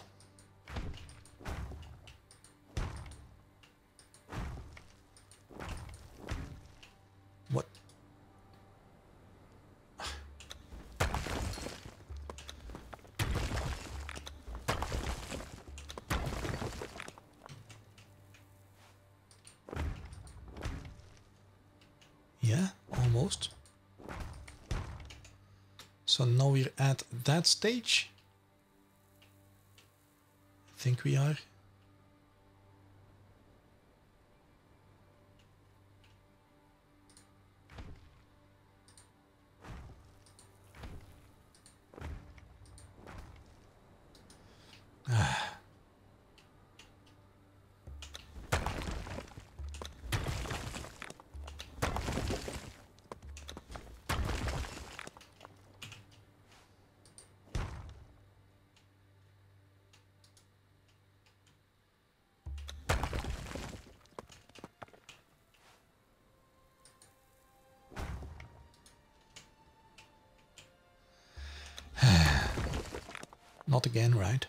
What? Yeah, almost. So now we're at that stage. I think we are. Not again, right?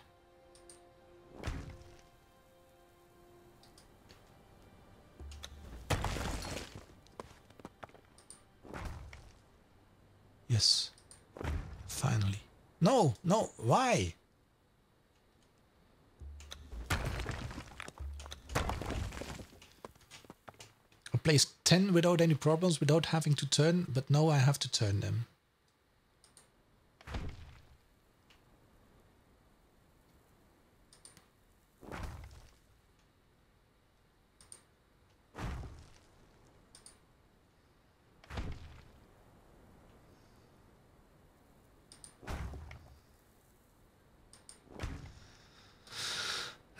No, no, why? I placed 10 without any problems, without having to turn, but now I have to turn them.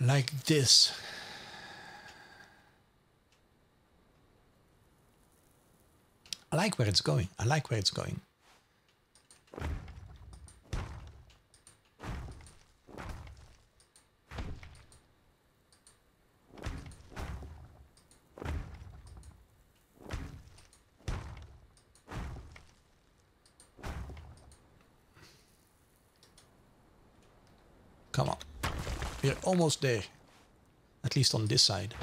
Like this. I like where it's going. I like where it's going. Come on. We're almost there. At least on this side.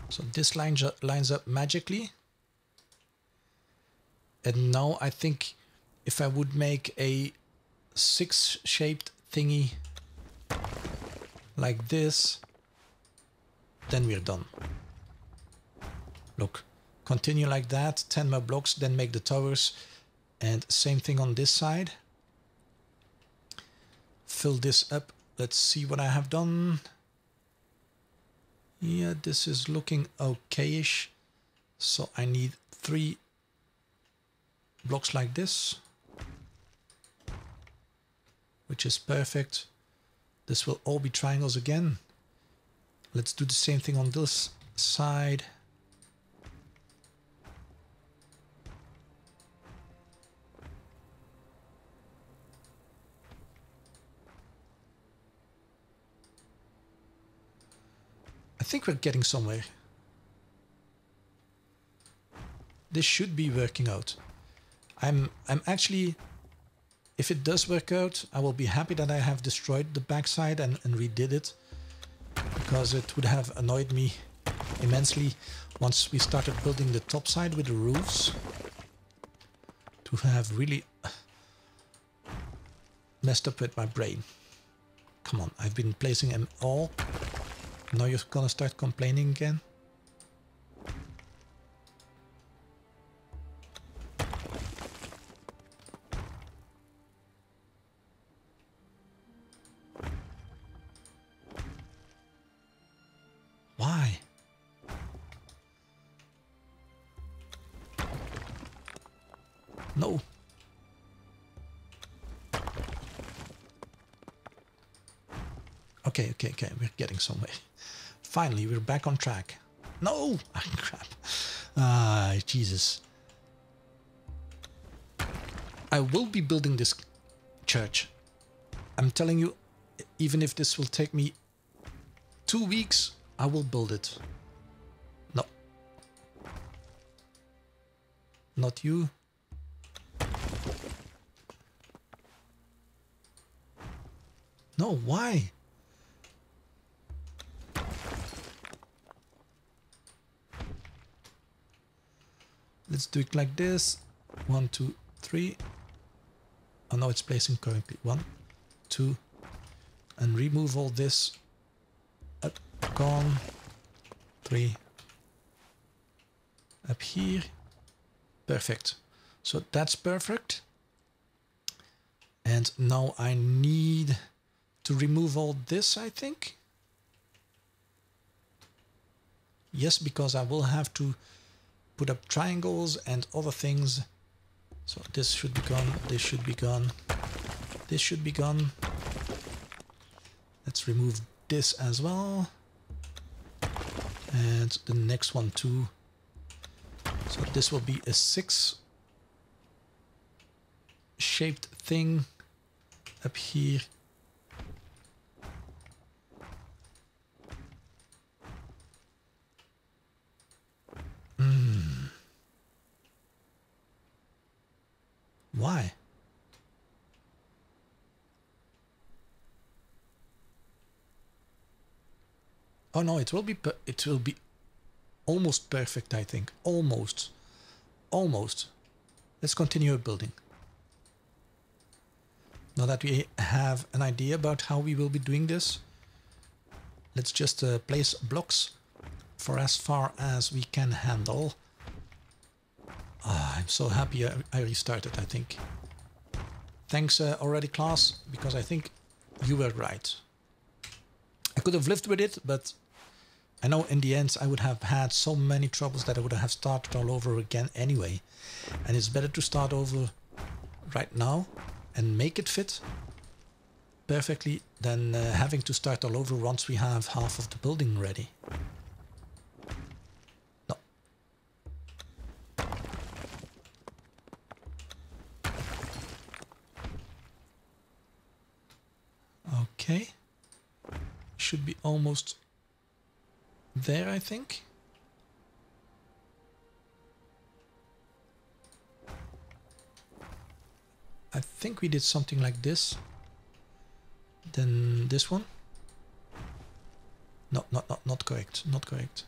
So this lines up magically. And now I think if I would make a 6-shaped thingy like this, then we're done. Look, continue like that, 10 more blocks, then make the towers, and same thing on this side. Fill this up. Let's see what I have done. Yeah, this is looking okay-ish. So I need 3 blocks like this, which is perfect. This will all be triangles again. Let's do the same thing on this side. I think we're getting somewhere. This should be working out. I'm actually, if it does work out, I will be happy that I have destroyed the backside and redid it, because it would have annoyed me immensely once we started building the top side with the roofs to have really messed up with my brain. Come on, I've been placing them all. Now you're gonna start complaining again? Why? No. Okay, we're getting somewhere. Finally, we're back on track. No! Ah, crap. Ah, Jesus. I will be building this church. I'm telling you, even if this will take me 2 weeks, I will build it. No. Not you. No, why? Let's do it like this. 1, 2, 3. Oh no, it's placing correctly. 1, 2, and remove all this. Up, gone. 3. Up here. Perfect. So that's perfect. And now I need to remove all this, I think. Yes, because I will have to put up triangles and other things. So this should be gone, this should be gone, this should be gone. Let's remove this as well. And the next one too. So this will be a 6-shaped thing up here. Why? Oh no, it will be almost perfect, I think. Almost. Almost. Let's continue building. Now that we have an idea about how we will be doing this, let's just place blocks for as far as we can handle. I'm so happy I restarted, I think. Thanks already, class, because I think you were right. I could have lived with it, but I know in the end I would have had so many troubles that I would have started all over again anyway. And it's better to start over right now and make it fit perfectly than having to start all over once we have half of the building ready. No. Okay. Should be almost there, I think. I think we did something like this. Then this one. No, not correct. Not correct.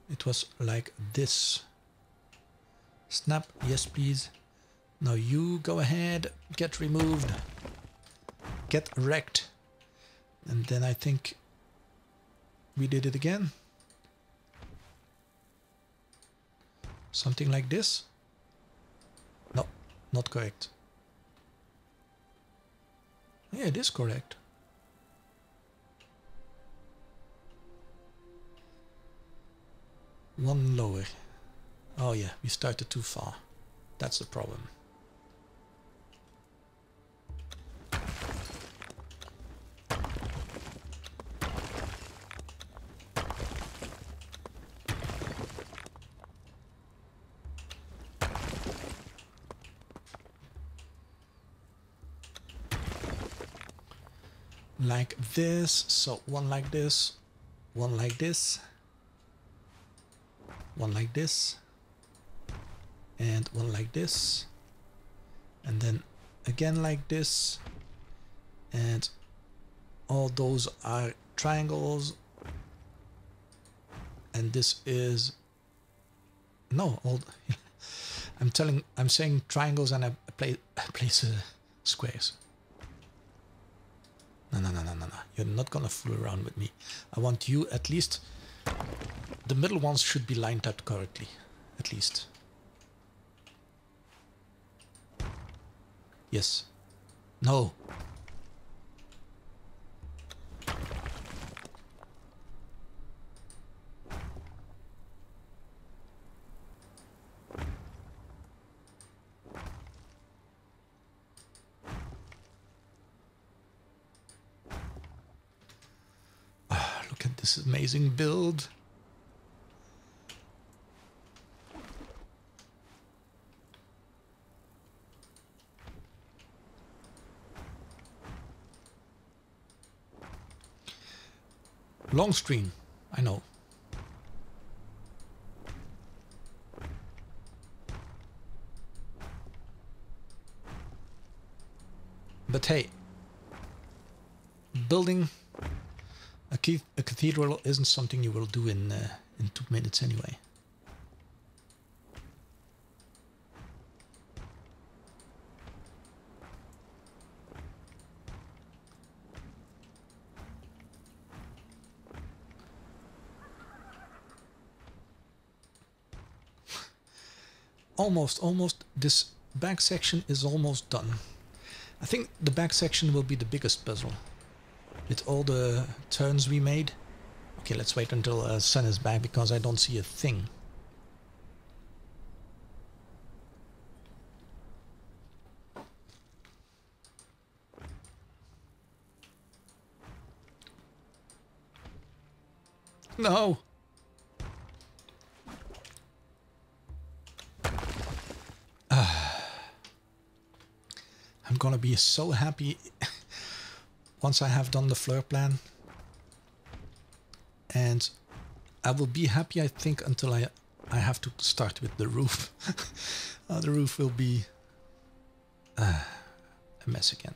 It was like this. Snap, yes please. Now you go ahead, get removed. Get wrecked. And then I think we did it again. Something like this. No, not correct. Yeah, it is correct. One lower. Oh yeah, we started too far. That's the problem. Like this, so one like this, one like this, one like this, and one like this, and then again like this, and all those are triangles, and this is no all I'm saying triangles and I place squares. No. You're not gonna fool around with me. I want you at least... The middle ones should be lined up correctly. At least. Yes. No. Look at this amazing build. Long stream, I know. But hey, building a cathedral isn't something you will do in 2 minutes anyway. Almost. This back section is almost done. I think the back section will be the biggest puzzle. With all the turns we made. Okay, let's wait until sun is back because I don't see a thing. No! I'm gonna be so happy once I have done the floor plan. And I will be happy, I think, until I have to start with the roof. The roof will be a mess again.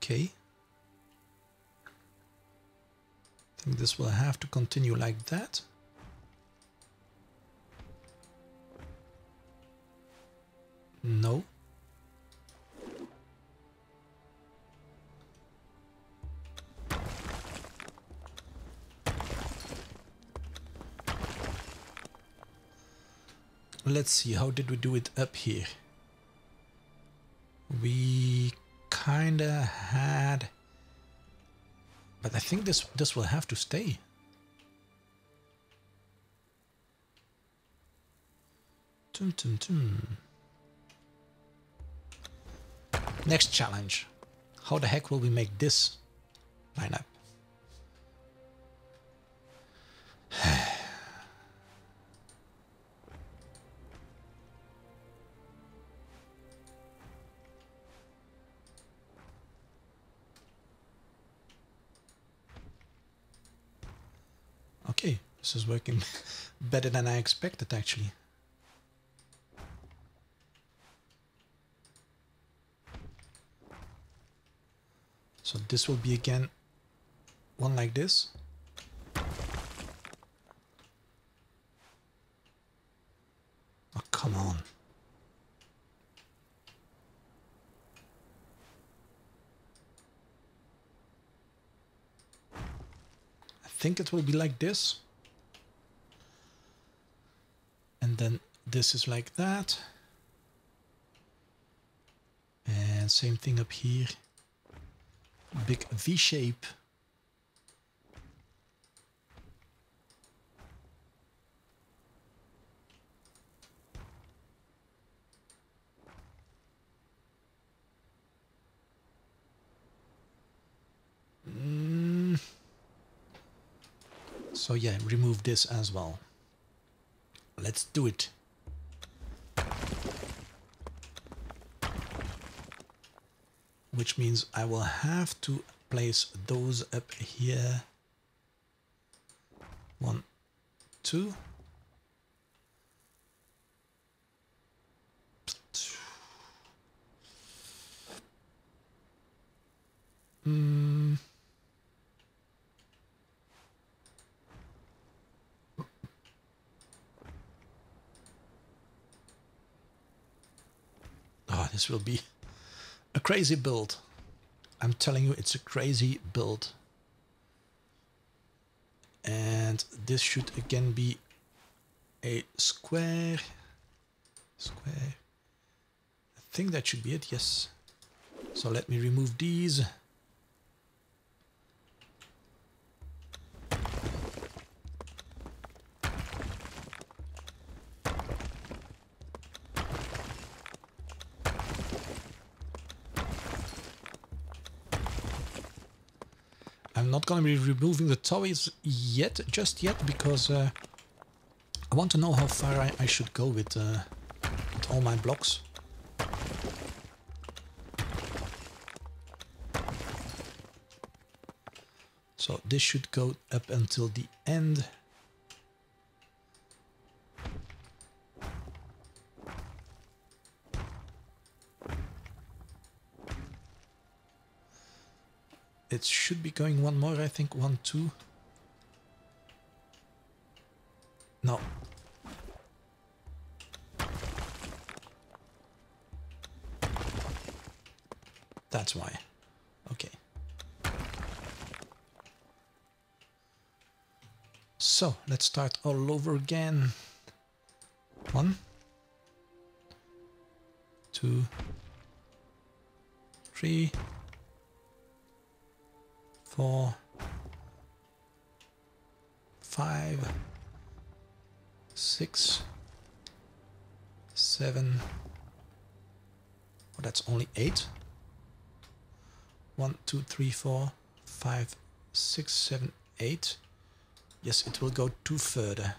Okay. I think this will have to continue like that. No. Let's see, how did we do it up here? We kinda had... But I think this will have to stay. Tum, tum, tum. Next challenge. How the heck will we make this line up? Okay, this is working better than I expected, actually. So this will be again one like this. Oh, come on. I think it will be like this. And then this is like that. And same thing up here. Big V shape. So yeah, remove this as well. Let's do it. Which means I will have to place those up here. 1, 2. Oh, this will be a crazy build. I'm telling you, it's a crazy build. And this should again be a square. Square. I think that should be it, yes. So let me remove these. I'm not going to be removing the towers yet, just yet, because I want to know how far I should go with all my blocks. So this should go up until the end. It should be going one more, I think. 1, 2. No. That's why. Okay. So, let's start all over again. 1, 2, 3, 4, 5, 6, 7. Oh, that's only 8. 1, 2, 3, 4, 5, 6, 7, 8. Yes, it will go 2 further.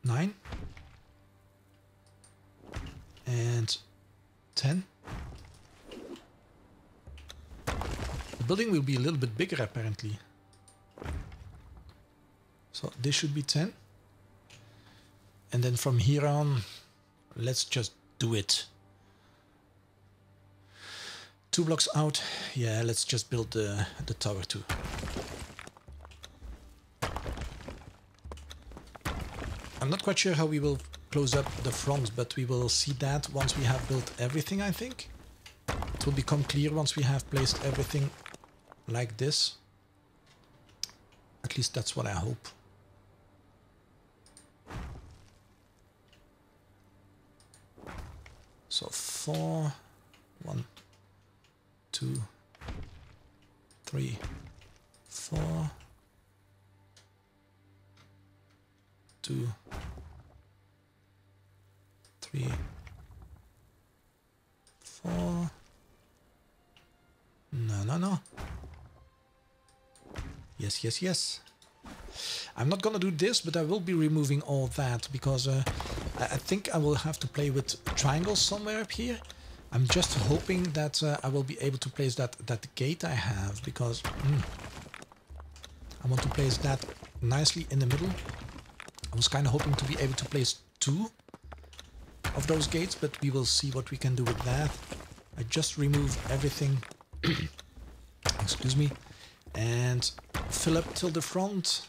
Nine and 10. building will be a little bit bigger apparently. So this should be 10. And then from here on, let's just do it. 2 blocks out. Yeah, let's just build the tower too. I'm not quite sure how we will close up the front, but we will see that once we have built everything, I think. It will become clear once we have placed everything like this. At least that's what I hope. So 4, 1, 2, 3, 4, 2, 3, 4. No. Yes, yes, yes. I'm not gonna do this, but I will be removing all that because I think I will have to play with triangles somewhere up here. I'm just hoping that I will be able to place that gate I have, because I want to place that nicely in the middle. I was kind of hoping to be able to place 2 of those gates, but we will see what we can do with that. I just removed everything, excuse me, and fill up till the front.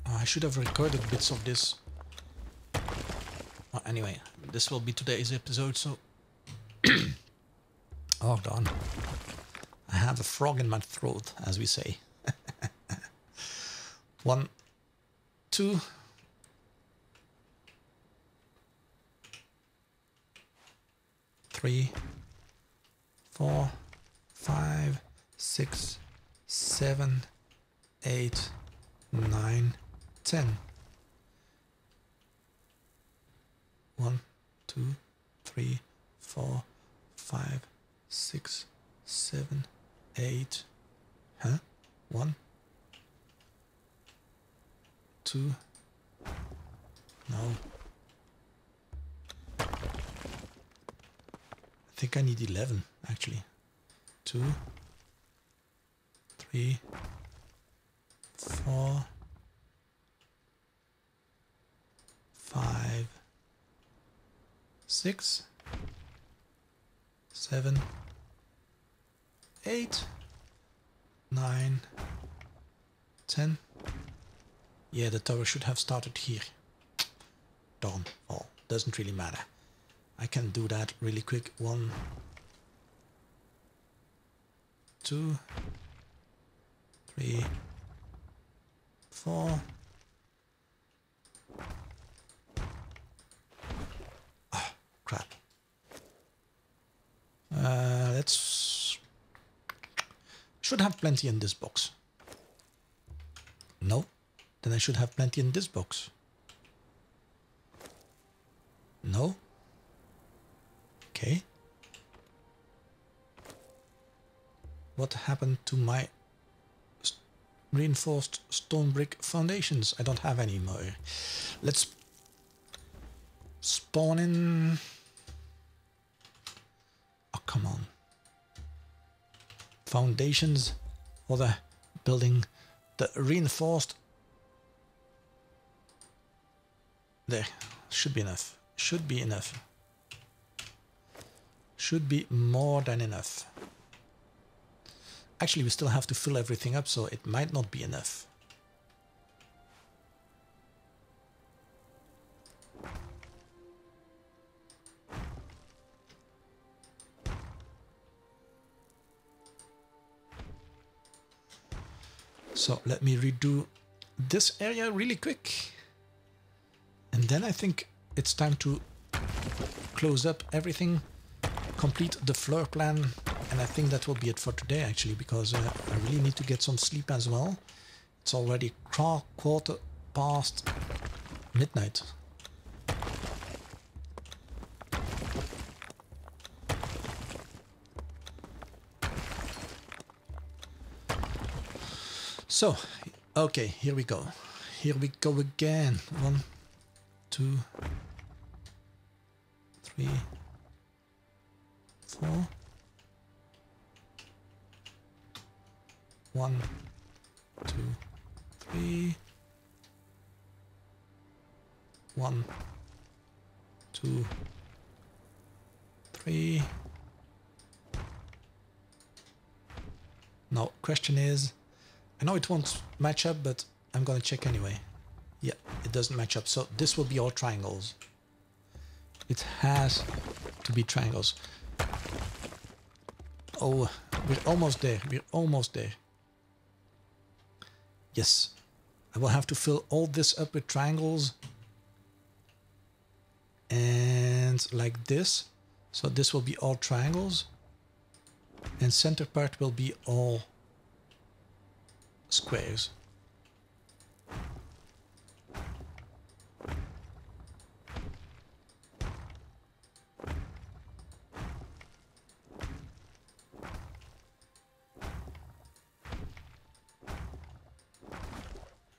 Oh, I should have recorded bits of this. Well, anyway, this will be today's episode, so... Oh, darn. I have a frog in my throat, as we say. 1, 2... 3, 4, 5, 6, 7, 8, 9, 10. 1, 2, 3, 4, 5, 6, 7, 8. Huh? 1, 2. No. I think I need 11, actually. 2, 3, 4, 5, 6, 7, 8, 9, 10. Yeah, the tower should have started here. Darn. Oh, doesn't really matter. I can do that really quick. 1, 2, 3, 4. Ah, crap. Let's... Should have plenty in this box. No? Then I should have plenty in this box. No? Okay. What happened to my reinforced stone brick foundations? I don't have any more. Let's spawn in. Oh, come on. Foundations for the building. The reinforced. There. Should be enough. Should be enough. Should be more than enough. Actually, we still have to fill everything up, so it might not be enough. So let me redo this area really quick. And then I think it's time to close up everything, complete the floor plan, and I think that will be it for today, actually, because I really need to get some sleep as well. It's already quarter past midnight. So, okay, here we go. Here we go again. 1, 2, 3, 4. 1, 2, 3. 1, 2, 3. Now, question is, I know it won't match up, but I'm gonna check anyway. Yeah, it doesn't match up. So this will be all triangles. It has to be triangles. Oh, we're almost there. We're almost there. Yes. I will have to fill all this up with triangles. And like this. So this will be all triangles. And center part will be all squares.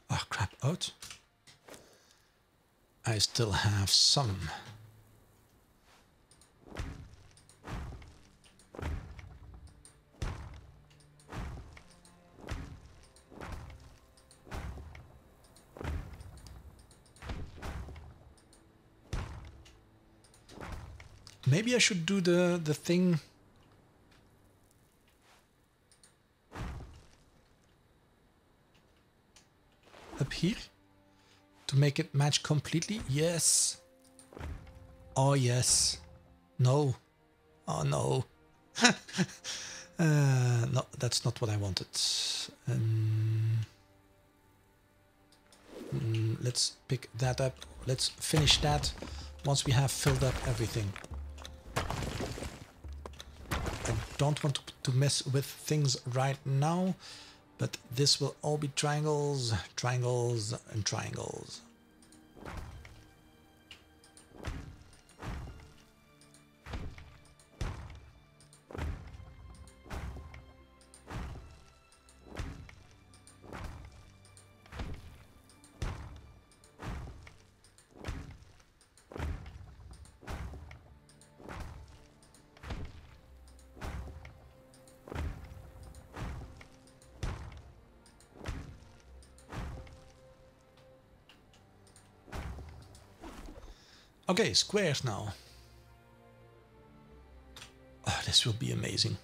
Oh crap, out. I still have some. Maybe I should do the thing. Up here to make it match completely. Yes. Oh yes. No. Oh no. No, that's not what I wanted. Let's pick that up. Let's finish that once we have filled up everything. I don't want to mess with things right now, but this will all be triangles, triangles, and triangles. Okay, squares now. Oh, this will be amazing.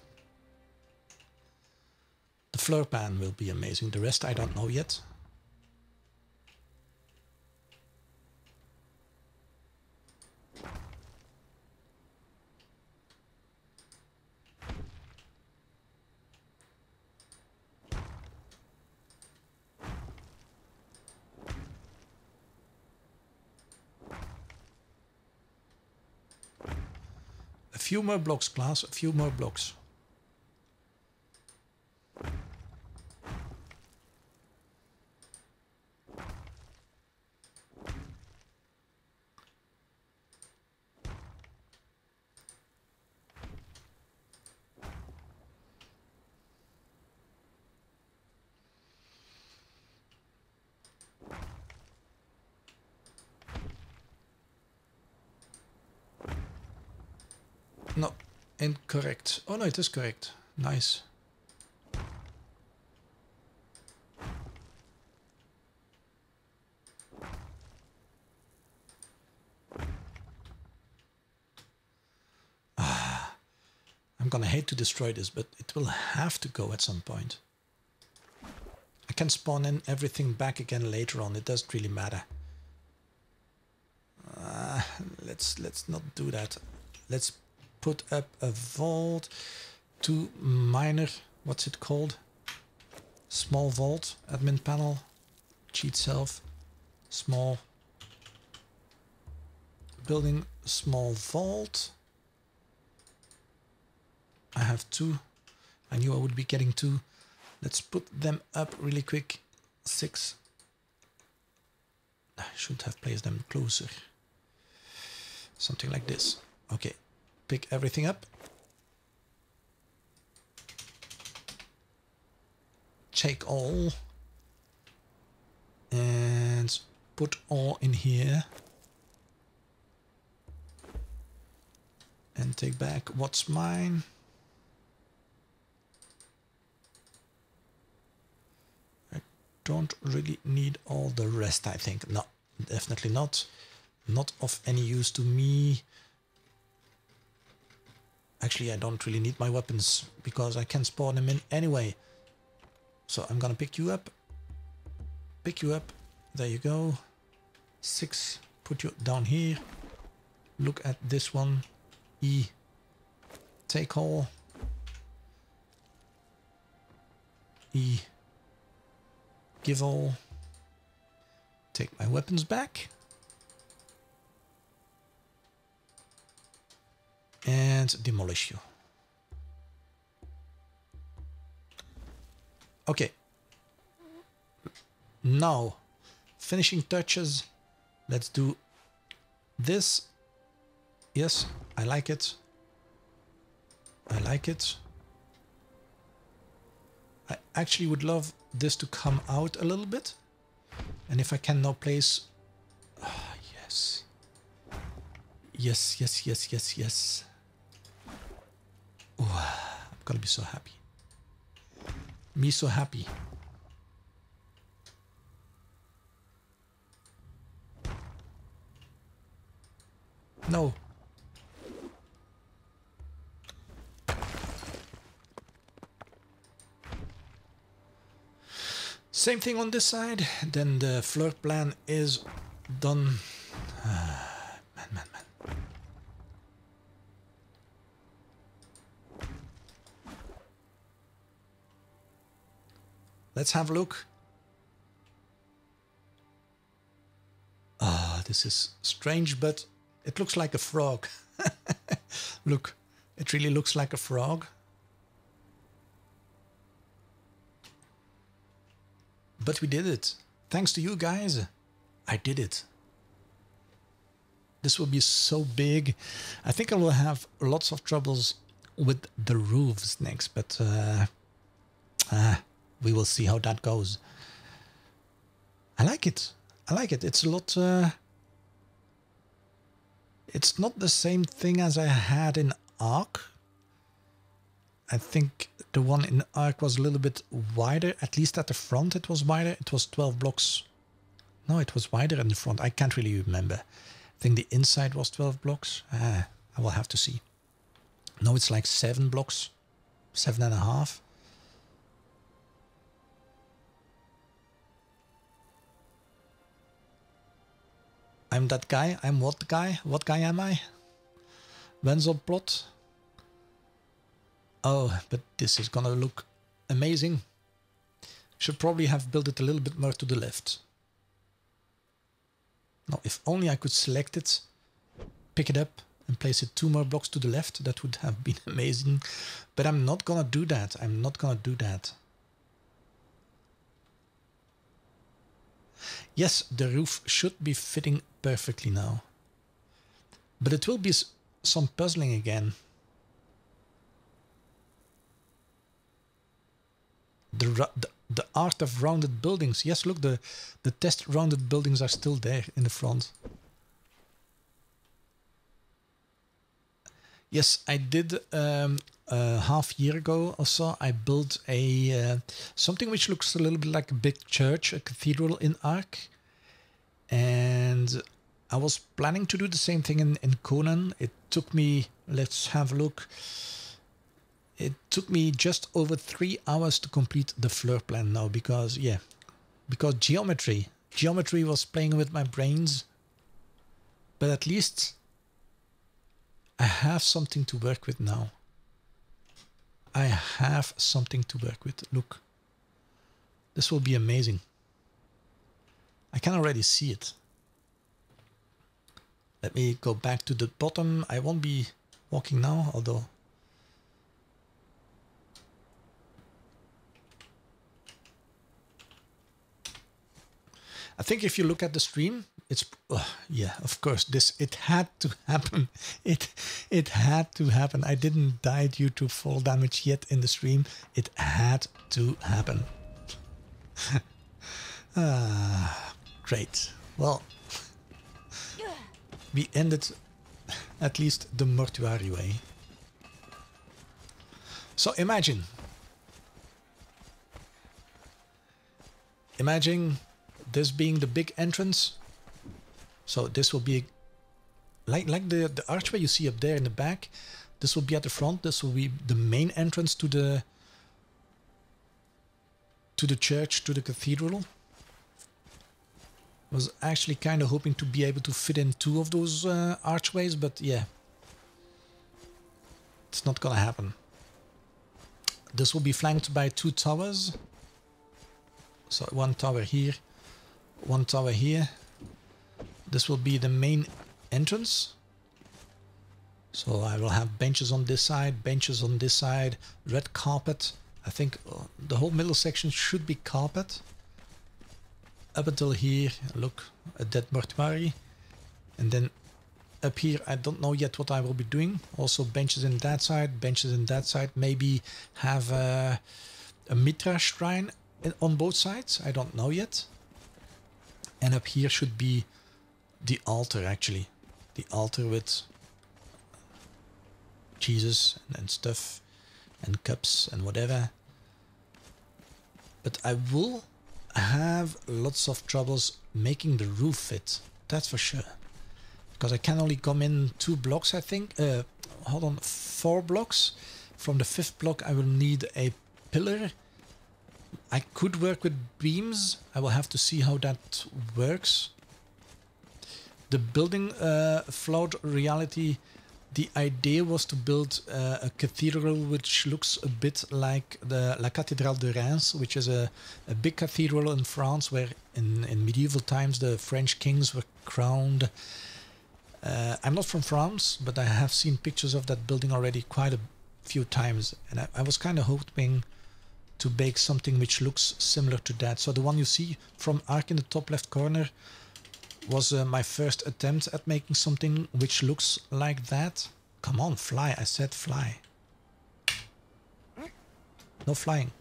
The floor plan will be amazing. The rest I don't know yet. A few more blocks, class. A few more blocks. No, incorrect. Oh no, it is correct. Nice. I'm gonna hate to destroy this, but it will have to go at some point. I can spawn in everything back again later on. It doesn't really matter. Let's not do that. Let's put up a vault, 2 minor, what's it called? Small vault, admin panel, cheat self, small building, small vault. I have 2. I knew I would be getting 2. Let's put them up really quick. 6. I should have placed them closer. Something like this. Okay. Pick everything up. Take all. And put all in here. and take back what's mine. I don't really need all the rest, I think. No, definitely not. Not of any use to me. Actually, I don't really need my weapons because I can spawn them in anyway. So I'm gonna pick you up. Pick you up. There you go. 6. Put you down here. Look at this one. E. Take all. E. Give all. Take my weapons back. And demolish you. Okay. Now, finishing touches. Let's do this. Yes, I like it. I like it. I actually would love this to come out a little bit. And if I can now place... Ah, yes. Yes, yes, yes, yes, yes. Ooh, I'm gonna be so happy. Me so happy. No. Same thing on this side. Then the floor plan is done. Man. Let's have a look. Ah, this is strange, but it looks like a frog. Look, it really looks like a frog. But we did it. Thanks to you guys. I did it. This will be so big. I think I will have lots of troubles with the roofs next, but we will see how that goes. I like it. I like it. It's a lot... it's not the same thing as I had in Ark. I think the one in Ark was a little bit wider. At least at the front it was wider. It was 12 blocks. No, it was wider in the front. I can't really remember. I think the inside was 12 blocks. I will have to see. No, it's like 7 blocks. 7.5. I'm that guy. I'm what guy? What guy am I? Wenzel plot. Oh, but this is gonna look amazing. Should probably have built it a little bit more to the left. Now, if only I could select it, pick it up and place it 2 more blocks to the left. That would have been amazing. But I'm not gonna do that. I'm not gonna do that. Yes, the roof should be fitting perfectly now. But it will be some puzzling again. The art of rounded buildings. Yes, look, the test rounded buildings are still there in the front. Yes, I did half year ago or so. I built a something which looks a little bit like a big church, a cathedral in Ark. And I was planning to do the same thing in Conan. It took me, let's have a look. It took me just over 3 hours to complete the floor plan now because, yeah, because geometry was playing with my brains. But at least I have something to work with now. I have something to work with. Look, this will be amazing. I can already see it. Let me go back to the bottom. I won't be walking now, although... I think if you look at the stream, it's... yeah, of course, it had to happen. It had to happen. I didn't die due to fall damage yet in the stream. It had to happen. Great. Well, we ended At least the mortuary way. So imagine this being the big entrance. So this will be like the archway you see up there in the back. This will be at the front. This will be the main entrance to the church, to the cathedral. Was actually kind of hoping to be able to fit in 2 of those archways, but yeah, it's not gonna happen. This will be flanked by 2 towers. So 1 tower here, 1 tower here. This will be the main entrance. So I will have benches on this side, benches on this side, red carpet. I think the whole middle section should be carpet. Up until here, look, a dead mortuary. And then up here, I don't know yet what I will be doing. Also benches in that side, benches in that side. Maybe have a Mitra shrine on both sides. I don't know yet. And up here should be the altar, actually. The altar with Jesus and stuff and cups and whatever. But I will have lots of troubles making the roof fit, that's for sure, because I can only come in 2 blocks, I think. Hold on, 4 blocks. From the 5th block I will need a pillar. I could work with beams. I will have to see how that works. The building flawed reality. The idea was to build a cathedral which looks a bit like the La Cathédrale de Reims, which is a big cathedral in France where in medieval times the French kings were crowned. I'm not from France, but I have seen pictures of that building already quite a few times. And I was kind of hoping to bake something which looks similar to that. So the one you see from Arc in the top left corner was my first attempt at making something which looks like that. Come on, fly. I said fly. No flying.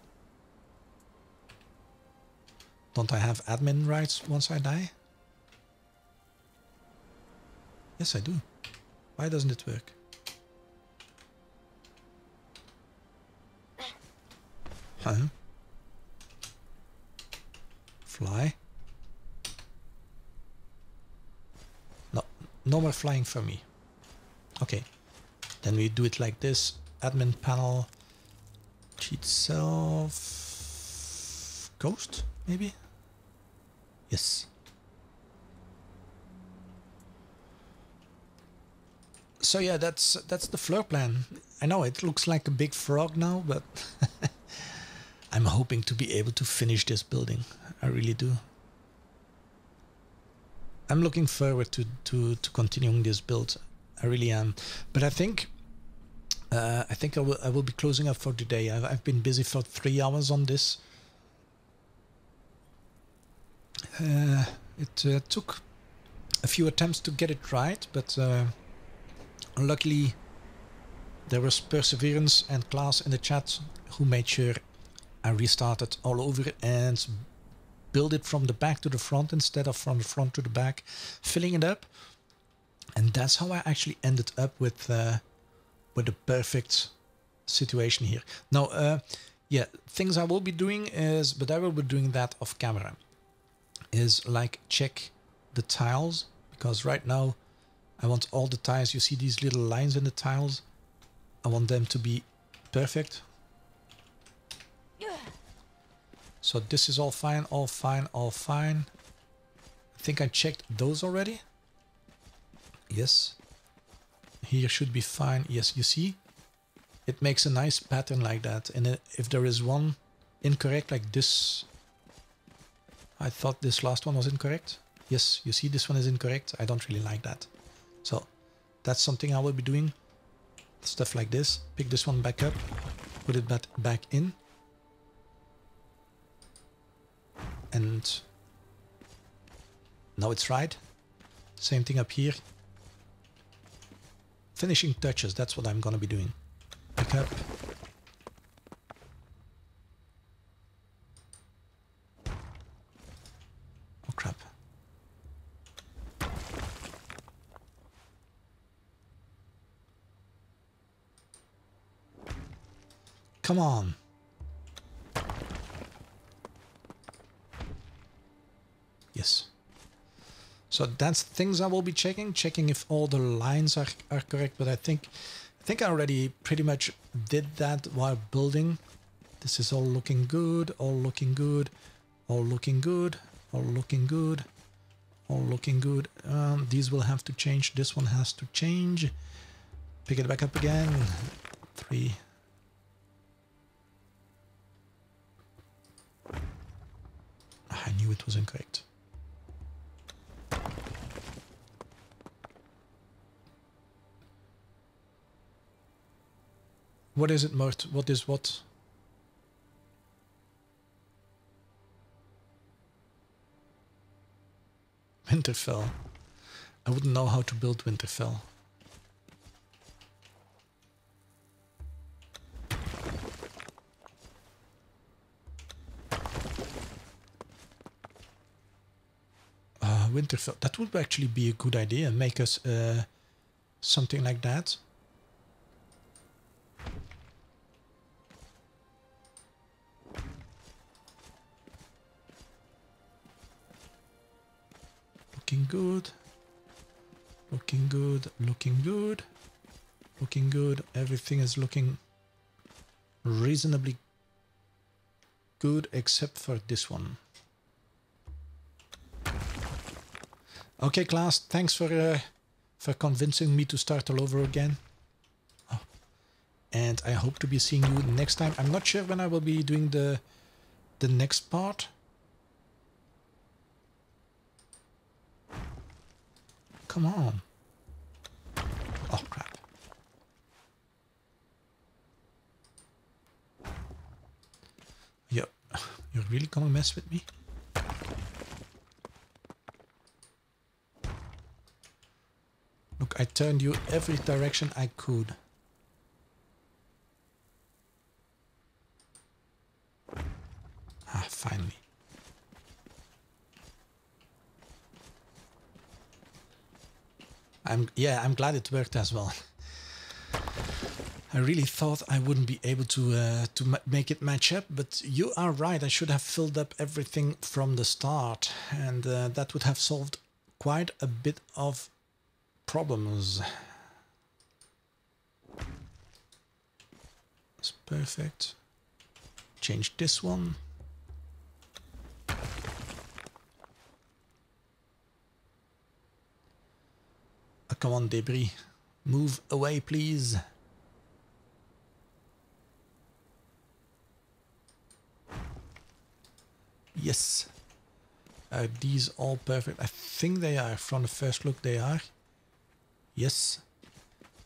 Don't I have admin rights once I die? Yes, I do. Why doesn't it work? Huh? Fly? No more flying for me. Okay. Then we do it like this. Admin panel. Cheat self. Ghost, maybe? Yes. So yeah, that's the floor plan. I know it looks like a big frog now, but I'm hoping to be able to finish this building. I really do. I'm looking forward to continuing this build. I really am. But I think I will be closing up for today. I've been busy for 3 hours on this. It took a few attempts to get it right, but luckily there was perseverance and class in the chat who made sure I restarted all over and build it from the back to the front instead of from the front to the back, filling it up. And that's how I actually ended up with the perfect situation here. Now, yeah, things I will be doing is, but I will be doing that off camera, is like check the tiles, because right now I want all the tiles. You see these little lines in the tiles. I want them to be perfect. So this is all fine, all fine, all fine. I think I checked those already. Yes. Here should be fine. Yes, you see? It makes a nice pattern like that. And if there is one incorrect like this... I thought this last one was incorrect. Yes, you see this one is incorrect. I don't really like that. So that's something I will be doing. Stuff like this. Pick this one back up. Put it back in. And now it's right. Same thing up here. Finishing touches, that's what I'm gonna be doing. Pick up. Oh crap. Come on. Yes. So that's things I will be checking if all the lines are correct, but I think I already pretty much did that while building. This is all looking good, all looking good, all looking good, all looking good, all looking good. These will have to change. This one has to change. Pick it back up again. 3. I knew it was incorrect. What is it, Mert? What is what? Winterfell. I wouldn't know how to build Winterfell. Winterfell. That would actually be a good idea. Make us something like that. Looking good. Looking good. Looking good. Looking good. Everything is looking reasonably good except for this one. Okay, class, thanks for convincing me to start all over again. Oh. And I hope to be seeing you next time. I'm not sure when I will be doing the next part. Come on. Oh, crap. You're really gonna mess with me? Look, I turned you every direction I could. Ah, finally. I'm glad it worked as well. I really thought I wouldn't be able to make it match up, but you are right. I should have filled up everything from the start, and that would have solved quite a bit of problems. That's perfect. Change this one. Oh, come on, debris. Move away, please. Yes. Are these all perfect? I think they are. From the first look, they are. Yes.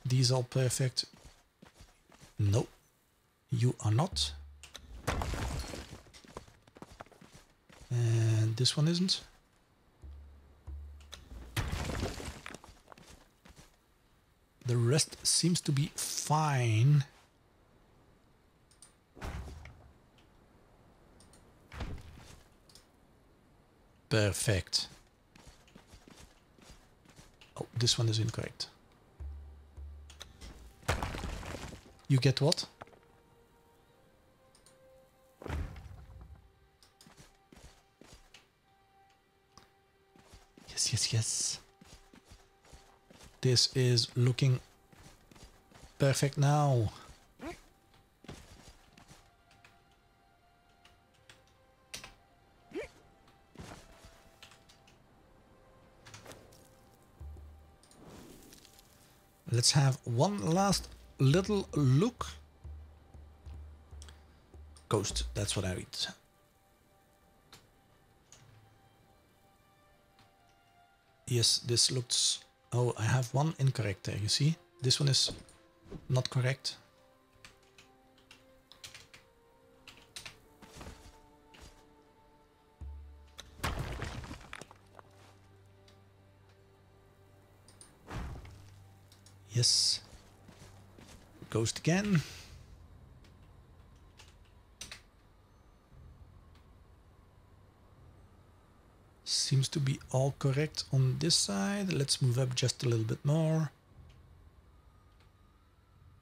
These all perfect. No. You are not. And this one isn't. The rest seems to be fine. Perfect. Oh, this one is incorrect. You get what? Yes, yes, yes. This is looking perfect now. Let's have one last little look. Ghost, that's what I read. Yes, this looks... Oh, I have one incorrect there, you see? This one is not correct. Yes. Ghost again. Seems to be all correct on this side. Let's move up just a little bit more.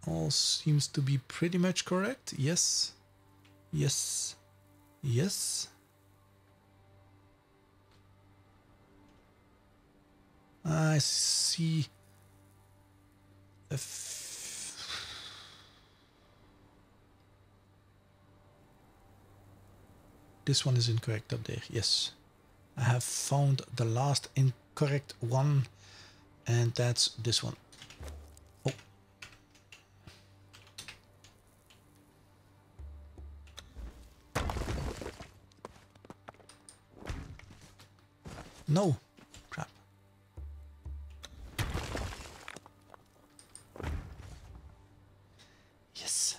All seems to be pretty much correct. Yes. Yes. Yes. I see. This one is incorrect up there. Yes. I have found the last incorrect one, and that's this one. Oh. No. Crap. Yes.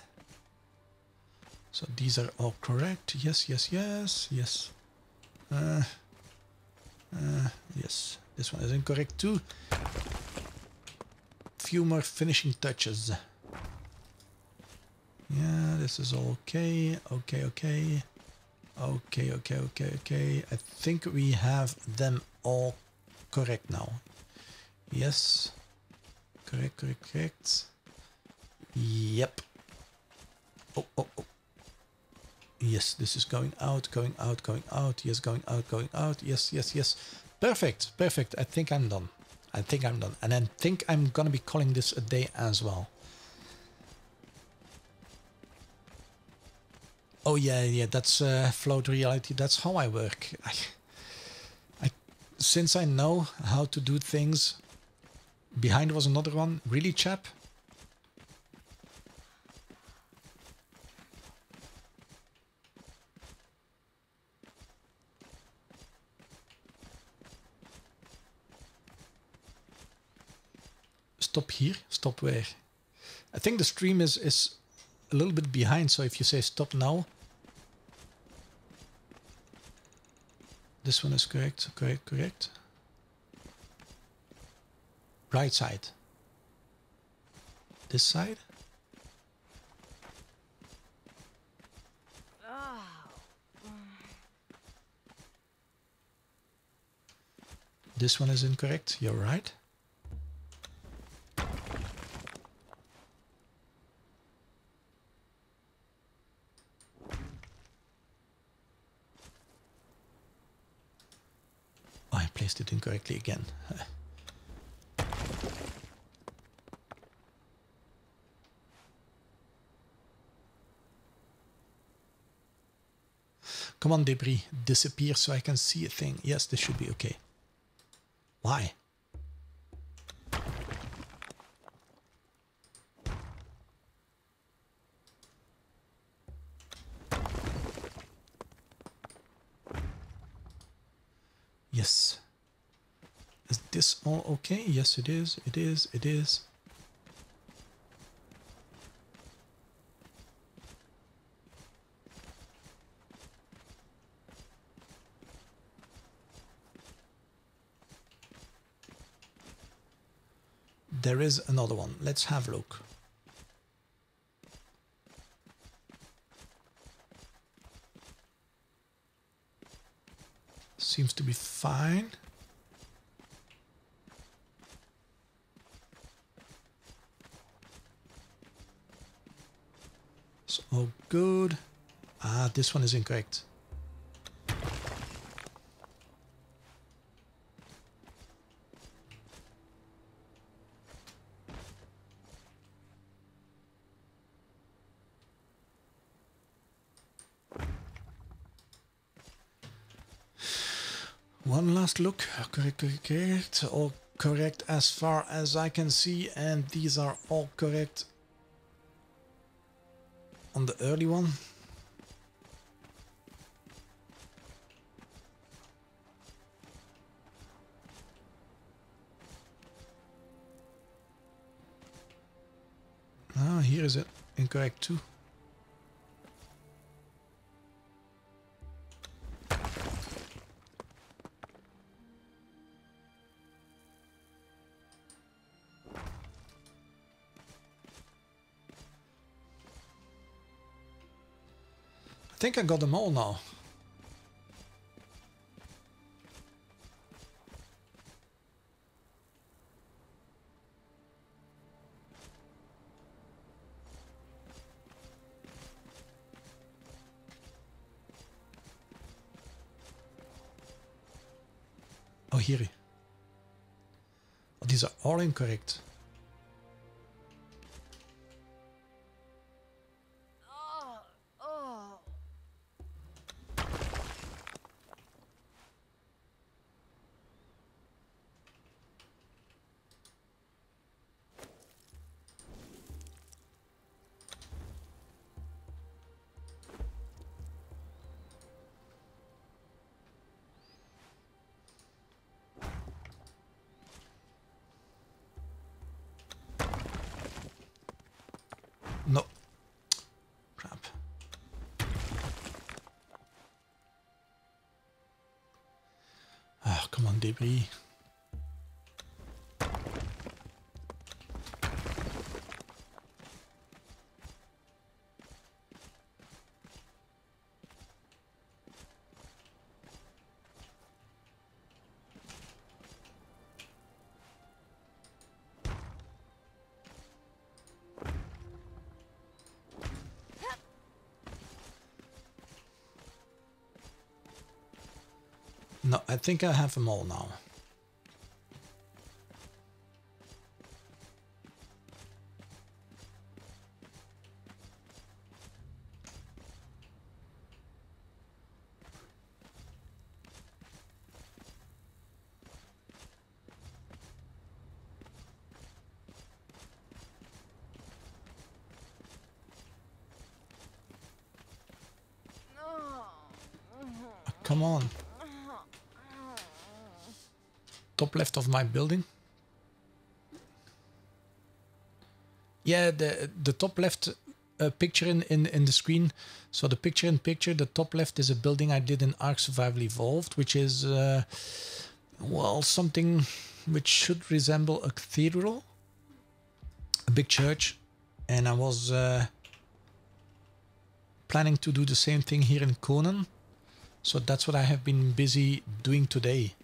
So these are all correct. Yes, yes, yes, yes. Yes. This one is incorrect too. Few more finishing touches. Yeah, this is all okay. Okay, okay. Okay, okay, okay, okay. I think we have them all correct now. Yes. Correct, correct, correct. Yep. Oh, oh, oh. Yes, this is going out, going out, going out. Yes, going out, going out. Yes, yes, yes. Perfect, perfect. I think I'm done. I think I'm done. And I think I'm gonna be calling this a day as well. Oh yeah, yeah, that's float reality. That's how I work. Since I know how to do things. Behind was another one. Really, chap? Stop here? Stop where? I think the stream is a little bit behind, so if you say stop now. This one is correct, correct, correct. Right side. This side? This one is incorrect, you're right. Oh, I placed it incorrectly again. Come on, debris, disappear so I can see a thing. Yes, this should be okay. Why? Yes. Is this all okay? Yes, it is. It is. It is. There is another one. Let's have a look. Seems to be fine. It's all good. Ah, this one is incorrect. One last look. Correct, correct, correct. All correct as far as I can see, and these are all correct on the early one. Ah, here is it incorrect too. I think I got them all now. Oh, here. Oh, these are all incorrect. No. Crap. Ah, come on, debris. No, I think I have them all now. Come on. Top left of my building. Yeah, the top left picture in the screen. So the picture in picture, the top left is a building I did in Ark Survival Evolved, which is, well, something which should resemble a cathedral, a big church. And I was planning to do the same thing here in Conan. So that's what I have been busy doing today.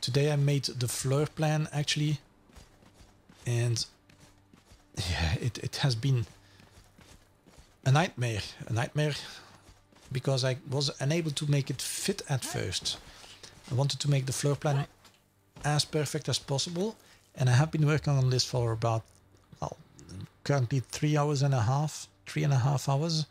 Today I made the floor plan actually, and yeah, it has been a nightmare because I was unable to make it fit at first. I wanted to make the floor plan as perfect as possible, and I have been working on this for about, well, currently 3.5 hours.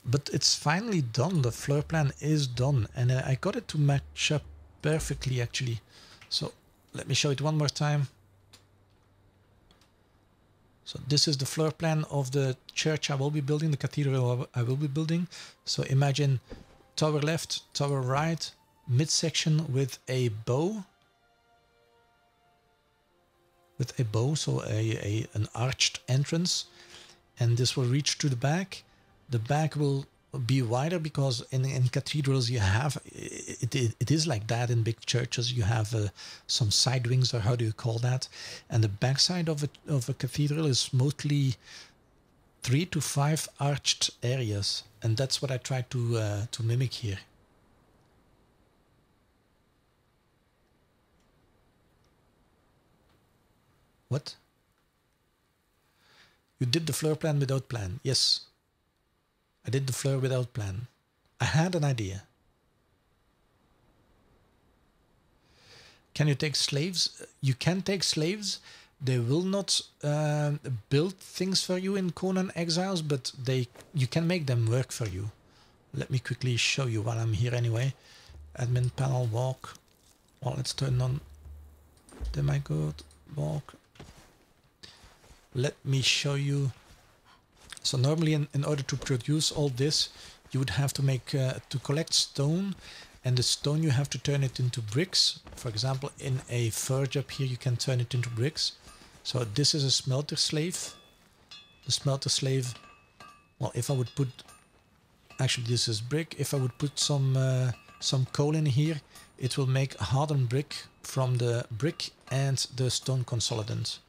But it's finally done. The floor plan is done, and I got it to match up perfectly actually. So let me show it one more time. So this is the floor plan of the church I will be building, the cathedral I will be building. So imagine tower left, tower right, midsection with a bow. So an arched entrance, and this will reach to the back. The back will be wider because in cathedrals you have it is like that. In big churches you have some side wings, or how do you call that, and the backside of a cathedral is mostly 3 to 5 arched areas, and that's what I try to mimic here. What? You did the floor plan without plan? Yes. I did the floor without plan. I had an idea. Can you take slaves? You can take slaves. They will not build things for you in Conan Exiles, but you can make them work for you. Let me quickly show you while I'm here anyway. Admin panel walk. Well, let's turn on the micro walk. Let me show you. So normally in order to produce all this, you would have to make to collect stone, and the stone you have to turn it into bricks. For example, in a forge up here you can turn it into bricks. So this is a smelter slave. The smelter slave, well, if I would put, actually this is brick. If I would put some coal in here, it will make a hardened brick from the brick and the stone consolidant.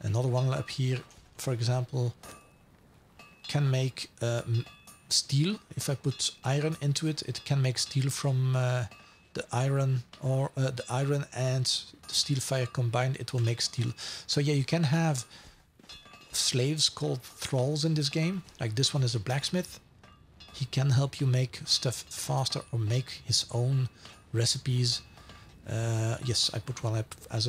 Another one up here, for example, can make steel. If I put iron into it, it can make steel from the iron, or the iron and the steel fire combined, it will make steel. So yeah, you can have slaves called thralls in this game. Like this one is a blacksmith. He can help you make stuff faster or make his own recipes. Yes, I put one up as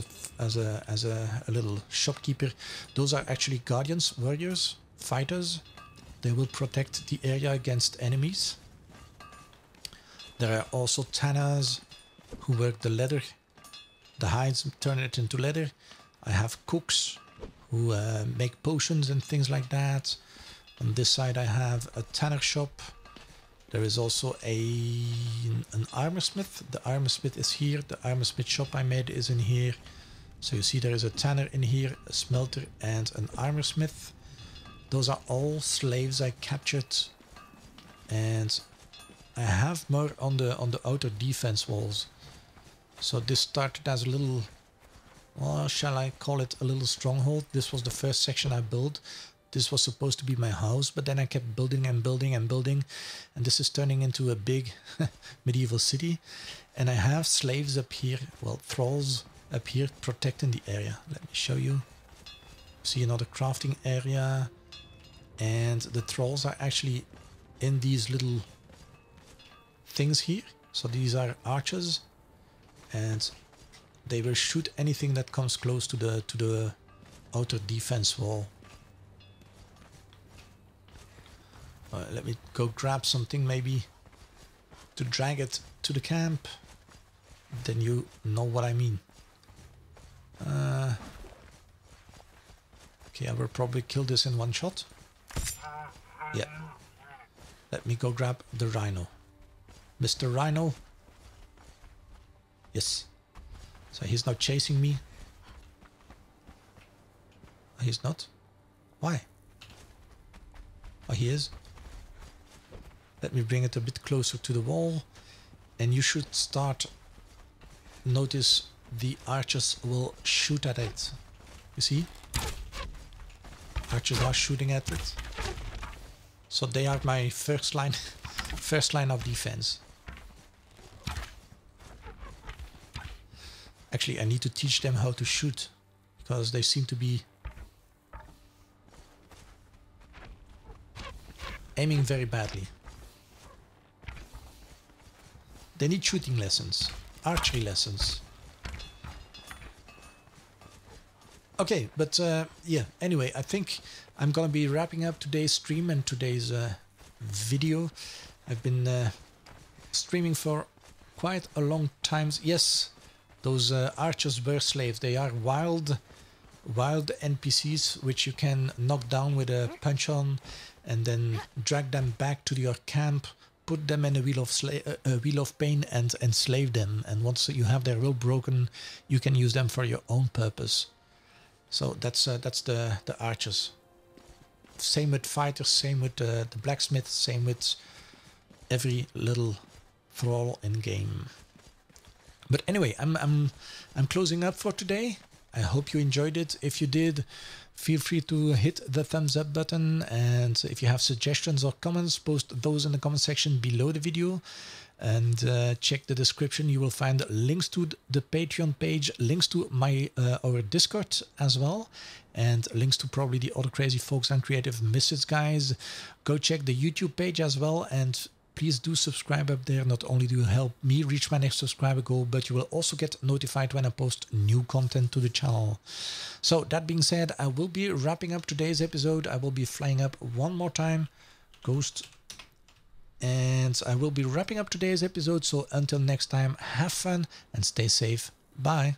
a little shopkeeper. Those are actually guardians, warriors, fighters. They will protect the area against enemies. There are also tanners who work the leather, the hides, turn it into leather. I have cooks who make potions and things like that. On this side I have a tanner shop. There is also an armorsmith. The armorsmith is here. The armorsmith shop I made is in here. So you see there is a tanner in here, a smelter and an armorsmith. Those are all slaves I captured. And I have more on the outer defense walls. So this started as a little, well, shall I call it a little stronghold? This was the first section I built. This was supposed to be my house, but then I kept building and building and building, and this is turning into a big medieval city. And I have slaves up here, well, thralls up here protecting the area. Let me show you. See another crafting area, and the thralls are actually in these little things here. So these are archers, and they will shoot anything that comes close to the outer defense wall. Let me go grab something maybe to drag it to the camp. Then you know what I mean. Okay, I will probably kill this in one shot. Yeah. Let me go grab the rhino. Mr. Rhino. Yes. So he's now chasing me. He's not. Why? Oh, he is. Let me bring it a bit closer to the wall, and you should start. Notice the archers will shoot at it. You see? Archers are shooting at it. So they are my first line of defense. Actually, I need to teach them how to shoot, because they seem to be aiming very badly. They need shooting lessons, archery lessons. Okay, but yeah, anyway, I think I'm gonna be wrapping up today's stream and today's video. I've been streaming for quite a long time. Yes, those archers were slaves. They are wild NPCs which you can knock down with a punch on and then drag them back to your camp, put them in a wheel of pain and enslave them. And once you have their will broken, you can use them for your own purpose. So that's the archers. Same with fighters, same with the blacksmith, same with every little thrall in game. But anyway, I'm closing up for today. I hope you enjoyed it. If you did, feel free to hit the thumbs up button, and if you have suggestions or comments, post those in the comment section below the video. And check the description. You will find links to the Patreon page, links to our Discord as well, and links to probably the other crazy folks and creative Misfits guys. Go check the YouTube page as well, and please do subscribe up there. Not only do you help me reach my next subscriber goal, but you will also get notified when I post new content to the channel. So that being said, I will be wrapping up today's episode. I will be flying up one more time, Ghost. And I will be wrapping up today's episode. So until next time, have fun and stay safe. Bye.